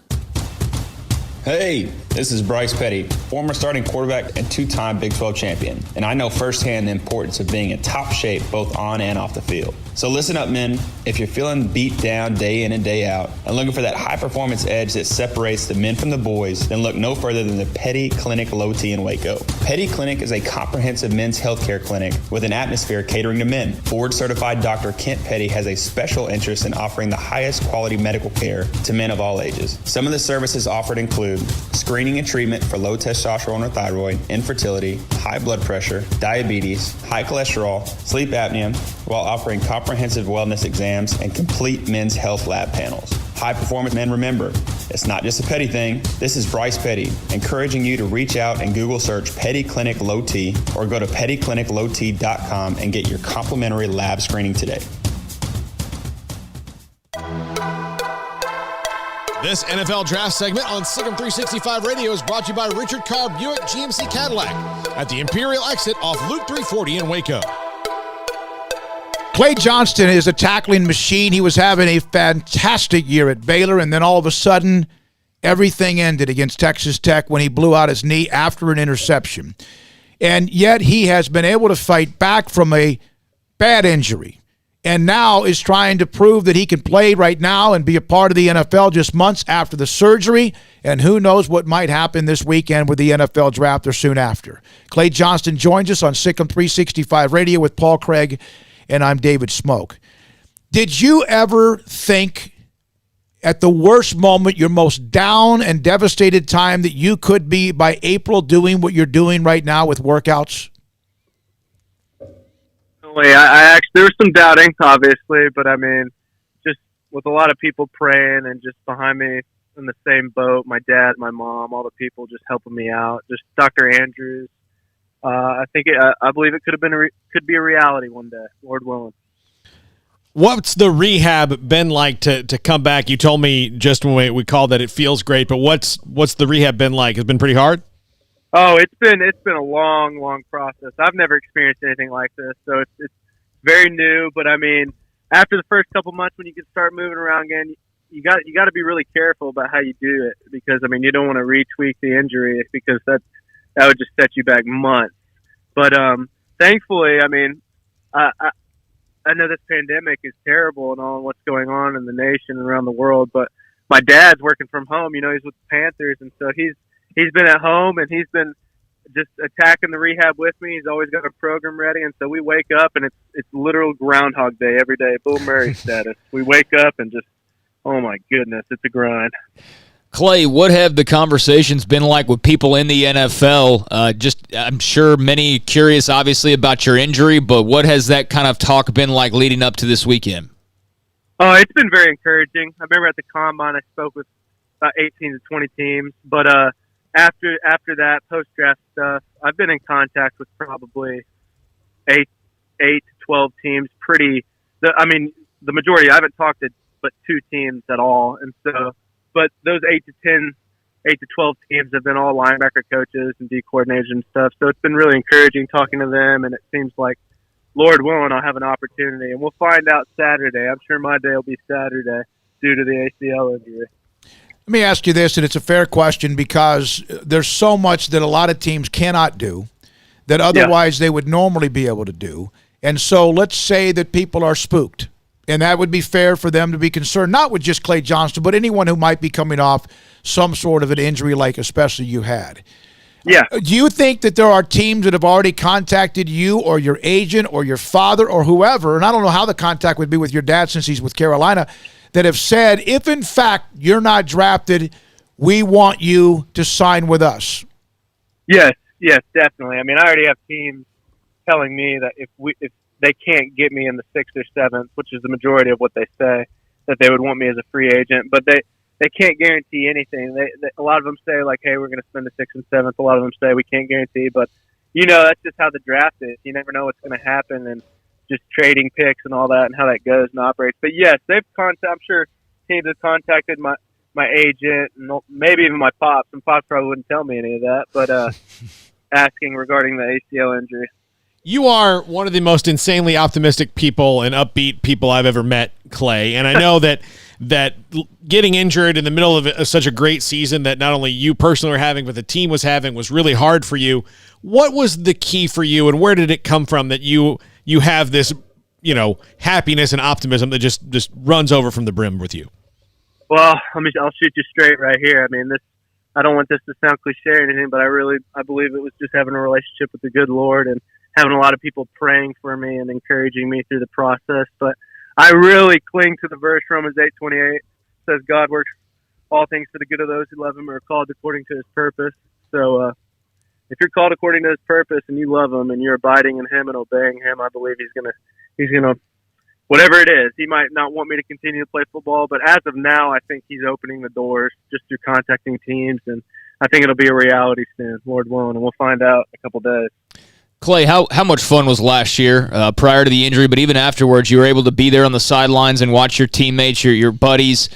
Hey, this is Bryce Petty, former starting quarterback and two-time Big 12 champion, and I know firsthand the importance of being in top shape both on and off the field. So listen up, men. If you're feeling beat down day in and day out and looking for that high-performance edge that separates the men from the boys, then look no further than the Petty Clinic Low T in Waco. Petty Clinic is a comprehensive men's healthcare clinic with an atmosphere catering to men. Board-certified Dr. Kent Petty has a special interest in offering the highest quality medical care to men of all ages. Some of the services offered include screening and treatment for low testosterone or thyroid, infertility, high blood pressure, diabetes, high cholesterol, sleep apnea, while offering comprehensive wellness exams and complete men's health lab panels. High performance men, remember, it's not just a Petty thing. This is Bryce Petty, encouraging you to reach out and Google search Petty Clinic Low T or go to pettycliniclowt.com and get your complimentary lab screening today. This NFL draft segment on SicEm365 Radio is brought to you by Richard Carr Buick GMC Cadillac at the Imperial exit off Loop 340 in Waco. Clay Johnston is a tackling machine. He was having a fantastic year at Baylor, and then all of a sudden, everything ended against Texas Tech when he blew out his knee after an interception. And yet he has been able to fight back from a bad injury, and now is trying to prove that he can play right now and be a part of the NFL just months after the surgery, and who knows what might happen this weekend with the NFL draft or soon after. Clay Johnston joins us on SicEm365 Radio with Paul Craig, and I'm David Smoak. Did you ever think at the worst moment, your most down and devastated time, that you could be by April doing what you're doing right now with workouts? I actually, there was some doubting, obviously, but I mean, just with a lot of people praying and just behind me in the same boat, my dad, my mom, all the people just helping me out, just Dr. Andrews. I believe it could be a reality one day, Lord willing. What's the rehab been like to come back? You told me just when we called that it feels great, but what's the rehab been like? It's been pretty hard? Oh, it's been a long process. I've never experienced anything like this, so it's very new. But I mean, after the first couple months, when you can start moving around again, you got to be really careful about how you do it, because I mean, you don't want to retweak the injury, because that would just set you back months. But thankfully, I mean, I know this pandemic is terrible and all what's going on in the nation and around the world, but my dad's working from home. You know, he's with the Panthers, and so he's been at home, and he's been just attacking the rehab with me. He's always got a program ready, and so we wake up, and it's literal Groundhog Day every day, Bill Murray status. We wake up and just, oh my goodness, it's a grind. Clay, what have the conversations been like with people in the NFL? I'm sure many curious, obviously, about your injury, but what has that kind of talk been like leading up to this weekend? Oh, it's been very encouraging. I remember at the Combine, I spoke with about 18 to 20 teams, but after that post-draft stuff, I've been in contact with probably 8 to 12 teams. The majority, I haven't talked to but 2 teams at all, and so. But those 8 to 10 8 to 12 teams have been all linebacker coaches and D coordinators and stuff. So it's been really encouraging talking to them, and it seems like, Lord willing, I'll have an opportunity. And we'll find out Saturday. I'm sure my day will be Saturday due to the ACL injury. Let me ask you this, and it's a fair question because there's so much that a lot of teams cannot do that otherwise they would normally be able to do. And so let's say that people are spooked, and that would be fair for them to be concerned, not with just Clay Johnston, but anyone who might be coming off some sort of an injury like especially you had. Yeah. Do you think that there are teams that have already contacted you or your agent or your father or whoever, and I don't know how the contact would be with your dad since he's with Carolina, that have said, if in fact you're not drafted, we want you to sign with us? Yes, definitely. I mean, I already have teams telling me that if they can't get me in the 6th or 7th, which is the majority of what they say, that they would want me as a free agent, but they can't guarantee anything. A lot of them say, like, hey, we're going to spend the 6th and 7th. A lot of them say we can't guarantee, but, that's just how the draft is. You never know what's going to happen, and just trading picks and all that and how that goes and operates. But, yes, I'm sure teams have contacted my agent and maybe even my pops, and pops probably wouldn't tell me any of that, but asking regarding the ACL injury. You are one of the most insanely optimistic people and upbeat people I've ever met, Clay. And I know that getting injured in the middle of such a great season that not only you personally were having, but the team was having, was really hard for you. What was the key for you, and where did it come from that you have this, happiness and optimism that just runs over from the brim with you? Well, I'll shoot you straight right here. I mean, I don't want this to sound cliche or anything, but I believe it was just having a relationship with the good Lord and having a lot of people praying for me and encouraging me through the process. But I really cling to the verse, Romans 8:28, says God works all things for the good of those who love him or are called according to his purpose. So if you're called according to his purpose and you love him and you're abiding in him and obeying him, I believe he's gonna whatever it is. He might not want me to continue to play football, but as of now, I think he's opening the doors just through contacting teams, and I think it'll be a reality soon, Lord willing, and we'll find out in a couple days. Clay, how much fun was last year prior to the injury, but even afterwards, you were able to be there on the sidelines and watch your teammates, your buddies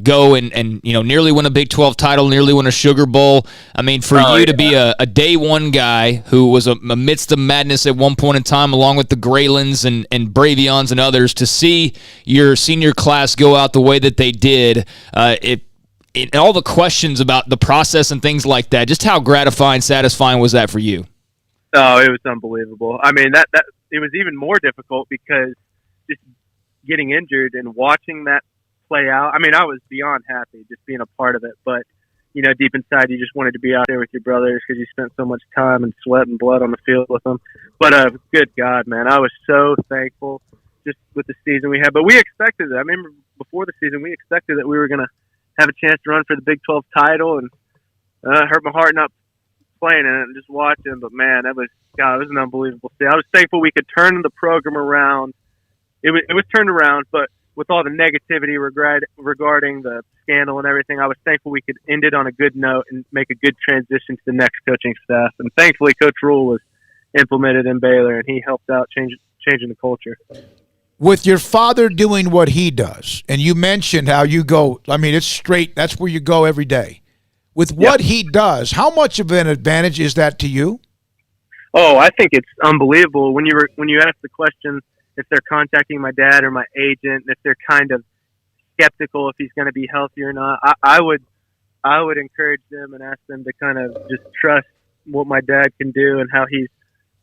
go and nearly win a Big 12 title, nearly win a Sugar Bowl. I mean, for you to be a day one guy who was amidst the madness at one point in time, along with the Graylands and Bravions and others, to see your senior class go out the way that they did, all the questions about the process and things like that, just how gratifying, satisfying was that for you? Oh, it was unbelievable. I mean, that it was even more difficult because just getting injured and watching that play out. I mean, I was beyond happy just being a part of it. But, deep inside, you just wanted to be out there with your brothers because you spent so much time and sweat and blood on the field with them. But good God, man, I was so thankful just with the season we had. But we expected it. I remember before the season, we expected that we were going to have a chance to run for the Big 12 title, and it hurt my heart not playing in it and just watching, but man, it was an unbelievable thing. I was thankful we could turn the program around. It was turned around, but with all the negativity regarding the scandal and everything, I was thankful we could end it on a good note and make a good transition to the next coaching staff. And thankfully, Coach Rule was implemented in Baylor, and he helped out changing the culture. With your father doing what he does, and you mentioned how you go, I mean, it's straight, that's where you go every day. With what he does, how much of an advantage is that to you? Oh, I think it's unbelievable. When you ask the question if they're contacting my dad or my agent, if they're kind of skeptical if he's going to be healthy or not, I would encourage them and ask them to kind of just trust what my dad can do and how he's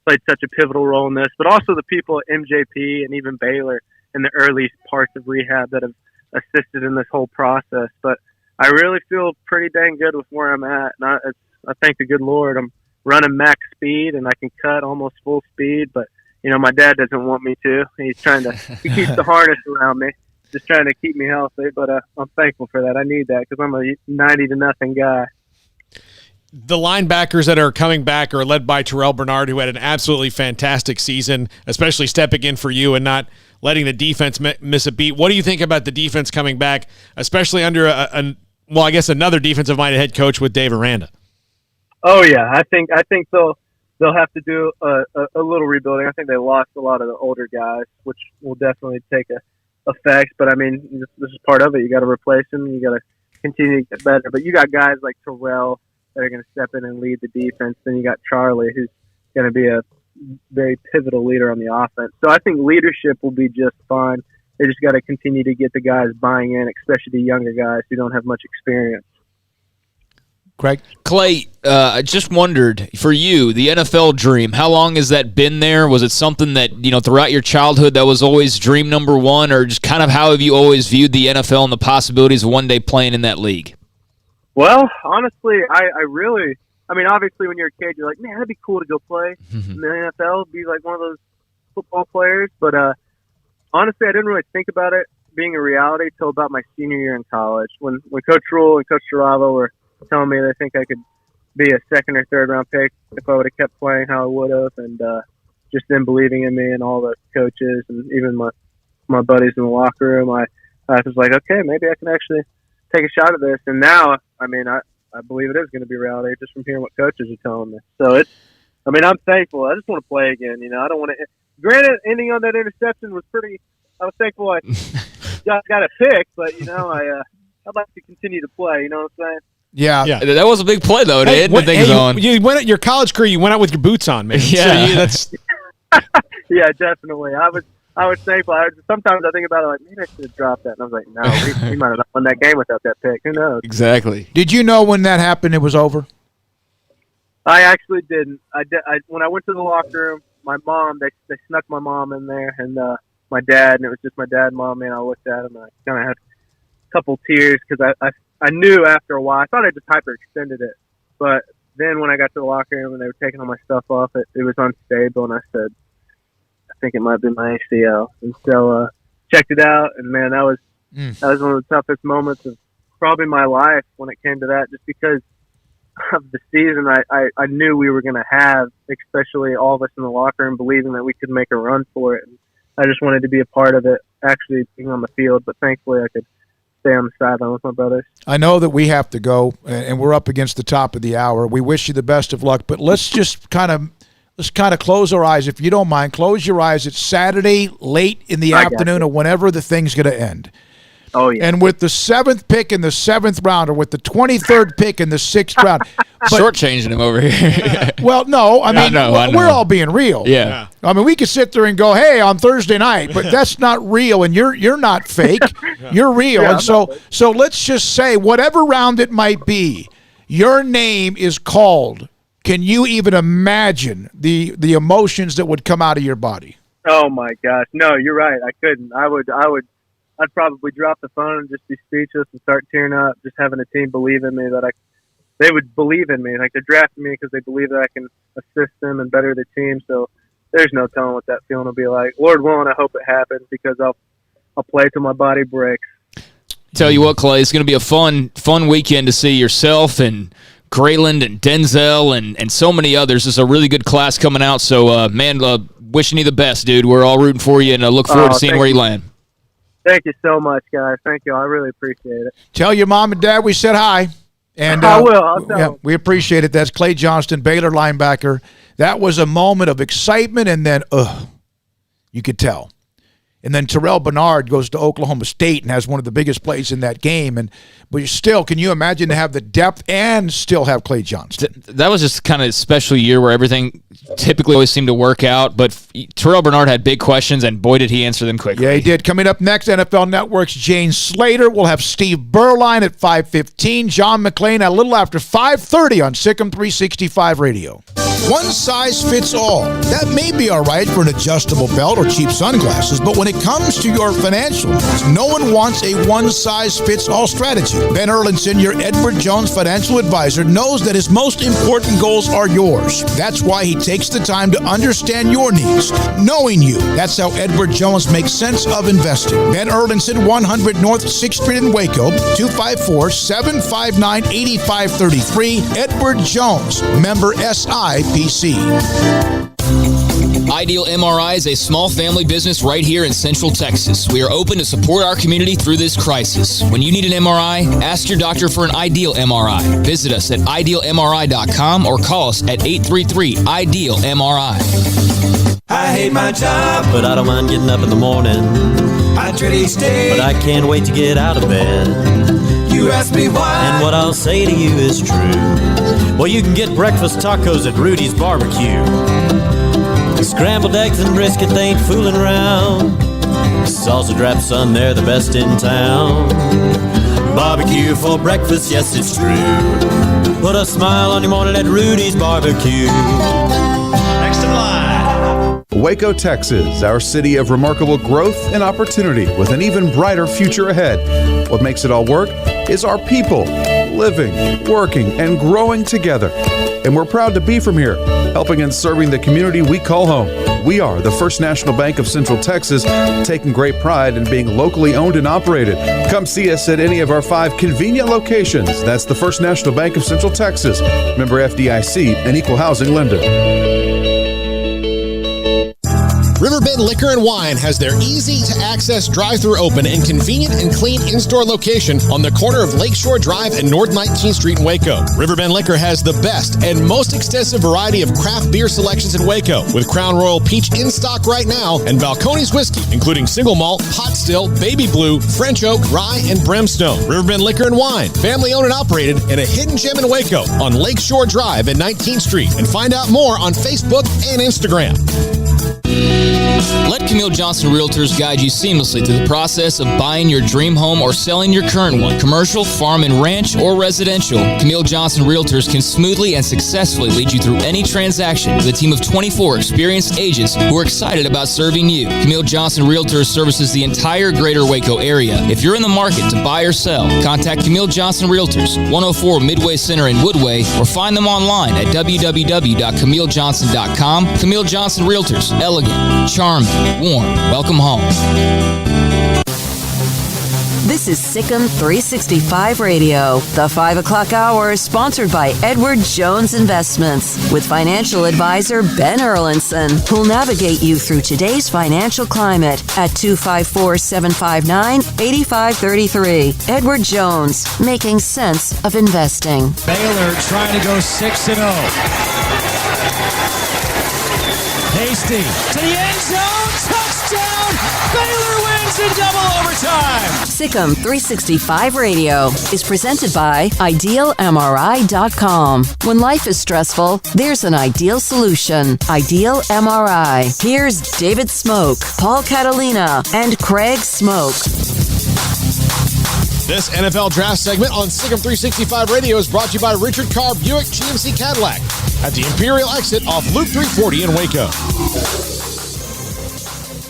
played such a pivotal role in this. But also the people at MJP and even Baylor in the early parts of rehab that have assisted in this whole process. But I really feel pretty dang good with where I'm at. And I thank the good Lord. I'm running max speed and I can cut almost full speed, but my dad doesn't want me to. He keeps the harness around me, just trying to keep me healthy, but I'm thankful for that. I need that because I'm a 90-0 guy. The linebackers that are coming back are led by Terrell Bernard, who had an absolutely fantastic season, especially stepping in for you and not letting the defense miss a beat. What do you think about the defense coming back, especially under another defensive-minded head coach with Dave Aranda? Oh yeah, I think they'll have to do a little rebuilding. I think they lost a lot of the older guys, which will definitely take effect. But I mean, this is part of it. You got to replace them. You got to continue to get better. But you got guys like Terrell that are going to step in and lead the defense. Then you got Charlie, who's going to be a very pivotal leader on the offense. So I think leadership will be just fine. They just got to continue to get the guys buying in, especially the younger guys who don't have much experience. Craig? Clay, I just wondered, for you, the NFL dream, how long has that been there? Was it something that, throughout your childhood that was always dream number one, or just kind of how have you always viewed the NFL and the possibilities of one day playing in that league? Well, honestly, I really, obviously when you're a kid, you're like, man, that'd be cool to go play in the NFL, be like one of those football players. But honestly, I didn't really think about it being a reality until about my senior year in college. When Coach Rule and Coach Saravo were telling me they think I could be a second or third round pick if I would have kept playing how I would have, and just them believing in me and all the coaches and even my buddies in the locker room, I was like, okay, maybe I can actually take a shot at this. And now, I believe it is going to be reality just from hearing what coaches are telling me. So I'm thankful. I just want to play again. I don't want to. Granted, ending on that interception was pretty. I was thankful I got a pick, but I'd like to continue to play. You know what I'm saying? Yeah. That was a big play, though. You went at your college career. You went out with your boots on, man. Yeah, so yeah, definitely. I was thankful. Sometimes I think about it like, maybe I should have dropped that. And I was like, no, we might have won that game without that pick. Who knows? Exactly. Did you know when that happened it was over? I actually didn't. When I went to the locker room, my mom, they snuck my mom in there, and my dad, and it was just my dad and mom, and I looked at him, and I kind of had a couple tears because I knew after a while. I thought I just hyperextended it. But then when I got to the locker room and they were taking all my stuff off, it was unstable, and I said, I think it might be my ACL. And so checked it out, and, man, that was one of the toughest moments of probably my life when it came to that, just because of the season I knew we were going to have, especially all of us in the locker room believing that we could make a run for it. And I just wanted to be a part of it, actually being on the field, but thankfully I could stay on the sideline with my brothers. I know that we have to go, and we're up against the top of the hour. We wish you the best of luck, but let's just kind of close our eyes, if you don't mind. Close your eyes. It's Saturday, late in the afternoon, or whenever the thing's going to end. Oh, yeah. And with the 7th pick in the 7th round, or with the 23rd pick in the 6th round. Shortchanging him over here. Well, no. I know. We're all being real. Yeah. We could sit there and go, hey, on Thursday night, but that's not real, and you're not fake. You're real. Yeah, and so let's just say, whatever round it might be, your name is called. Can you even imagine the emotions that would come out of your body? Oh, my gosh. No, you're right. I couldn't. I'd probably drop the phone and just be speechless and start tearing up, just having a team believe in me they would believe in me. Like, they're drafting me because they believe that I can assist them and better the team. So there's no telling what that feeling will be like. Lord willing, I hope it happens because I'll play till my body breaks. Tell you what, Clay, it's going to be a fun weekend to see yourself and Grayland and Denzel and so many others. There's a really good class coming out. So, wishing you the best, dude. We're all rooting for you, and I look forward to seeing where you land. Thank you so much, guys. Thank you. I really appreciate it. Tell your mom and dad we said hi. And I will. I'll tell them. We appreciate it. That's Clay Johnston, Baylor linebacker. That was a moment of excitement, and then, you could tell. And then Terrell Bernard goes to Oklahoma State and has one of the biggest plays in that game. But still, can you imagine to have the depth and still have Clay Johnston? That was just kind of a special year where everything typically always seemed to work out. But Terrell Bernard had big questions, and boy, did he answer them quickly. Yeah, he did. Coming up next, NFL Network's Jane Slater. We'll have Steve Berline at 5:15. John McClain at a little after 5:30 on SicEm365 Radio. One size fits all. That may be all right for an adjustable belt or cheap sunglasses, but when it comes to your financial needs, no one wants a one-size-fits-all strategy. Ben Erlinson, your Edward Jones financial advisor, knows that his most important goals are yours. That's why he takes the time to understand your needs, knowing you. That's how Edward Jones makes sense of investing. Ben Erlinson, 100 North 6th Street in Waco, 254-759-8533. Edward Jones, member SIPC. Ideal MRI is a small family business right here in Central Texas. We are open to support our community through this crisis. When you need an MRI, ask your doctor for an Ideal MRI. Visit us at idealmri.com or call us at 833-IDEAL-MRI. I hate my job, but I don't mind getting up in the morning. I dread each day, but I can't wait to get out of bed. You ask me why, and what I'll say to you is true. Well, you can get breakfast tacos at Rhoades Barbecue. Scrambled eggs and brisket, they ain't fooling around. Sausage wrap, son, they're the best in town. Barbecue for breakfast, yes, it's true. Put a smile on your morning at Rhoades Barbecue. Next in line. Waco, Texas, our city of remarkable growth and opportunity with an even brighter future ahead. What makes it all work is our people living, working, and growing together. And we're proud to be from here, helping and serving the community we call home. We are the First National Bank of Central Texas, taking great pride in being locally owned and operated. Come see us at any of our 5 convenient locations. That's the First National Bank of Central Texas, member FDIC, and equal housing lender. Riverbend Liquor and Wine has their easy-to-access drive-thru open and convenient and clean in-store location on the corner of Lakeshore Drive and North 19th Street in Waco. Riverbend Liquor has the best and most extensive variety of craft beer selections in Waco, with Crown Royal Peach in stock right now and Balcones Whiskey, including single malt, pot still, baby blue, French oak, rye, and brimstone. Riverbend Liquor and Wine, family-owned and operated, and a hidden gem in Waco on Lakeshore Drive and 19th Street. And find out more on Facebook and Instagram. Let Camille Johnston Realtors guide you seamlessly through the process of buying your dream home or selling your current one, commercial, farm and ranch, or residential. Camille Johnston Realtors can smoothly and successfully lead you through any transaction with a team of 24 experienced agents who are excited about serving you. Camille Johnston Realtors services the entire greater Waco area. If you're in the market to buy or sell, contact Camille Johnston Realtors, 104 Midway Center in Woodway, or find them online at www.camillejohnson.com. Camille Johnston Realtors, elegant, charming, warm. Welcome home. This is SicEm365 Radio. The 5 o'clock hour is sponsored by Edward Jones Investments with financial advisor Ben Erlinson, who'll navigate you through today's financial climate at 254-759-8533. Edward Jones, making sense of investing. Baylor trying to go 6-0. Hasty to the end zone, touchdown! Baylor wins in double overtime! SicEm365 Radio is presented by IdealMRI.com. When life is stressful, there's an ideal solution. Ideal MRI. Here's David Smoak, Paul Catalina, and Craig Smoak. This NFL draft segment on SicEm365 Radio is brought to you by Richard Carr Buick GMC Cadillac at the Imperial exit off Loop 340 in Waco.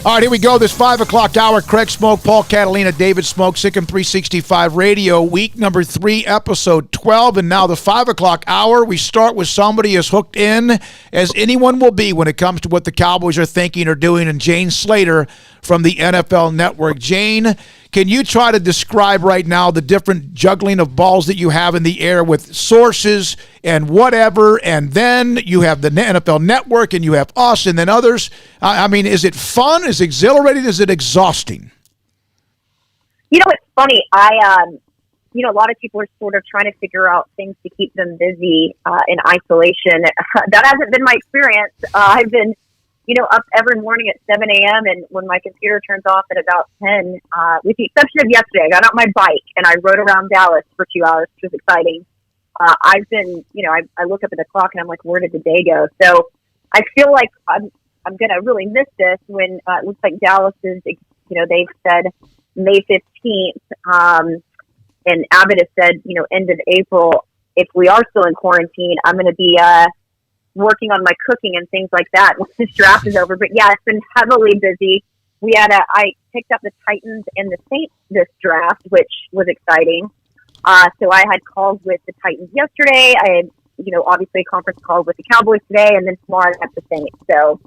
All right, here we go. This 5 o'clock hour. Craig Smoak, Paul Catalina, David Smoak, SicEm365 Radio, week number 3, episode 12. And now the 5 o'clock hour, we start with somebody as hooked in as anyone will be when it comes to what the Cowboys are thinking or doing, and Jane Slater from the NFL Network. Jane, can you try to describe right now the different juggling of balls that you have in the air with sources and whatever, and then you have the NFL Network and you have us and then others? I mean, is it fun? Is it exhilarating? Is it exhausting? You know, it's funny. A lot of people are sort of trying to figure out things to keep them busy in isolation. That hasn't been my experience. I've been up every morning at 7 a.m. and when my computer turns off at about 10, with the exception of yesterday, I got on my bike and I rode around Dallas for 2 hours, which was exciting. I've been, I look up at the clock and I'm like, where did the day go? So I feel like I'm going to really miss this when it looks like Dallas is, they've said May 15th, and Abbott has said, end of April. If we are still in quarantine, I'm going to be working on my cooking and things like that once this draft is over. But yeah, it's been heavily busy. I picked up the Titans and the Saints this draft, which was exciting. So I had calls with the Titans yesterday. I had, obviously a conference call with the Cowboys today, and then tomorrow I have the Saints. So,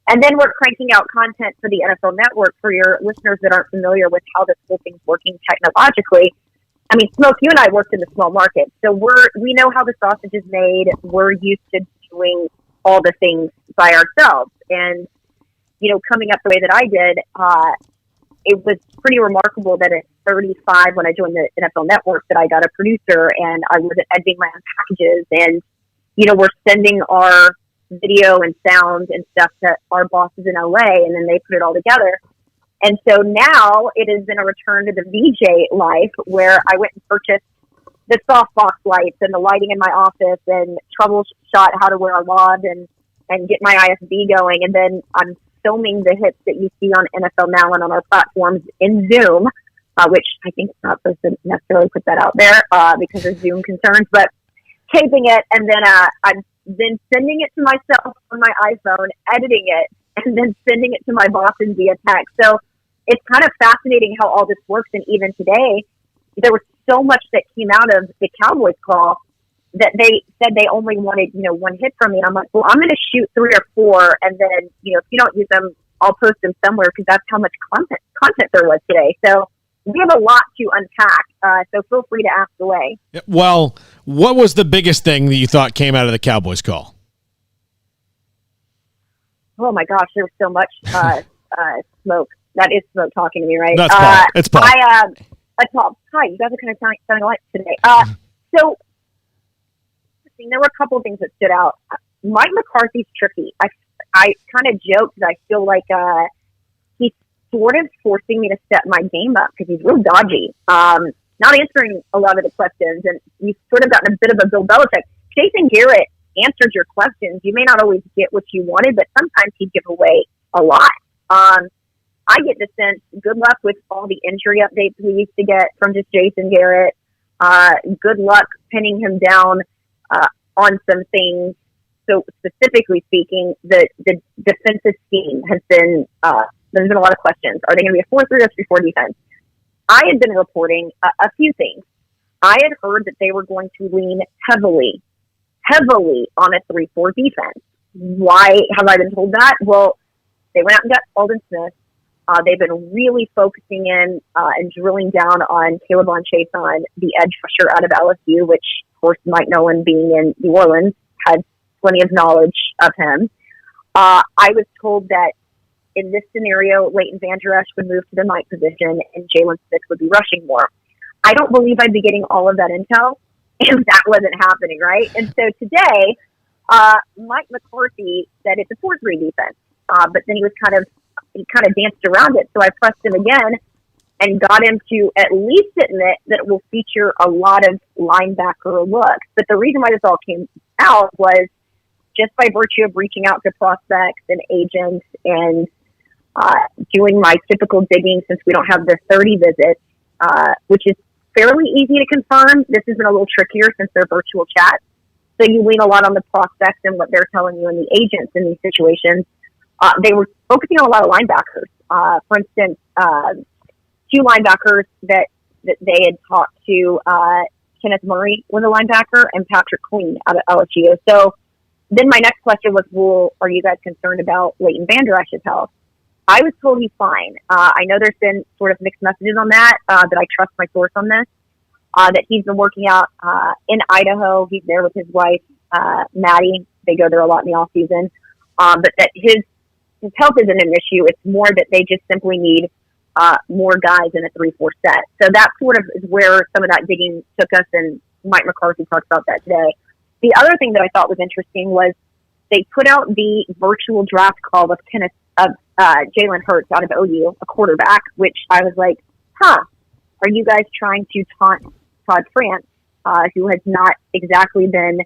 and then we're cranking out content for the NFL Network for your listeners that aren't familiar with how this whole thing's working technologically. I mean, Smoak, you and I worked in the small market, so we know how the sausage is made. We're used to doing all the things by ourselves. And, coming up the way that I did, it was pretty remarkable that at 35, when I joined the NFL Network, that I got a producer and I wasn't editing my own packages. And, we're sending our video and sound and stuff to our bosses in LA, and then they put it all together. And so now it has been a return to the VJ life where I went and purchased the softbox lights and the lighting in my office and troubleshot how to wear a laud and get my IFB going. And then I'm filming the hits that you see on NFL Now and on our platforms in Zoom, which I think it's not supposed to necessarily put that out there because of Zoom concerns, but taping it. And then I'm then sending it to myself on my iPhone, editing it, and then sending it to my bosses via text. So it's kind of fascinating how all this works. And even today, there was so much that came out of the Cowboys call that they said they only wanted, one hit from me. And I'm like, well, I'm going to shoot 3 or 4. And then, if you don't use them, I'll post them somewhere because that's how much content there was today. So we have a lot to unpack. So feel free to ask away. Well, what was the biggest thing that you thought came out of the Cowboys call? Oh my gosh, there was so much smoke. That is Smoak talking to me, right? That's Paul. It's Paul. Paul. Hi, you guys are kind of sounding alike today. So there were a couple of things that stood out. Mike McCarthy's tricky. I kind of joke because I feel like he's sort of forcing me to step my game up because he's real dodgy. Not answering a lot of the questions, and you've sort of gotten a bit of a Bill Belichick. Jason Garrett answered your questions. You may not always get what you wanted, but sometimes he'd give away a lot. I get the sense, good luck with all the injury updates we used to get from just Jason Garrett. Good luck pinning him down on some things. So specifically speaking, the defensive scheme has been, there's been a lot of questions. Are they going to be a 4-3 or 3-4 defense? I had been reporting a few things. I had heard that they were going to lean heavily on a 3-4 defense. Why have I been told that? Well, they went out and got Alden Smith. They've been really focusing in and drilling down on Caleb on Chase on the edge rusher out of LSU, which, of course, Mike Nolan being in New Orleans had plenty of knowledge of him. I was told that in this scenario, Leighton Vander Esch would move to the Mike position and Jalen Smith would be rushing more. I don't believe I'd be getting all of that intel if that wasn't happening, right? And so today, Mike McCarthy said it's a 4-3 defense, but then he kind of danced around it. So I pressed him again and got him to at least admit that it will feature a lot of linebacker looks. But the reason why this all came out was just by virtue of reaching out to prospects and agents and doing my typical digging since we don't have the 30 visits, which is fairly easy to confirm. This has been a little trickier since they're virtual chats. So you lean a lot on the prospects and what they're telling you and the agents in these situations. They were focusing on a lot of linebackers. For instance, 2 linebackers that they had talked to, Kenneth Murray was a linebacker and Patrick Queen out of LSU. So then my next question was, well, are you guys concerned about Leighton Vander Esch's health? I was told he's fine. I know there's been sort of mixed messages on that, but I trust my source on this, that he's been working out in Idaho. He's there with his wife, Maddie. They go there a lot in the off season. But that his health isn't an issue. It's more that they just simply need more guys in a 3-4 set. So that sort of is where some of that digging took us, and Mike McCarthy talks about that today. The other thing that I thought was interesting was they put out the virtual draft call with Jalen Hurts out of OU, a quarterback, which I was like, are you guys trying to taunt Todd France, who has not exactly been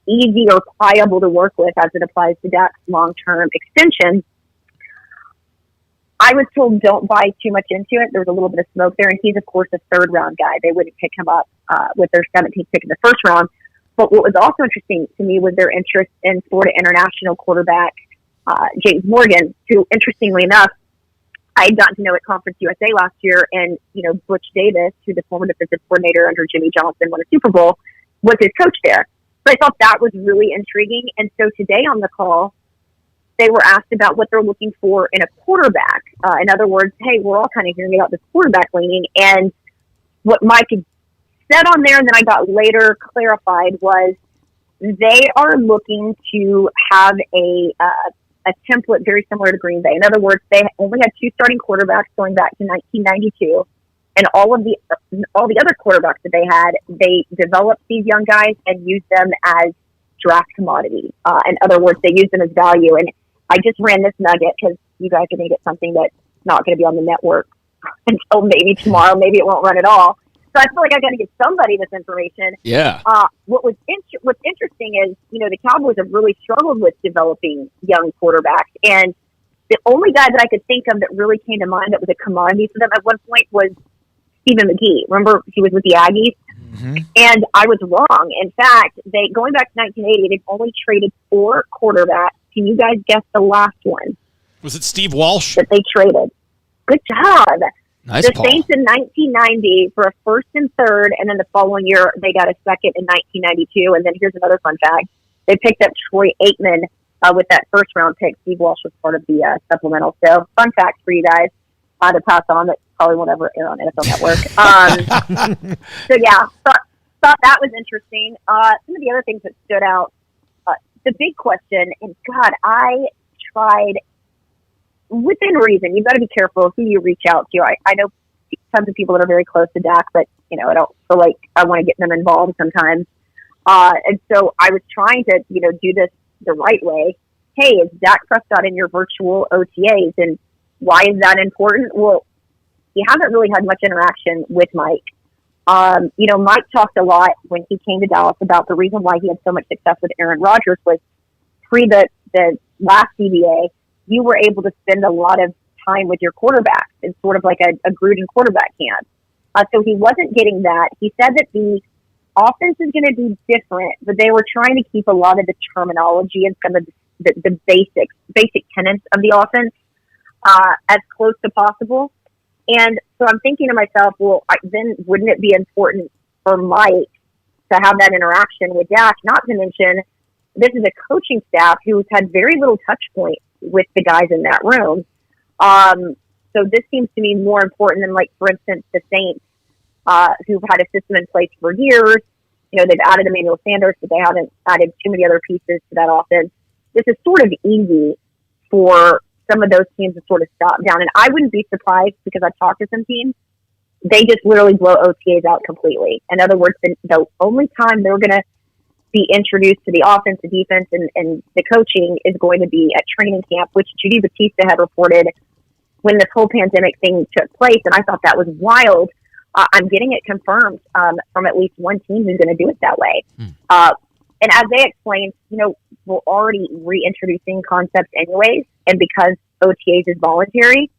easy or pliable to work with as it applies to Dak's long-term extension? I was told don't buy too much into it. There was a little bit of smoke there, and he's, of course, a third-round guy. They wouldn't pick him up with their 17th pick in the first round. But what was also interesting to me was their interest in Florida International quarterback James Morgan, who, interestingly enough, I had gotten to know at Conference USA last year, and Butch Davis, who the former defensive coordinator under Jimmy Johnston won a Super Bowl, was his coach there. So I thought that was really intriguing. And so today on the call, they were asked about what they're looking for in a quarterback. In other words, hey, we're all kind of hearing about this quarterback leaning. And what Mike had said on there, and then I got later clarified, was they are looking to have a template very similar to Green Bay. In other words, they only had 2 starting quarterbacks going back to 1992. And all the other quarterbacks that they had, they developed these young guys and used them as draft commodity. In other words, they used them as value. And I just ran this nugget because you guys are going to get something that's not going to be on the network until maybe tomorrow. Maybe it won't run at all. So I feel like I got to give somebody this information. Yeah. What's interesting is, the Cowboys have really struggled with developing young quarterbacks. And the only guy that I could think of that really came to mind that was a commodity for them at one point was Stephen McGee. Remember, he was with the Aggies? Mm-hmm. And I was wrong. In fact, going back to 1980, they've only traded 4 quarterbacks. Can you guys guess the last one? Was it Steve Walsh? That they traded. Good job. Nice, the Paul. Saints in 1990 for a first and third, and then the following year they got a second in 1992. And then here's another fun fact. They picked up Troy Aikman with that first-round pick. Steve Walsh was part of the supplemental. So fun fact for you guys to pass on that probably won't ever air on NFL Network. So, yeah, thought that was interesting. Some of the other things that stood out, the big question, and God, I tried within reason. You've got to be careful who you reach out to. I know tons of people that are very close to Dak, but, I don't feel like I want to get them involved sometimes. And so I was trying to, do this the right way. Hey, is Dak Prescott in your virtual OTAs? And why is that important? Well, he hasn't really had much interaction with Mike. Mike talked a lot when he came to Dallas about the reason why he had so much success with Aaron Rodgers was pre the last CBA, you were able to spend a lot of time with your quarterbacks in sort of like a Gruden quarterback camp. So he wasn't getting that. He said that the offense is going to be different, but they were trying to keep a lot of the terminology and some of the basic tenets of the offense as close to possible. And so I'm thinking to myself, well, then wouldn't it be important for Mike to have that interaction with Dak? Not to mention, this is a coaching staff who's had very little touch point with the guys in that room. So this seems to me more important than, like, for instance, the Saints, who've had a system in place for years. They've added Emmanuel Sanders, but they haven't added too many other pieces to that offense. This is sort of easy for some of those teams to sort of stop down. And I wouldn't be surprised, because I've talked to some teams, they just literally blow OTAs out completely. In other words, the only time they're going to be introduced to the offense, the defense, and the coaching is going to be at training camp, which Judy Batista had reported when this whole pandemic thing took place. And I thought that was wild. I'm getting it confirmed from at least one team who's going to do it that way. And as they explained, we're already reintroducing concepts anyways. And because OTAs is voluntary,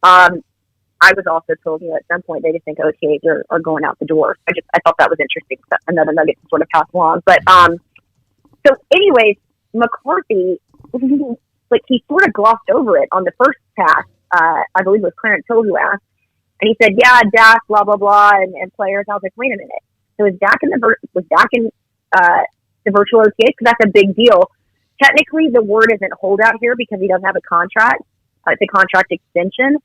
I was also told, at some point they just think OTAs are going out the door. I thought that was interesting. Another nugget to sort of pass along. But so anyways, McCarthy, like, he sort of glossed over it on the first pass. I believe it was Clarence Hill who asked. And he said, yeah, Dak, blah, blah, blah, and players. I was like, wait a minute. So is Dak in the virtual OTAs? Because that's a big deal. Technically, the word isn't holdout here because he doesn't have a contract. It's a contract extension.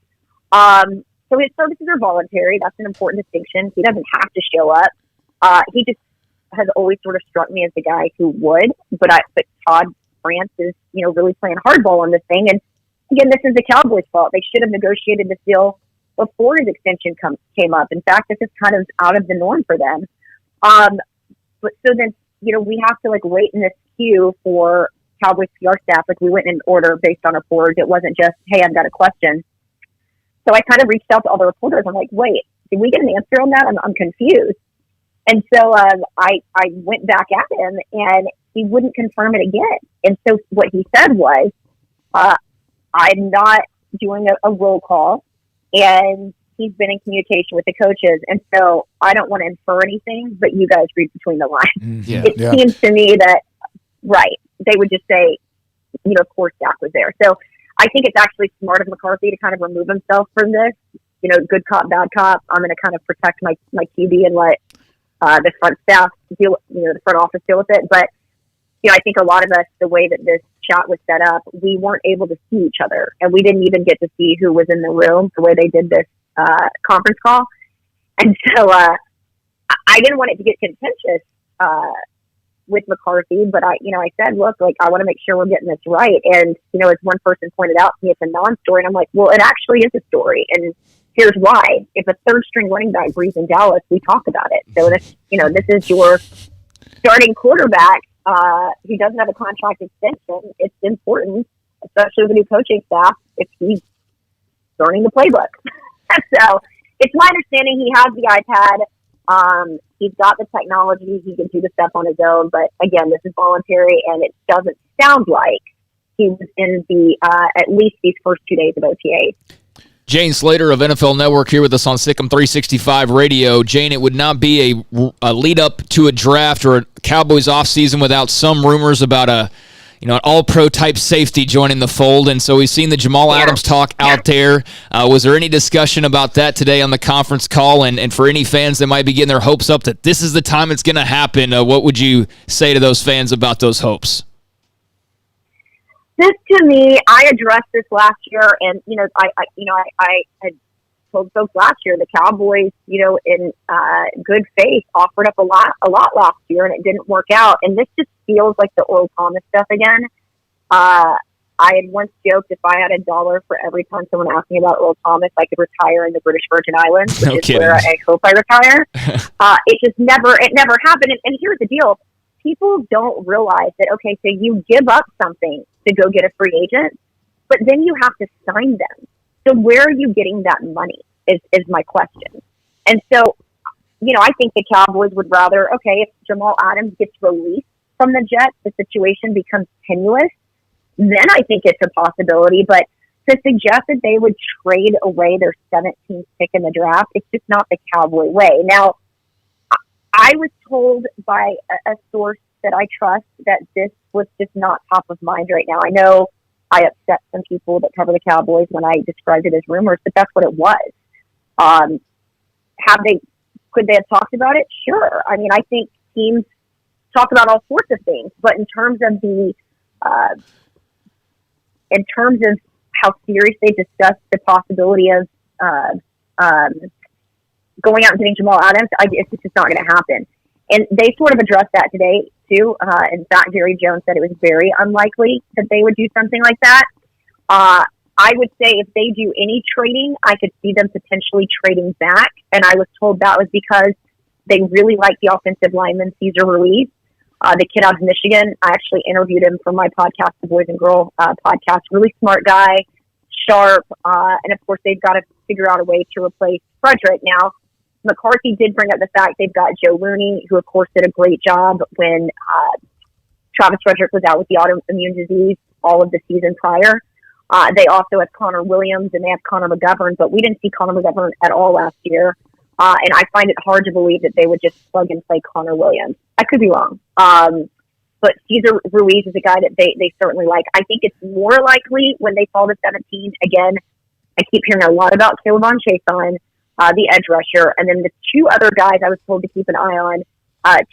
So his services are voluntary. That's an important distinction. He doesn't have to show up. He just has always sort of struck me as the guy who would. But Todd France is, really playing hardball on this thing. And again, this is the Cowboys' fault. They should have negotiated this deal before his extension came up. In fact, this is kind of out of the norm for them. But so then, we have to, like, wait in this queue for Cowboys PR staff. Like, we went in order based on reports. It wasn't just, hey, I've got a question. So I kind of reached out to all the reporters. I'm like, wait, did we get an answer on that? I'm confused. And so I went back at him, and he wouldn't confirm it again. And so what he said was, I'm not doing a roll call, and he's been in communication with the coaches. And so I don't want to infer anything, but you guys read between the lines. It seems to me that, right, they would just say, of course Dak was there. So I think it's actually smart of McCarthy to kind of remove himself from this. Good cop, bad cop. I'm going to kind of protect my QB and let the front staff deal, the front office deal with it. But, I think a lot of us, the way that this chat was set up, we weren't able to see each other, and we didn't even get to see who was in the room the way they did this conference call. And so I didn't want it to get contentious with McCarthy, but I said, look, like, I want to make sure we're getting this right. And, as one person pointed out to me, it's a non-story. And I'm like, well, it actually is a story. And here's why. If a third string running back breathes in Dallas, we talk about it. So this is your starting quarterback. He doesn't have a contract extension. It's important. especially with a new coaching staff, if he's learning the playbook. So it's my understanding he has the iPad. He's got the technology. He can do the stuff on his own. But again, this is voluntary, and it doesn't sound like he was in the at least these first 2 days of OTA. Jane Slater of NFL Network here with us on SicEm365 Radio. Jane, it would not be a lead up to a draft or a Cowboys offseason without some rumors about an all-pro type safety joining the fold. And so we've seen the Jamal Adams talk out there. Was there any discussion about that today on the conference call? And for any fans that might be getting their hopes up that this is the time it's going to happen, what would you say to those fans about those hopes? This, to me, I addressed this last year, and I had told folks last year the Cowboys, in good faith, offered up a lot last year, and it didn't work out. And this just feels like the Earl Thomas stuff again. I had once joked if I had $1 for every time someone asked me about Earl Thomas, I could retire in the British Virgin Islands, which is where I hope I retire. It never happened. And here's the deal. People don't realize that, okay, so you give up something to go get a free agent, but then you have to sign them. So where are you getting that money is my question. And so, I think the Cowboys would rather, okay, if Jamal Adams gets released from the Jets, the situation becomes tenuous, then I think it's a possibility. But to suggest that they would trade away their 17th pick in the draft, it's just not the Cowboy way. Now, I was told by a source that I trust that this was just not top of mind right now. I know I upset some people that cover the Cowboys when I described it as rumors, but that's what it was. Could they have talked about it? Sure. I mean, I think teams talk about all sorts of things, but in terms of how serious they discussed the possibility of going out and getting Jamal Adams, it's just not going to happen. And they sort of addressed that today, too. In fact, Jerry Jones said it was very unlikely that they would do something like that. I would say if they do any trading, I could see them potentially trading back. And I was told that was because they really like the offensive lineman, Cesar Ruiz, the kid out of Michigan. I actually interviewed him for my podcast, the Boys and Girl podcast. Really smart guy, sharp. And, of course, they've got to figure out a way to replace Frederick. Now, McCarthy did bring up the fact they've got Joe Looney, who, of course, did a great job when Travis Frederick was out with the autoimmune disease all of the season prior. They also have Connor Williams, and they have Connor McGovern, but we didn't see Connor McGovern at all last year. And I find it hard to believe that they would just plug and play Connor Williams. I could be wrong. But Cesar Ruiz is a guy that they certainly like. I think it's more likely when they fall to 17. Again, I keep hearing a lot about Caleb on Chason, the edge rusher, and then the two other guys I was told to keep an eye on,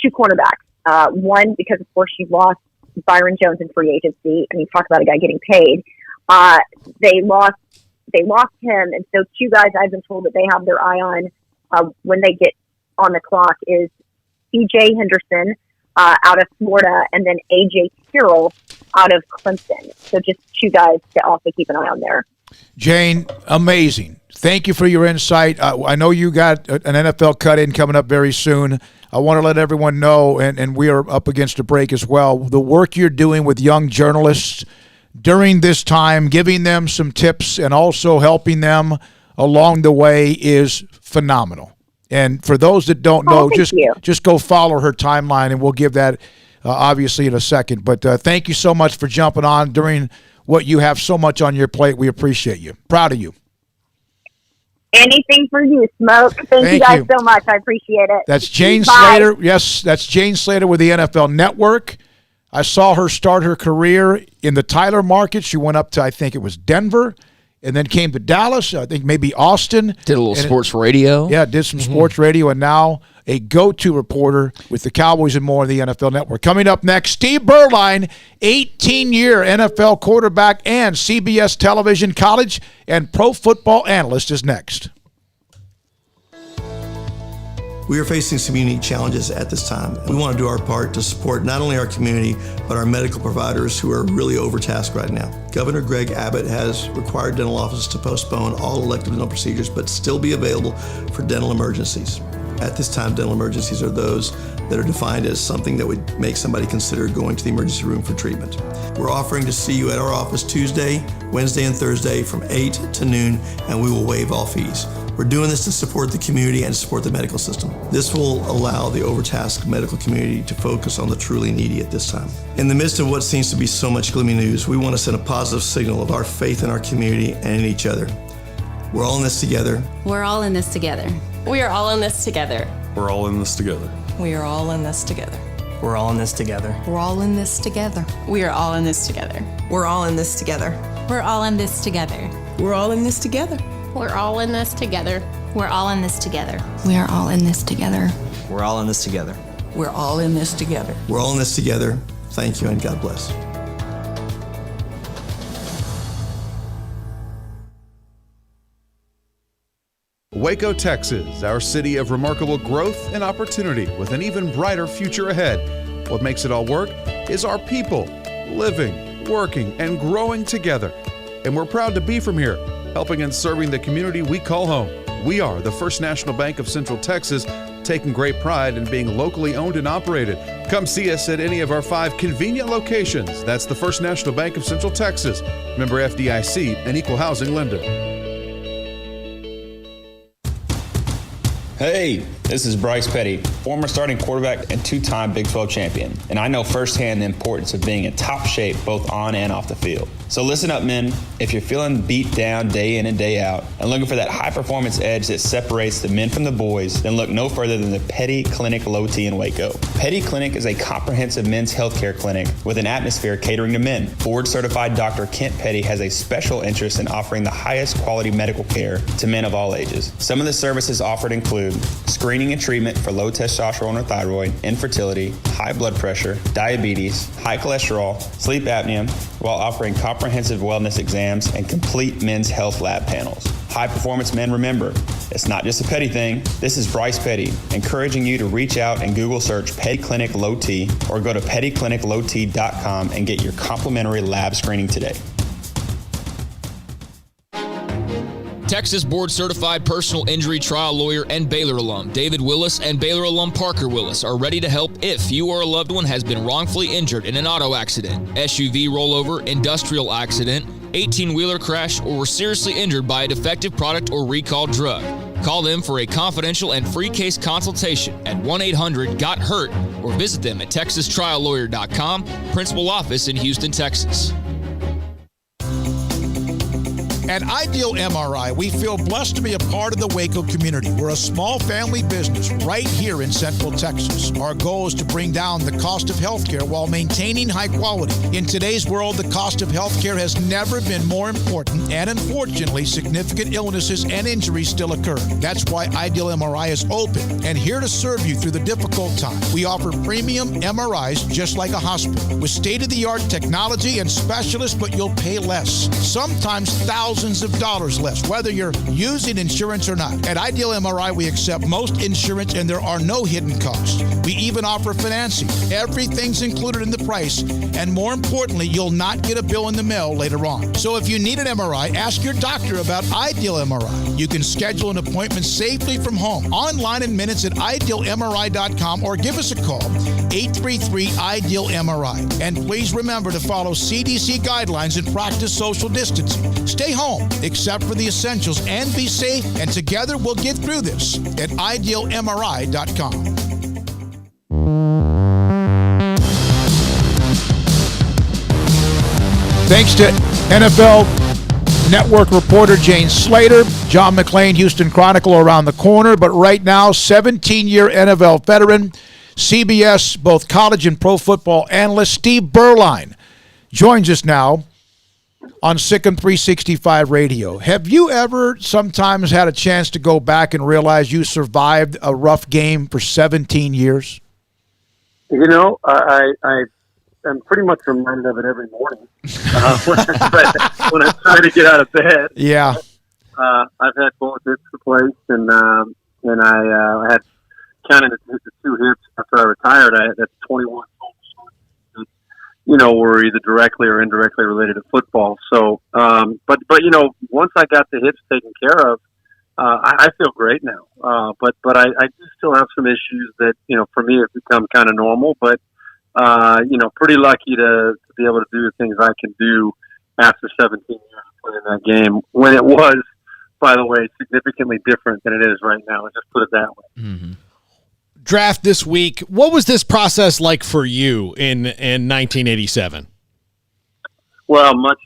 two cornerbacks. One, because, of course, you lost Byron Jones in free agency. I mean, talk about a guy getting paid. They lost him, and so two guys I've been told that they have their eye on when they get on the clock is C.J. Henderson out of Florida, and then A.J. Terrell out of Clemson. So just two guys to also keep an eye on there. Jane, amazing. Thank you for your insight. I know you got an NFL cut-in coming up very soon. I want to let everyone know, and we are up against a break as well, the work you're doing with young journalists during this time, giving them some tips and also helping them along the way is phenomenal. And for those that don't know, just go follow her timeline, and we'll give that obviously in a second. But thank you so much for jumping on during what you have so much on your plate. We appreciate you. Proud of you. Anything for you, Smoak. Thank you guys so much. I appreciate it. That's Jane Bye. Slater. Yes, that's Jane Slater with the NFL Network. I saw her start her career in the Tyler market. She went up to, I think it was Denver, and then came to Dallas, I think maybe Austin. Did a little sports radio. Yeah, did some sports radio, and now a go-to reporter with the Cowboys and more on the NFL Network. Coming up next, Steve Berline, 18-year NFL quarterback and CBS television college and pro football analyst is next. We are facing some unique challenges at this time. We want to do our part to support not only our community, but our medical providers who are really overtasked right now. Governor Greg Abbott has required dental offices to postpone all elective dental procedures, but still be available for dental emergencies. At this time, dental emergencies are those that are defined as something that would make somebody consider going to the emergency room for treatment. We're offering to see you at our office Tuesday, Wednesday, and Thursday from 8 to noon, and we will waive all fees. We're doing this to support the community and support the medical system. This will allow the overtasked medical community to focus on the truly needy at this time. In the midst of what seems to be so much gloomy news, we want to send a positive signal of our faith in our community and in each other. We're all in this together. We're all in this together. We are all in this together. We're all in this together. We are all in this together. We're all in this together. We're all in this together. We are all in this together. We're all in this together. We're all in this together. We're all in this together. We're all in this together. We're all in this together. We are all in this together. We're all in this together. We're all in this together. We're all in this together. Thank you and God bless. Waco, Texas, our city of remarkable growth and opportunity with an even brighter future ahead. What makes it all work is our people living, working, and growing together. And we're proud to be from here, helping and serving the community we call home. We are the First National Bank of Central Texas, taking great pride in being locally owned and operated. Come see us at any of our 5 convenient locations. That's the First National Bank of Central Texas, member FDIC, and equal housing lender. Hey, this is Bryce Petty, former starting quarterback and 2-time Big 12 champion, and I know firsthand the importance of being in top shape both on and off the field. So listen up, men. If you're feeling beat down day in and day out and looking for that high-performance edge that separates the men from the boys, then look no further than the Petty Clinic Low T in Waco. Petty Clinic is a comprehensive men's healthcare clinic with an atmosphere catering to men. Board-certified Dr. Kent Petty has a special interest in offering the highest quality medical care to men of all ages. Some of the services offered include screening and treatment for low testosterone or thyroid, infertility, high blood pressure, diabetes, high cholesterol, sleep apnea, while offering comprehensive wellness exams and complete men's health lab panels. High performance men, remember, it's not just a Petty thing. This is Bryce Petty, encouraging you to reach out and Google search Petty Clinic Low T or go to pettycliniclowt.com and get your complimentary lab screening today. Texas board-certified personal injury trial lawyer and Baylor alum David Willis and Baylor alum Parker Willis are ready to help if you or a loved one has been wrongfully injured in an auto accident, SUV rollover, industrial accident, 18-wheeler crash, or were seriously injured by a defective product or recalled drug. Call them for a confidential and free case consultation at 1-800-GOT-HURT or visit them at texastriallawyer.com, principal office in Houston, Texas. At Ideal MRI, we feel blessed to be a part of the Waco community. We're a small family business right here in Central Texas. Our goal is to bring down the cost of healthcare while maintaining high quality. In today's world, the cost of healthcare has never been more important, and unfortunately, significant illnesses and injuries still occur. That's why Ideal MRI is open and here to serve you through the difficult time. We offer premium MRIs just like a hospital with state-of-the-art technology and specialists, but you'll pay less. Sometimes thousands of dollars less, whether you're using insurance or not. At Ideal MRI, we accept most insurance and there are no hidden costs. We even offer financing. Everything's included in the price, and more importantly, you'll not get a bill in the mail later on. So if you need an MRI, ask your doctor about Ideal MRI. You can schedule an appointment safely from home, online in minutes at idealmri.com, or give us a call, 833-IDEAL-MRI. And please remember to follow CDC guidelines and practice social distancing. Stay home, except for the essentials, and be safe, and together we'll get through this at idealmri.com. Thanks to NFL Network reporter Jane Slater, John McClain, Houston Chronicle around the corner, but right now, 17-year NFL veteran, CBS, both college and pro football analyst Steve Berline joins us now on SicEm365 Radio. Have you ever sometimes had a chance to go back and realize you survived a rough game for 17 years? You know, I'm pretty much reminded of it every morning when I try to get out of bed. Yeah. I've had both hips replaced, and I had counting the 2 hips after I retired. That's 21 were either directly or indirectly related to football. So, but once I got the hips taken care of, I feel great now. But I do still have some issues that, for me have become kind of normal, but, pretty lucky to be able to do the things I can do after 17 years of playing that game, when it was, by the way, significantly different than it is right now. Let's just put it that way. Mm-hmm. Draft this week. What was this process like for you in 1987? Well, much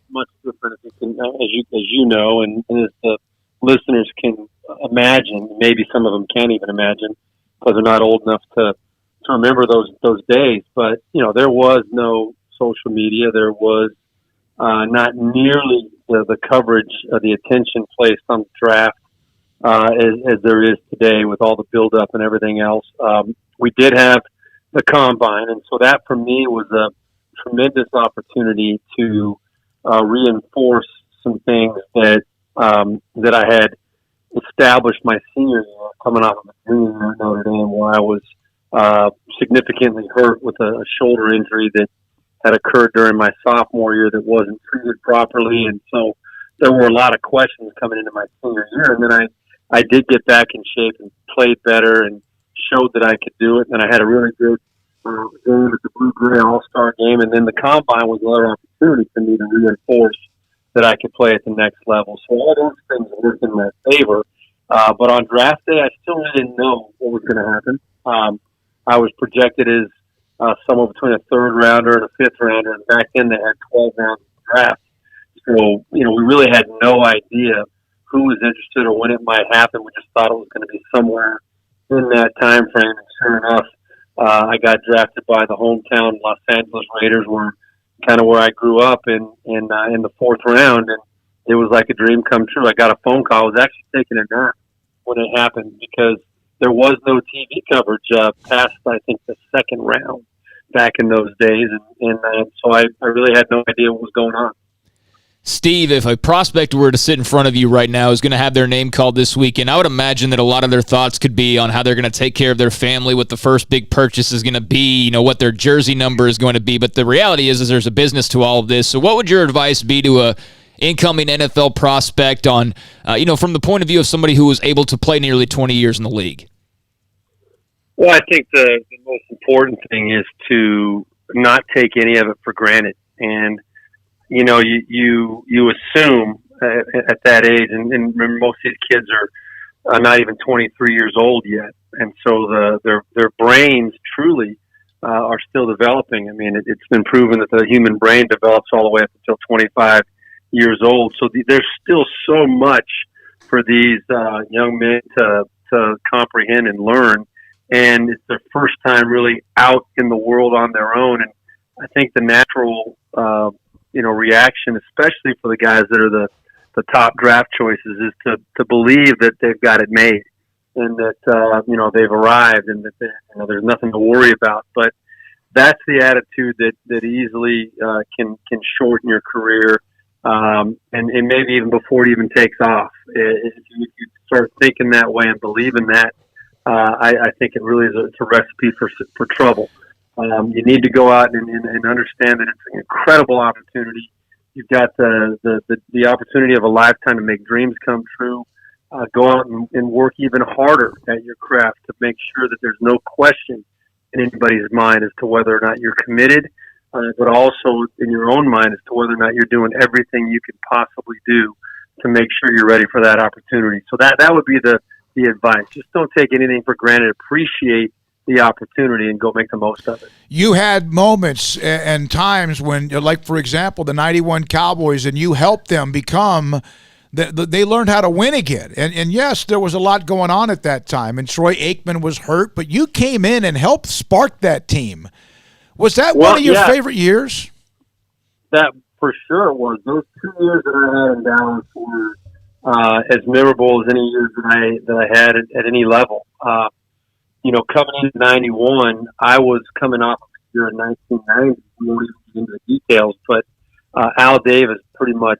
different, as you know, and as the listeners can imagine. Maybe some of them can't even imagine because they're not old enough to remember those days. But there was no social media. There was not nearly the coverage, the attention placed on the draft as there is today with all the buildup and everything else. We did have the combine, and so that for me was a tremendous opportunity to reinforce some things that I had established my senior year, coming off of a junior year at Notre Dame, where I was significantly hurt with a shoulder injury that had occurred during my sophomore year that wasn't treated properly, and so there were a lot of questions coming into my senior year. And then I did get back in shape and played better and showed that I could do it. And I had a really good game at the Blue-Gray All-Star game, and then the combine was another opportunity for me to reinforce that I could play at the next level. So all those things worked in my favor. But on draft day, I still really didn't know what was going to happen. I was projected as somewhere between a third rounder and a fifth rounder, and back then they had 12 rounds of draft. So, we really had no idea who was interested or when it might happen. We just thought it was going to be somewhere in that time frame. And sure enough, I got drafted by the hometown Los Angeles Raiders, where I grew up in the fourth round, and it was like a dream come true. I got a phone call. I was actually taking a nap when it happened because there was no TV coverage past, I think, the second round back in those days, and so I really had no idea what was going on. Steve, if a prospect were to sit in front of you right now who's going to have their name called this weekend, I would imagine that a lot of their thoughts could be on how they're going to take care of their family, what the first big purchase is going to be, what their jersey number is going to be. But the reality is there's a business to all of this. So what would your advice be to a incoming NFL prospect on, from the point of view of somebody who was able to play nearly 20 years in the league? Well, I think the most important thing is to not take any of it for granted. And you assume at that age, and remember, most of these kids are not even 23 years old yet, and so their brains truly are still developing. I mean, it's been proven that the human brain develops all the way up until 25 years old. So there's still so much for these young men to comprehend and learn, and it's their first time really out in the world on their own. And I think the natural reaction, especially for the guys that are the top draft choices, is to believe that they've got it made and that, they've arrived and that there's nothing to worry about. But that's the attitude that easily can shorten your career. And maybe even before it even takes off, if you start thinking that way and believing that, I think it really is a recipe for trouble. You need to go out and understand that it's an incredible opportunity. You've got the opportunity of a lifetime to make dreams come true. Go out and work even harder at your craft to make sure that there's no question in anybody's mind as to whether or not you're committed, but also in your own mind as to whether or not you're doing everything you can possibly do to make sure you're ready for that opportunity. So that would be the advice. Just don't take anything for granted. Appreciate the opportunity and go make the most of it. You had moments and times when, like, for example, the 91 Cowboys, and you helped them become they learned how to win again. And yes, there was a lot going on at that time, and Troy Aikman was hurt, but you came in and helped spark that team. Was that one of your favorite years? That for sure was. Those 2 years that I had in Dallas were as memorable as any years that I had at any level. Coming into 91, I was coming off of the year in 1990. We won't even get into the details, but Al Davis pretty much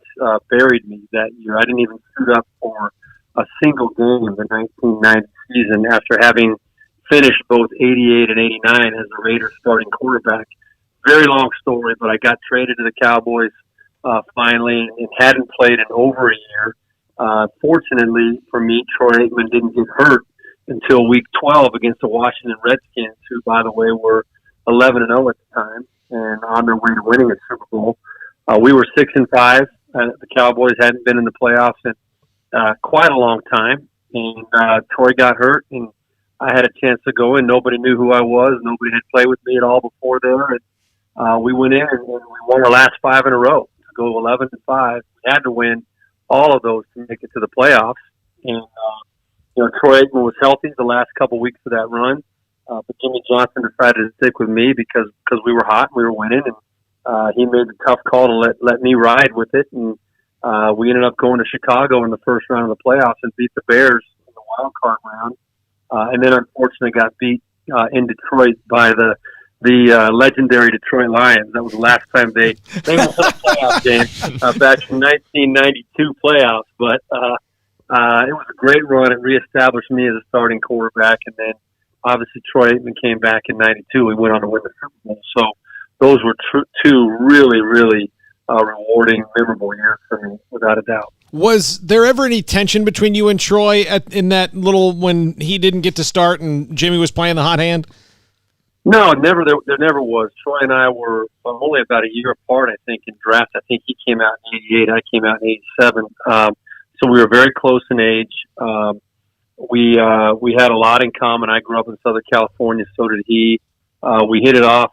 buried me that year. I didn't even suit up for a single game in the 1990 season after having finished both 88 and 89 as the Raiders starting quarterback. Very long story, but I got traded to the Cowboys finally and hadn't played in over a year. Fortunately for me, Troy Aikman didn't get hurt until week 12 against the Washington Redskins, who, by the way, were 11-0 at the time and on their way to winning a Super Bowl. We were 6-5. The Cowboys hadn't been in the playoffs in quite a long time, and Troy got hurt, and I had a chance to go in. Nobody knew who I was. Nobody had played with me at all before there, and we went in and we won our last 5 in a row to go 11-5. We had to win all of those to make it to the playoffs, and Troy Aikman was healthy the last couple weeks of that run, but Jimmy Johnston decided to stick with me because we were hot and we were winning, and he made the tough call to let me ride with it, and we ended up going to Chicago in the first round of the playoffs and beat the Bears in the wild card round, and then unfortunately got beat in Detroit by the legendary Detroit Lions. That was the last time they won a playoff game back in 1992 playoffs, but it was a great run. It reestablished me as a starting quarterback, and then obviously Troy Aikman came back in 92. We went on to win the Super Bowl. So those were two really, really rewarding, memorable years for me, without a doubt. Was there ever any tension between you and Troy in that little when he didn't get to start and Jimmy was playing the hot hand? No, never. There never was. Troy and I were only about a year apart, I think, in draft. I think he came out in 88. I came out in 87. So we were very close in age. We had a lot in common. I grew up in Southern California, so did he. We hit it off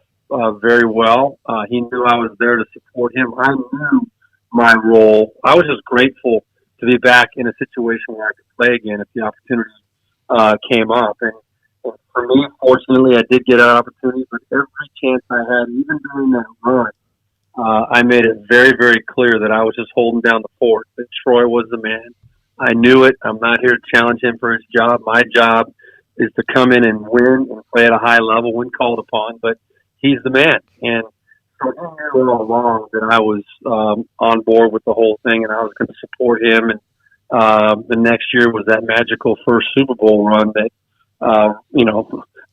very well. He knew I was there to support him. I knew my role. I was just grateful to be back in a situation where I could play again if the opportunity came up. And for me, fortunately, I did get an opportunity, but every chance I had, even during that run, I made it very, very clear that I was just holding down the fort, that Troy was the man. I knew it. I'm not here to challenge him for his job. My job is to come in and win and play at a high level when called upon, but he's the man. And so he knew all along that I was on board with the whole thing, and I was going to support him. And the next year was that magical first Super Bowl run that,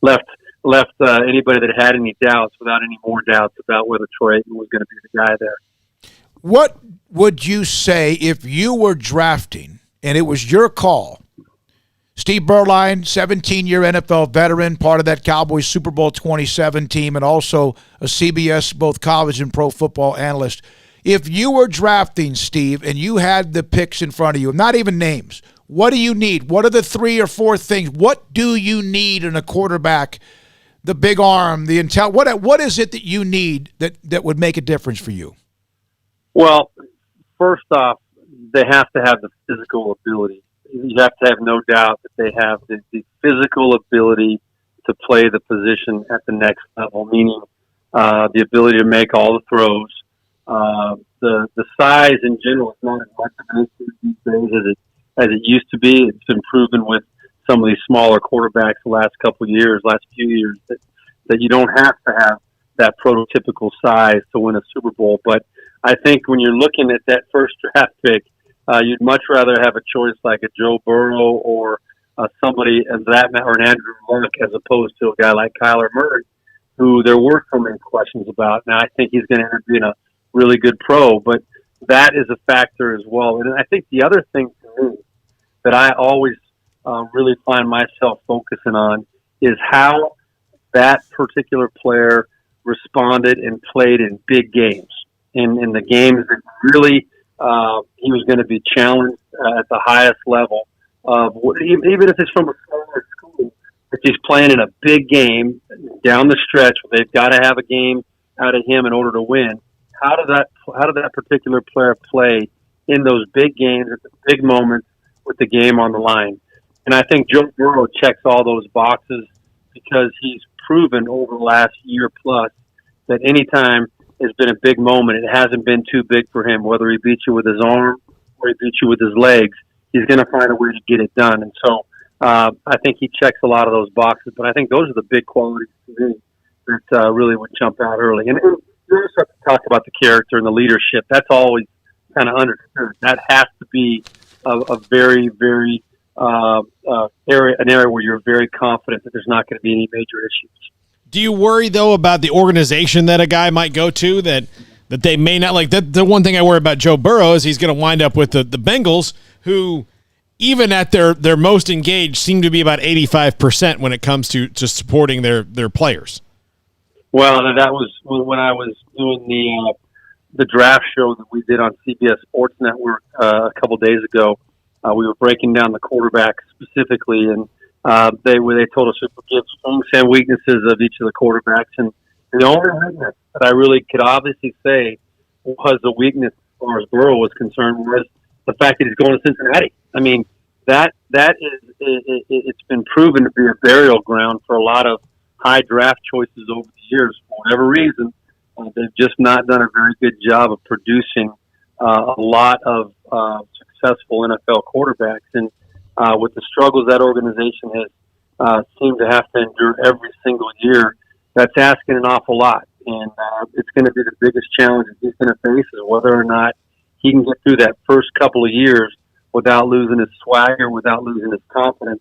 left anybody that had any doubts without any more doubts about whether Troy Aikman was going to be the guy there. What would you say if you were drafting and it was your call? Steve Berline, 17-year NFL veteran, part of that Cowboys Super Bowl 27 team, and also a CBS both college and pro football analyst. If you were drafting, Steve, and you had the picks in front of you, not even names, what do you need? What are the 3 or 4 things? What do you need in a quarterback? The big arm, the intel. What is it that you need that would make a difference for you? Well, first off, they have to have the physical ability. You have to have no doubt that they have the physical ability to play the position at the next level, meaning the ability to make all the throws. The size in general is not as much of an issue these days as it used to be. It's been proven with some of these smaller quarterbacks the last few years, that you don't have to have that prototypical size to win a Super Bowl. But I think when you're looking at that first draft pick, you'd much rather have a choice like a Joe Burrow or somebody as that, or an Andrew Luck, as opposed to a guy like Kyler Murray, who there were so many questions about. Now, I think he's going to end up being a really good pro, but that is a factor as well. And I think the other thing to me that I always really find myself focusing on is how that particular player responded and played in big games. In the games that really he was going to be challenged at the highest level. Even if it's from a smaller school, if he's playing in a big game down the stretch, where they've got to have a game out of him in order to win. How did that particular player play in those big games at the big moments with the game on the line? And I think Joe Burrow checks all those boxes because he's proven over the last year plus that anytime there's been a big moment, it hasn't been too big for him. Whether he beats you with his arm or he beats you with his legs, he's going to find a way to get it done. And so I think he checks a lot of those boxes. But I think those are the big qualities to me that really would jump out early. And you also have to talk about the character and the leadership. That's always kind of understood. That has to be a very, very area where you're very confident that there's not going to be any major issues. Do you worry, though, about the organization that a guy might go to, that that they may not like. That the one thing I worry about Joe Burrow is he's going to wind up with the Bengals, who even at their most engaged seem to be about 85% when it comes to supporting their players. Well, that was when I was doing the draft show that we did on CBS Sports Network a couple days ago. We were breaking down the quarterbacks specifically, and they told us to forgive strengths and weaknesses of each of the quarterbacks. And the only weakness that I really could obviously say was a weakness as far as Burrow was concerned was the fact that he's going to Cincinnati. I mean, that is it's been proven to be a burial ground for a lot of high draft choices over the years. For whatever reason, they've just not done a very good job of producing a lot of successful NFL quarterbacks. And with the struggles that organization has seemed to have to endure every single year, that's asking an awful lot. And it's going to be the biggest challenge that he's going to face is whether or not he can get through that first couple of years without losing his swagger, without losing his confidence,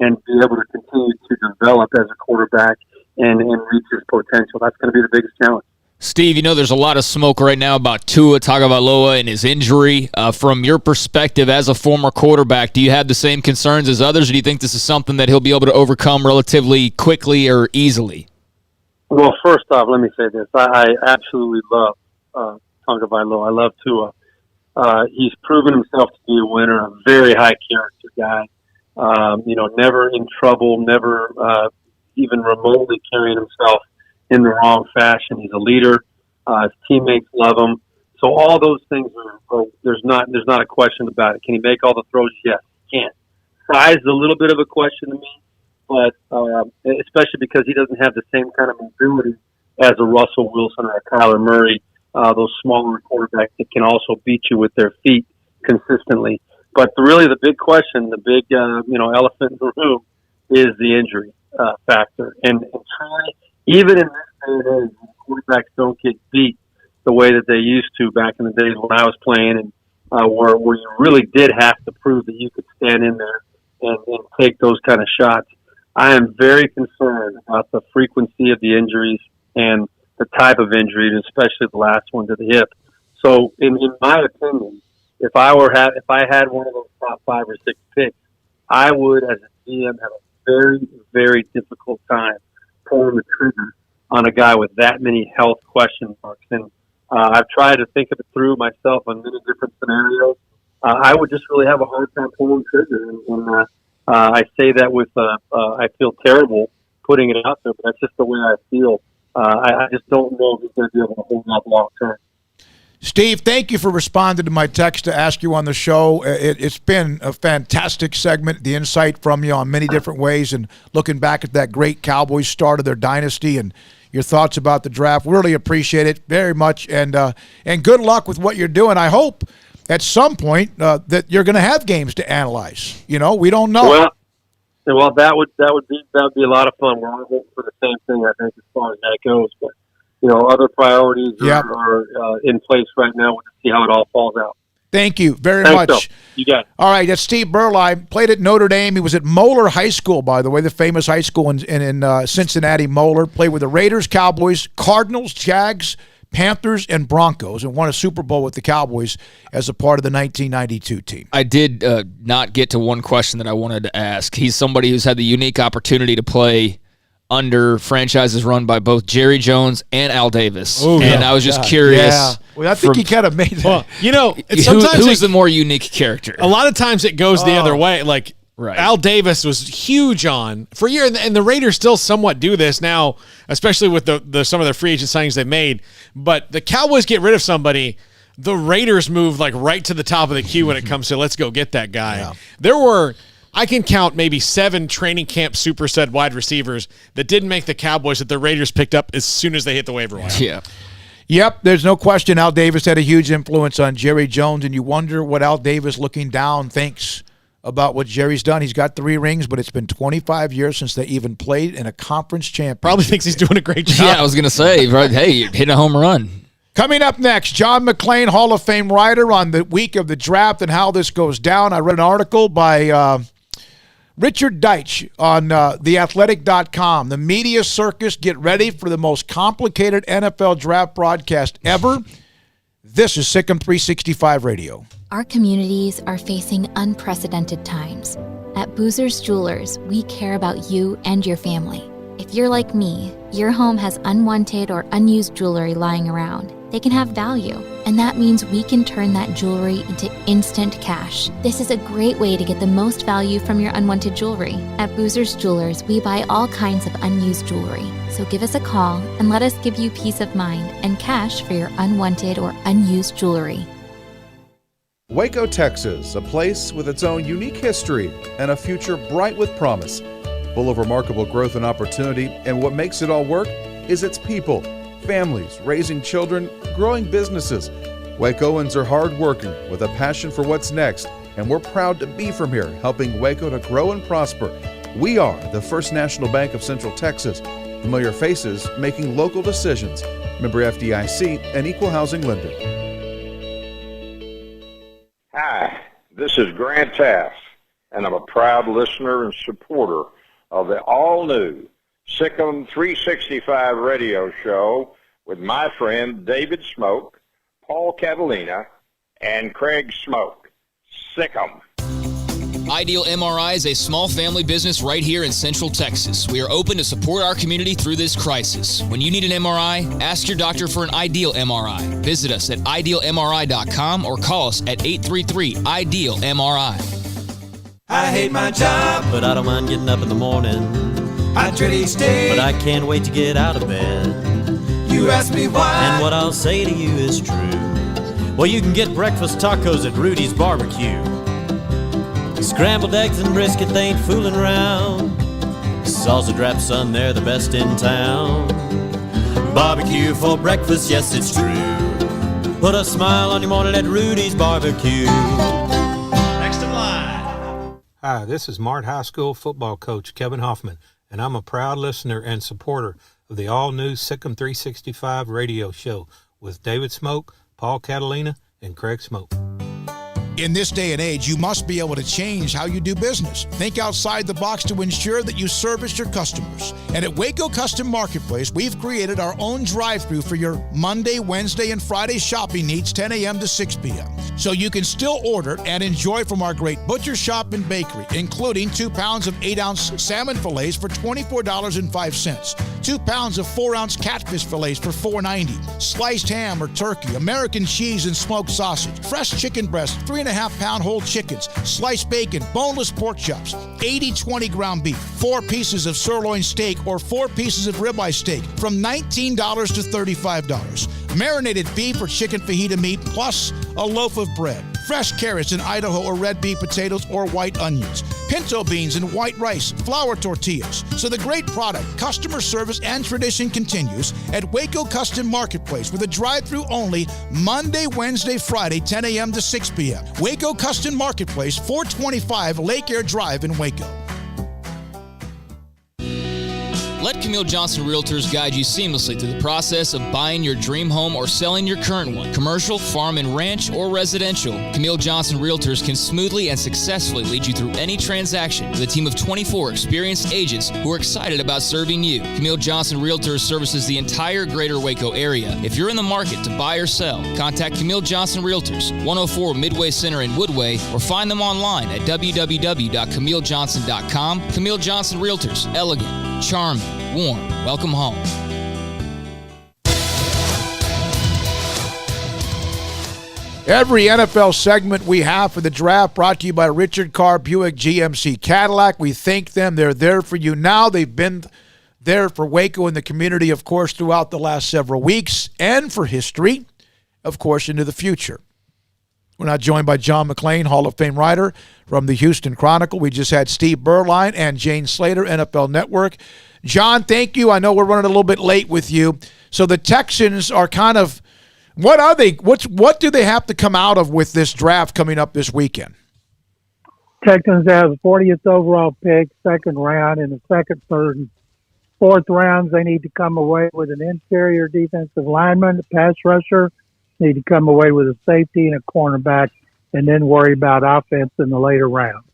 and be able to continue to develop as a quarterback and reach his potential. That's going to be the biggest challenge. Steve, there's a lot of smoke right now about Tua Tagovailoa and his injury. From your perspective as a former quarterback, do you have the same concerns as others, or do you think this is something that he'll be able to overcome relatively quickly or easily? Well, first off, let me say this. I absolutely love Tagovailoa. I love Tua. He's proven himself to be a winner, a very high character guy. Never in trouble, never even remotely carrying himself in the wrong fashion. He's a leader. His teammates love him. So all those things are there's not a question about it. Can he make all the throws? Yes, he can. Size is a little bit of a question to me, but especially because he doesn't have the same kind of mobility as a Russell Wilson or a Kyler Murray, those smaller quarterbacks that can also beat you with their feet consistently. But really the big question, the big elephant in the room is the injury factor. And truly, even in this day and age, quarterbacks don't get beat the way that they used to back in the days when I was playing, and where you really did have to prove that you could stand in there and take those kind of shots. I am very concerned about the frequency of the injuries and the type of injury, especially the last one to the hip. So, in my opinion, if I had one of those top 5 or 6 picks, I would, as a GM, have a very, very difficult time pulling the trigger on a guy with that many health question marks. And I've tried to think of it through myself on many different scenarios. I would just really have a hard time pulling the trigger. And I say that with, I feel terrible putting it out there, but that's just the way I feel. I just don't know if he's going to be able to hold up long term. Steve, thank you for responding to my text to ask you on the show. It's been a fantastic segment, the insight from you on many different ways, and looking back at that great Cowboys start of their dynasty and your thoughts about the draft. Really appreciate it very much, and good luck with what you're doing. I hope at some point that you're going to have games to analyze. We don't know. Well, that would be a lot of fun. We're all hoping for the same thing, I think, as far as that goes, but. Other priorities are in place right now. We'll see how it all falls out. Thank you very much. Phil. You got it. All right, that's Steve Berline. Played at Notre Dame. He was at Moeller High School, by the way, the famous high school in Cincinnati, Moeller. Played with the Raiders, Cowboys, Cardinals, Jags, Panthers, and Broncos, and won a Super Bowl with the Cowboys as a part of the 1992 team. I did not get to one question that I wanted to ask. He's somebody who's had the unique opportunity to play under franchises run by both Jerry Jones and Al Davis. I was just curious. Yeah. Well, I think he kind of made that. Well, who's the more unique character? A lot of times it goes the other way. Like, right. Al Davis was huge on for a year, and the Raiders still somewhat do this now, especially with the some of their free agent signings they've made. But the Cowboys get rid of somebody, the Raiders move like right to the top of the queue when it comes to let's go get that guy. Yeah. There were, I can count maybe 7 training camp super stud wide receivers that didn't make the Cowboys that the Raiders picked up as soon as they hit the waiver wire. Yeah. Yep, there's no question Al Davis had a huge influence on Jerry Jones, and you wonder what Al Davis, looking down, thinks about what Jerry's done. He's got 3 rings, but it's been 25 years since they even played in a conference championship. Probably thinks he's doing a great job. Yeah, I was going to say, right? Hey, you're hitting a home run. Coming up next, John McClain, Hall of Fame writer, on the week of the draft and how this goes down. I read an article by Richard Deitch on theathletic.com. The media circus, get ready for the most complicated NFL draft broadcast ever. This is SicEm365 Radio. Our communities are facing unprecedented times. At Boozer's Jewelers, we care about you and your family. If you're like me, your home has unwanted or unused jewelry lying around. They can have value, and that means we can turn that jewelry into instant cash. This is a great way to get the most value from your unwanted jewelry. At Boozer's Jewelers, we buy all kinds of unused jewelry. So give us a call and let us give you peace of mind and cash for your unwanted or unused jewelry. Waco, Texas, a place with its own unique history and a future bright with promise. Full of remarkable growth and opportunity, and what makes it all work is its people. Families, raising children, growing businesses. Wacoans are hardworking with a passion for what's next, and we're proud to be from here, helping Waco to grow and prosper. We are the First National Bank of Central Texas. Familiar faces making local decisions. Member FDIC, an equal housing lender. Hi, this is Grant Taff, and I'm a proud listener and supporter of the all-new SicEm365 Radio show with my friend David Smoak, Paul Catalina, and Craig Smoak. SicEm. Ideal MRI is a small family business right here in Central Texas. We are open to support our community through this crisis. When you need an MRI, ask your doctor for an Ideal MRI. Visit us at idealmri.com or call us at 833-IDEAL-MRI. I hate my job, but I don't mind getting up in the morning. I dread each day, but I can't wait to get out of bed. You ask me why, and what I'll say to you is true. Well, you can get breakfast tacos at Rhoades Barbecue. Scrambled eggs and brisket, they ain't fooling around. Salsa drap, son, they're the best in town. Barbecue for breakfast, yes, it's true. Put a smile on your morning at Rhoades Barbecue. Next in line. Hi, this is Mart High School football coach Kevin Hoffman, and I'm a proud listener and supporter of the all-new SicEm365 Radio show with David Smoak, Paul Catalina, and Craig Smoak. In this day and age, you must be able to change how you do business. Think outside the box to ensure that you service your customers. And at Waco Custom Marketplace, we've created our own drive-thru for your Monday, Wednesday, and Friday shopping needs, 10 a.m. to 6 p.m. So you can still order and enjoy from our great butcher shop and bakery, including 2 pounds of 8-ounce salmon fillets for $24.05, 2 pounds of 4-ounce catfish fillets for $4.90, sliced ham or turkey, American cheese and smoked sausage, fresh chicken breast, 3.5-pound whole chickens, sliced bacon, boneless pork chops, 80/20 ground beef, 4 pieces of sirloin steak or 4 pieces of ribeye steak from $19 to $35. Marinated beef or chicken fajita meat plus a loaf of bread. Fresh carrots and Idaho or red beet potatoes or white onions. Pinto beans and white rice, flour tortillas. So the great product, customer service, and tradition continues at Waco Custom Marketplace with a drive-thru only Monday, Wednesday, Friday, 10 a.m. to 6 p.m. Waco Custom Marketplace, 425 Lake Air Drive in Waco. Let Camille Johnston Realtors guide you seamlessly through the process of buying your dream home or selling your current one. Commercial, farm and ranch, or residential, Camille Johnston Realtors can smoothly and successfully lead you through any transaction with a team of 24 experienced agents who are excited about serving you. Camille Johnston Realtors services the entire greater Waco area. If you're in the market to buy or sell, contact Camille Johnston Realtors, 104 Midway Center in Woodway, or find them online at www.camillejohnson.com. Camille Johnston Realtors, elegant, charming, warm. Welcome home. Every NFL segment we have for the draft brought to you by Richard Carr Buick GMC Cadillac. We thank them. They're there for you now. They've been there for Waco and the community, of course, throughout the last several weeks, and for history, of course, into the future. We're not joined by John McClain, Hall of Fame writer from the Houston Chronicle. We just had Steve Berline and Jane Slater, NFL Network. John, thank you. I know we're running a little bit late with you. So the Texans are kind of, what are they? What do they have to come out of with this draft coming up this weekend? Texans have the 40th overall pick, second round, in the second, third, and fourth rounds. They need to come away with an interior defensive lineman, a pass rusher. Need to come away with a safety and a cornerback, and then worry about offense in the later rounds.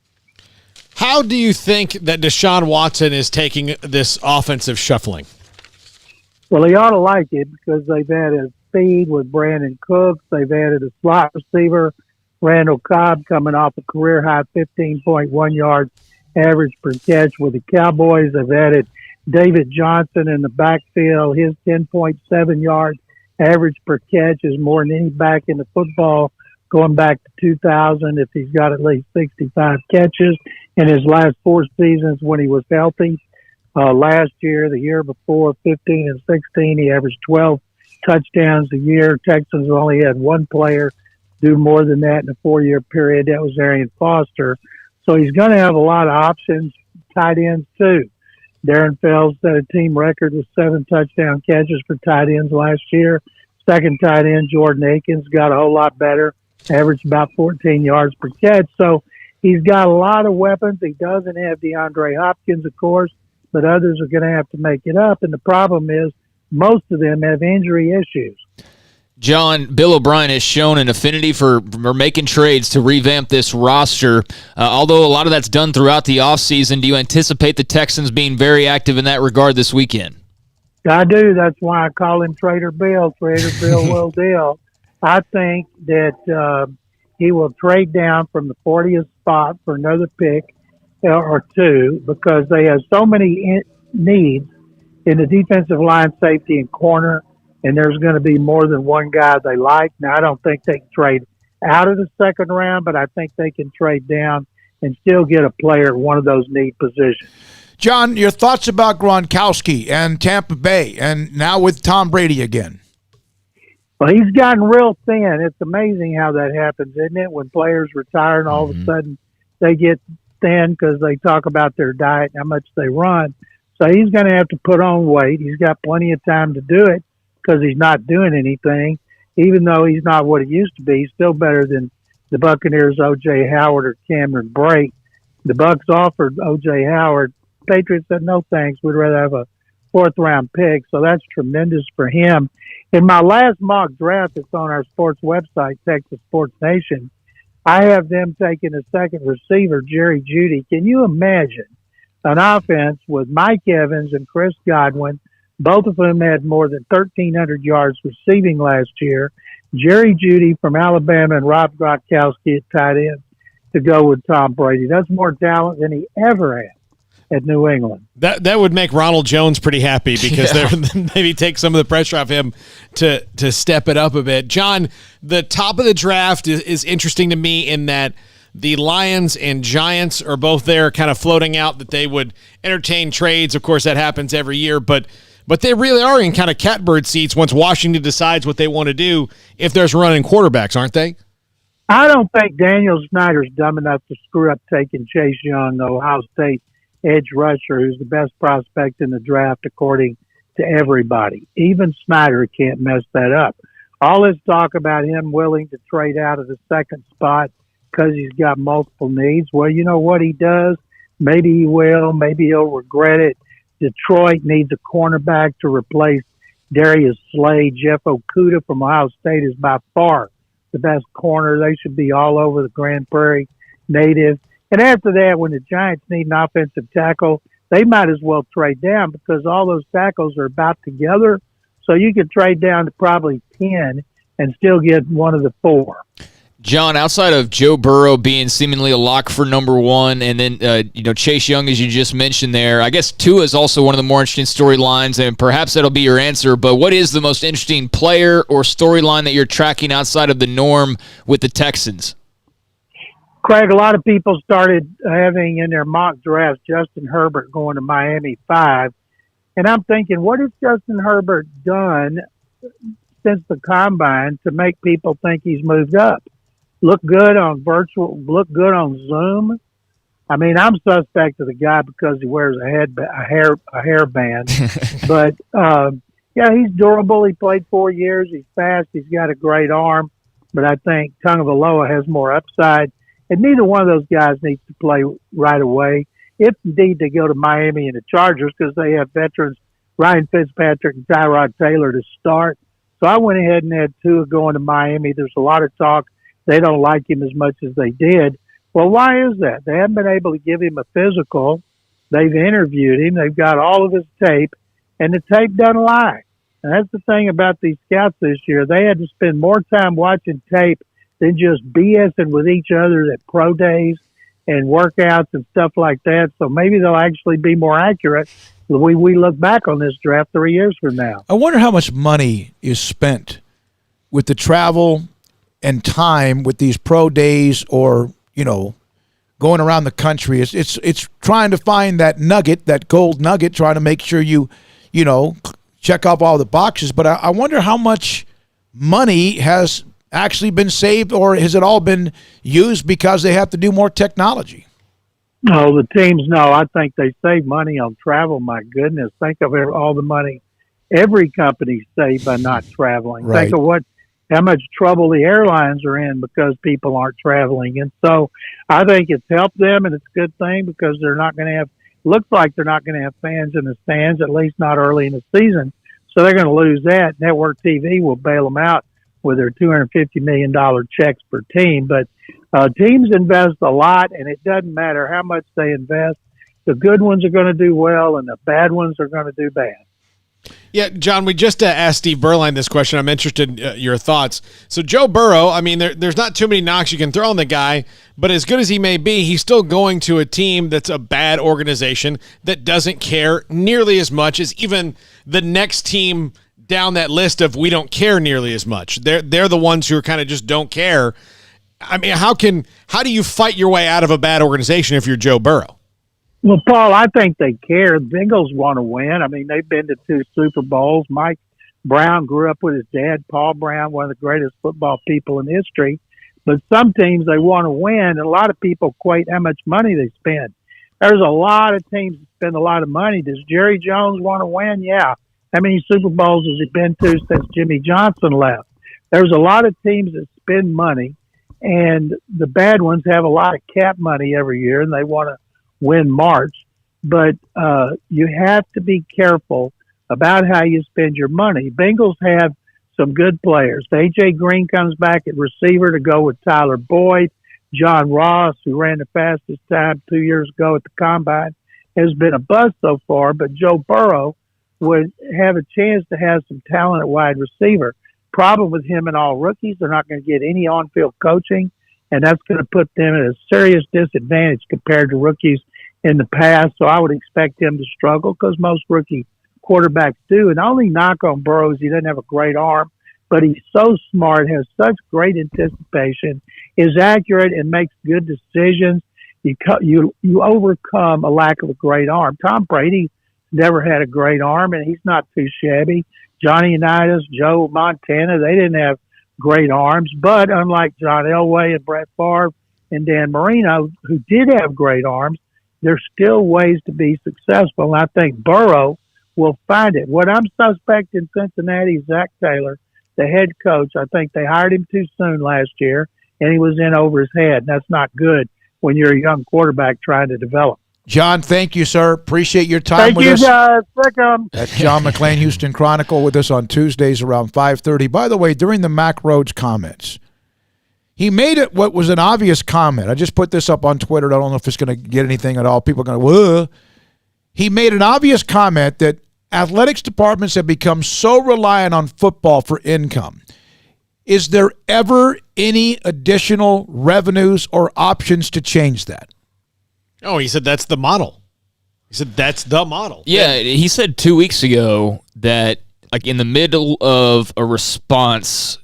How do you think that Deshaun Watson is taking this offensive shuffling? Well, he ought to like it because they've had a speed with Brandon Cooks. They've added a slot receiver, Randall Cobb, coming off a career-high 15.1 yards average per catch with the Cowboys. They've added David Johnston in the backfield. His 10.7 yards average per catch is more than any back in the football going back to 2000 if he's got at least 65 catches in his last 4 seasons when he was healthy. Last year, the year before, 15 and 16, he averaged 12 touchdowns a year. Texans only had one player do more than that in a 4-year period. That was Arian Foster. So he's going to have a lot of options, tight ends too. Darren Fells set a team record with 7 touchdown catches for tight ends last year. Second tight end, Jordan Akins, got a whole lot better, averaged about 14 yards per catch. So he's got a lot of weapons. He doesn't have DeAndre Hopkins, of course, but others are going to have to make it up. And the problem is most of them have injury issues. John, Bill O'Brien has shown an affinity for making trades to revamp this roster. Although a lot of that's done throughout the offseason, do you anticipate the Texans being very active in that regard this weekend? I do. That's why I call him Trader Bill. Trader Bill will deal. I think that he will trade down from the 40th spot for another pick or two because they have so many needs in the defensive line, safety, and corner. And there's going to be more than one guy they like. Now, I don't think they can trade out of the second round, but I think they can trade down and still get a player at one of those need positions. John, your thoughts about Gronkowski and Tampa Bay and now with Tom Brady again? Well, he's gotten real thin. It's amazing how that happens, isn't it? When players retire and all of a sudden they get thin because they talk about their diet and how much they run. So he's going to have to put on weight. He's got plenty of time to do it, because he's not doing anything. Even though he's not what he used to be, he's still better than the Buccaneers' O.J. Howard or Cameron Brate. The Bucs offered O.J. Howard. Patriots said, no thanks, we'd rather have a 4th-round pick, so that's tremendous for him. In my last mock draft that's on our sports website, Texas Sports Nation, I have them taking a second receiver, Jerry Jeudy. Can you imagine an offense with Mike Evans and Chris Godwin, both of whom had more than 1,300 yards receiving last year, Jerry Jeudy from Alabama and Rob Gronkowski at tight end to go with Tom Brady? That's more talent than he ever had at New England. That would make Ronald Jones pretty happy because maybe take some of the pressure off him to step it up a bit. John, the top of the draft is interesting to me in that the Lions and Giants are both there kind of floating out that they would entertain trades. Of course, that happens every year, but they really are in kind of catbird seats once Washington decides what they want to do if there's running quarterbacks, aren't they? I don't think Daniel Snyder's dumb enough to screw up taking Chase Young, the Ohio State edge rusher, who's the best prospect in the draft according to everybody. Even Snyder can't mess that up. All this talk about him willing to trade out of the second spot because he's got multiple needs. Well, you know what he does? Maybe he will. Maybe he'll regret it. Detroit needs a cornerback to replace Darius Slade. Jeff Okudah from Ohio State is by far the best corner. They should be all over the Grand Prairie native. And after that, when the Giants need an offensive tackle, they might as well trade down because all those tackles are about together. So you could trade down to probably 10 and still get one of the 4. John, outside of Joe Burrow being seemingly a lock for number 1, and then Chase Young, as you just mentioned there, I guess Tua is also one of the more interesting storylines, and perhaps that'll be your answer. But what is the most interesting player or storyline that you're tracking outside of the norm with the Texans? Craig, a lot of people started having in their mock drafts Justin Herbert going to Miami 5, and I'm thinking, what has Justin Herbert done since the combine to make people think he's moved up? Look good on look good on Zoom. I mean, I'm suspect of the guy because he wears a hairband. But, he's durable. He played 4 years. He's fast. He's got a great arm. But I think Tagovailoa has more upside. And neither one of those guys needs to play right away. If indeed they go to Miami and the Chargers because they have veterans Ryan Fitzpatrick and Tyrod Taylor to start. So I went ahead and had Tua going to Miami. There's a lot of talk. They don't like him as much as they did. Well, why is that? They haven't been able to give him a physical. They've interviewed him. They've got all of his tape, and the tape doesn't lie. And that's the thing about these scouts this year. They had to spend more time watching tape than just BSing with each other at pro days and workouts and stuff like that. So maybe they'll actually be more accurate when we look back on this draft 3 years from now. I wonder how much money is spent with the travel and time with these pro days, or, you know, going around the country. It's trying to find that nugget, that gold nugget, trying to make sure you know, check off all the boxes. But I wonder how much money has actually been saved, or has it all been used because they have to do more technology? No, the teams, no. I think they save money on travel. My goodness, think of all the money every company saved by not traveling. Right. Think of how much trouble the airlines are in because people aren't traveling. And so I think it's helped them, and it's a good thing because they're not going to have, looks like they're not going to have fans in the stands, at least not early in the season. So they're going to lose that. Network TV will bail them out with their $250 million checks per team. But teams invest a lot, and it doesn't matter how much they invest. The good ones are going to do well, and the bad ones are going to do bad. Yeah, John, we just asked Steve Berline this question. I'm interested in your thoughts. So Joe Burrow, I mean, there's not too many knocks you can throw on the guy, but as good as he may be, he's still going to a team that's a bad organization that doesn't care nearly as much as even the next team down that list of we don't care nearly as much. They're the ones who are kind of just don't care. I mean, how do you fight your way out of a bad organization if you're Joe Burrow? Well, Paul, I think they care. The Bengals want to win. I mean, they've been to 2 Super Bowls. Mike Brown grew up with his dad, Paul Brown, one of the greatest football people in history. But some teams, they want to win, and a lot of people equate how much money they spend. There's a lot of teams that spend a lot of money. Does Jerry Jones want to win? Yeah. How many Super Bowls has he been to since Jimmy Johnston left? There's a lot of teams that spend money, and the bad ones have a lot of cap money every year, and they want to win March. But you have to be careful about how you spend your money. Bengals have some good players. A.J. Green comes back at receiver to go with Tyler Boyd. John Ross, who ran the fastest time 2 years ago at the Combine, has been a bust so far, but Joe Burrow would have a chance to have some talent at wide receiver. Problem with him and all rookies, they're not going to get any on-field coaching, and that's going to put them at a serious disadvantage compared to rookies in the past. So I would expect him to struggle because most rookie quarterbacks do. And the only knock on Burrow is he doesn't have a great arm, but he's so smart, has such great anticipation, is accurate, and makes good decisions. You overcome a lack of a great arm. Tom Brady never had a great arm, and he's not too shabby. Johnny Unitas, Joe Montana, they didn't have great arms, but unlike John Elway and Brett Favre and Dan Marino, who did have great arms, there's still ways to be successful, and I think Burrow will find it. What I'm suspecting Cincinnati is Zach Taylor, the head coach. I think they hired him too soon last year, and he was in over his head, and that's not good when you're a young quarterback trying to develop. John, thank you, sir. Appreciate your time with us. Thank you, guys. That's John McClain, Houston Chronicle, with us on Tuesdays around 5:30. By the way, during the Mack Rhoades comments, he made it what was an obvious comment. I just put this up on Twitter. I don't know if it's going to get anything at all. People are going to, whoa. He made an obvious comment that athletics departments have become so reliant on football for income. Is there ever any additional revenues or options to change that? Oh, he said that's the model. He said that's the model. Yeah, he said 2 weeks ago that, like, in the middle of a response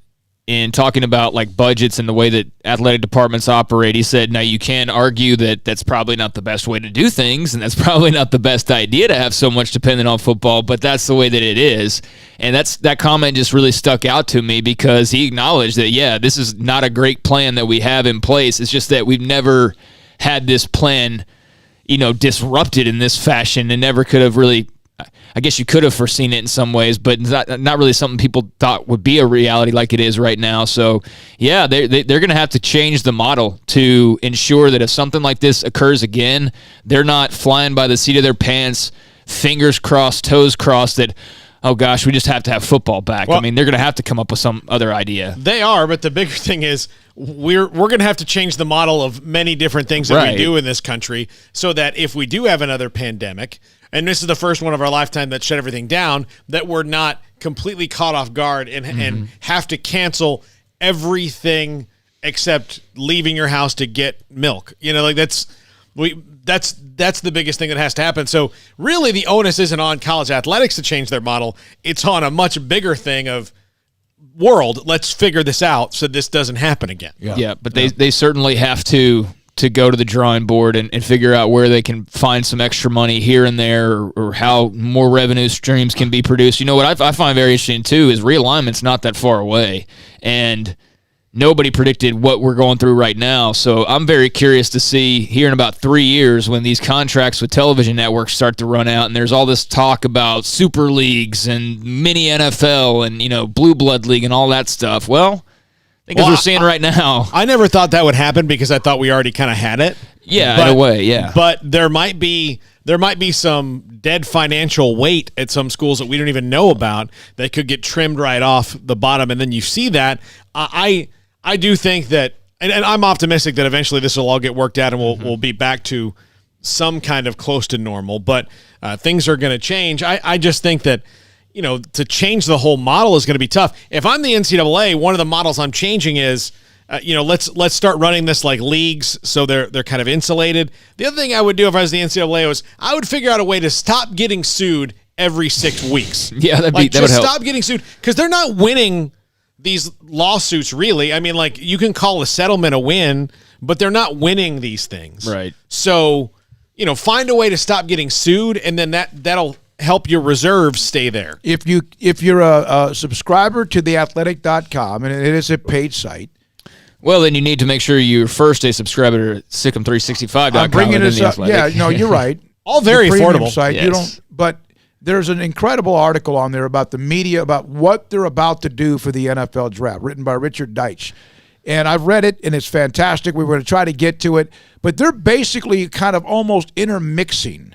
in talking about, like, budgets and the way that athletic departments operate, he said, now you can argue that that's probably not the best way to do things, and that's probably not the best idea to have so much dependent on football, but that's the way that it is. And that comment just really stuck out to me because he acknowledged that, yeah, this is not a great plan that we have in place. It's just that we've never had this plan, disrupted in this fashion, and never could have really, I guess you could have foreseen it in some ways, but not really something people thought would be a reality like it is right now. So, yeah, they're going to have to change the model to ensure that if something like this occurs again, they're not flying by the seat of their pants, fingers crossed, toes crossed, that, oh gosh, we just have to have football back. Well, I mean, they're going to have to come up with some other idea. They are, but the bigger thing is we're going to have to change the model of many different things that we do in this country so that if we do have another pandemic, and this is the first one of our lifetime that shut everything down, that we're not completely caught off guard and have to cancel everything except leaving your house to get milk. Like that's the biggest thing that has to happen. So really the onus isn't on college athletics to change their model. It's on a much bigger thing of world. Let's figure this out so this doesn't happen again. Yeah, but they certainly have to go to the drawing board and figure out where they can find some extra money here and there, or how more revenue streams can be produced. What I find very interesting too is realignment's not that far away, and nobody predicted what we're going through right now. So I'm very curious to see here in about 3 years when these contracts with television networks start to run out, and there's all this talk about super leagues and mini NFL and blue blood league and all that stuff. Well, I think as we're seeing right now. I never thought that would happen because I thought we already kind of had it. Yeah, in a way, yeah. But there might be some dead financial weight at some schools that we don't even know about that could get trimmed right off the bottom, and then you see that. I do think that, and I'm optimistic that eventually this will all get worked out and we'll be back to some kind of close to normal. But things are going to change. I just think that, to change the whole model is going to be tough. If I'm the NCAA, one of the models I'm changing is, let's start running this like leagues so they're kind of insulated. The other thing I would do if I was the NCAA was I would figure out a way to stop getting sued every 6 weeks. Yeah, that would help. Stop getting sued because they're not winning these lawsuits really. I mean, like you can call a settlement a win, but they're not winning these things. Right. So, find a way to stop getting sued, and then that'll help your reserves stay there. If you're a subscriber to theathletic.com, and it is a paid site. Well, then you need to make sure you're first a subscriber to SicEm365.com. I'm bringing this up. Yeah, no, you're right. All very affordable. Site. Yes. But there's an incredible article on there about the media, about what they're about to do for the NFL draft, written by Richard Deitch. And I've read it, and it's fantastic. We were going to try to get to it. But they're basically kind of almost intermixing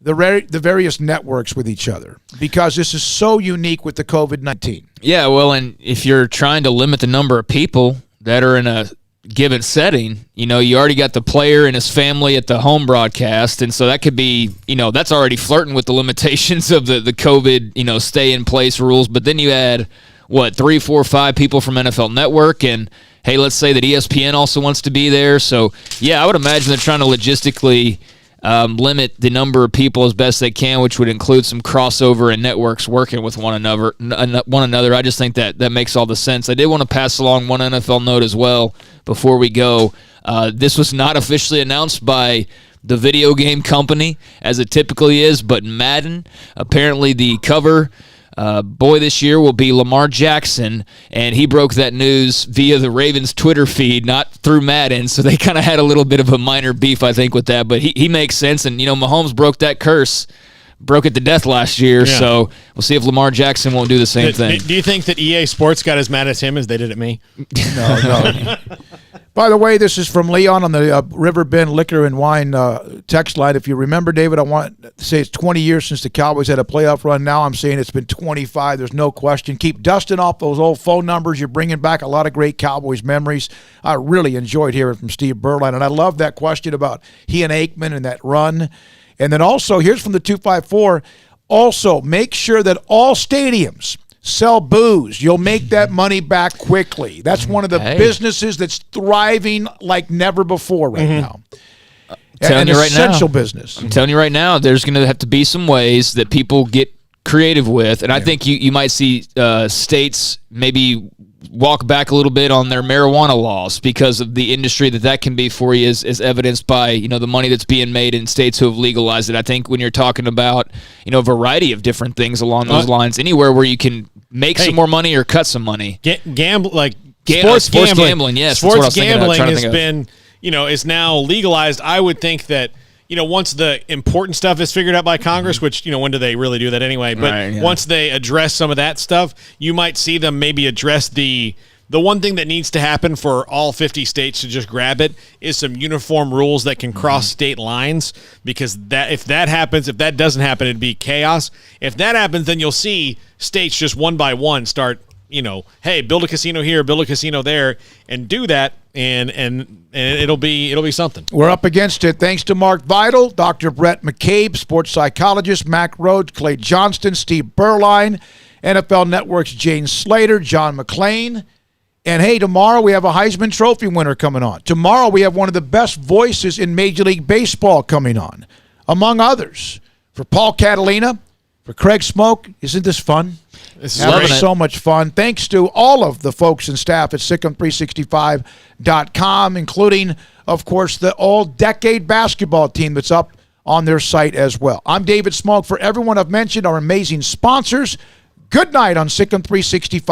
the various networks with each other because this is so unique with the COVID-19. Yeah, well, and if you're trying to limit the number of people that are in a given setting, you already got the player and his family at the home broadcast, and so that could be, that's already flirting with the limitations of the COVID, stay-in-place rules. But then you add, 3, 4, 5 people from NFL Network, and, hey, let's say that ESPN also wants to be there. So, yeah, I would imagine they're trying to logistically limit the number of people as best they can, which would include some crossover and networks working with one another. I just think that makes all the sense. I did want to pass along one NFL note as well before we go. This was not officially announced by the video game company, as it typically is, but Madden. Apparently the cover boy this year will be Lamar Jackson, and he broke that news via the Ravens Twitter feed, not through Madden, so they kind of had a little bit of a minor beef, I think, with that, but he makes sense, and, Mahomes broke that curse, broke it to death last year, so we'll see if Lamar Jackson won't do the same thing. Do you think that EA Sports got as mad at him as they did at me? No. By the way, this is from Leon on the Riverbend Liquor and Wine text line. If you remember, David, I want to say it's 20 years since the Cowboys had a playoff run. Now I'm saying it's been 25. There's no question. Keep dusting off those old phone numbers. You're bringing back a lot of great Cowboys memories. I really enjoyed hearing from Steve Berline, and I love that question about he and Aikman and that run. And then also, here's from the 254, also make sure that all stadiums sell booze. You'll make that money back quickly. That's one of the businesses that's thriving like never before right now. An essential business. I'm telling you right now, there's going to have to be some ways that people get creative with, and I think you might see states maybe walk back a little bit on their marijuana laws because of the industry that can be for you, as evidenced by the money that's being made in states who have legalized it. I think when you're talking about a variety of different things along those lines, anywhere where you can make some more money or cut some money. Sports gambling. Yes, sports gambling has been is now legalized. I would think that once the important stuff is figured out by Congress, which, when do they really do that anyway? But once they address some of that stuff, you might see them maybe address the one thing that needs to happen for all 50 states to just grab it is some uniform rules that can cross state lines, because if that doesn't happen, it'd be chaos. If that happens, then you'll see states just one by one start, hey, build a casino here, build a casino there, and do that. And it'll be something. We're up against it. Thanks to Mark Vidal, Dr. Brett McCabe, sports psychologist, Mack Rhoades, Clay Johnston, Steve Berline, NFL Network's Jane Slater, John McClain. And, hey, tomorrow we have a Heisman Trophy winner coming on. Tomorrow we have one of the best voices in Major League Baseball coming on, among others. For Paul Catalina, for Craig Smoak, isn't this fun? This is Having so much fun. Thanks to all of the folks and staff at SicEm365.com, including, of course, the all-decade basketball team that's up on their site as well. I'm David Smoak. For everyone I've mentioned, our amazing sponsors, good night on SicEm365.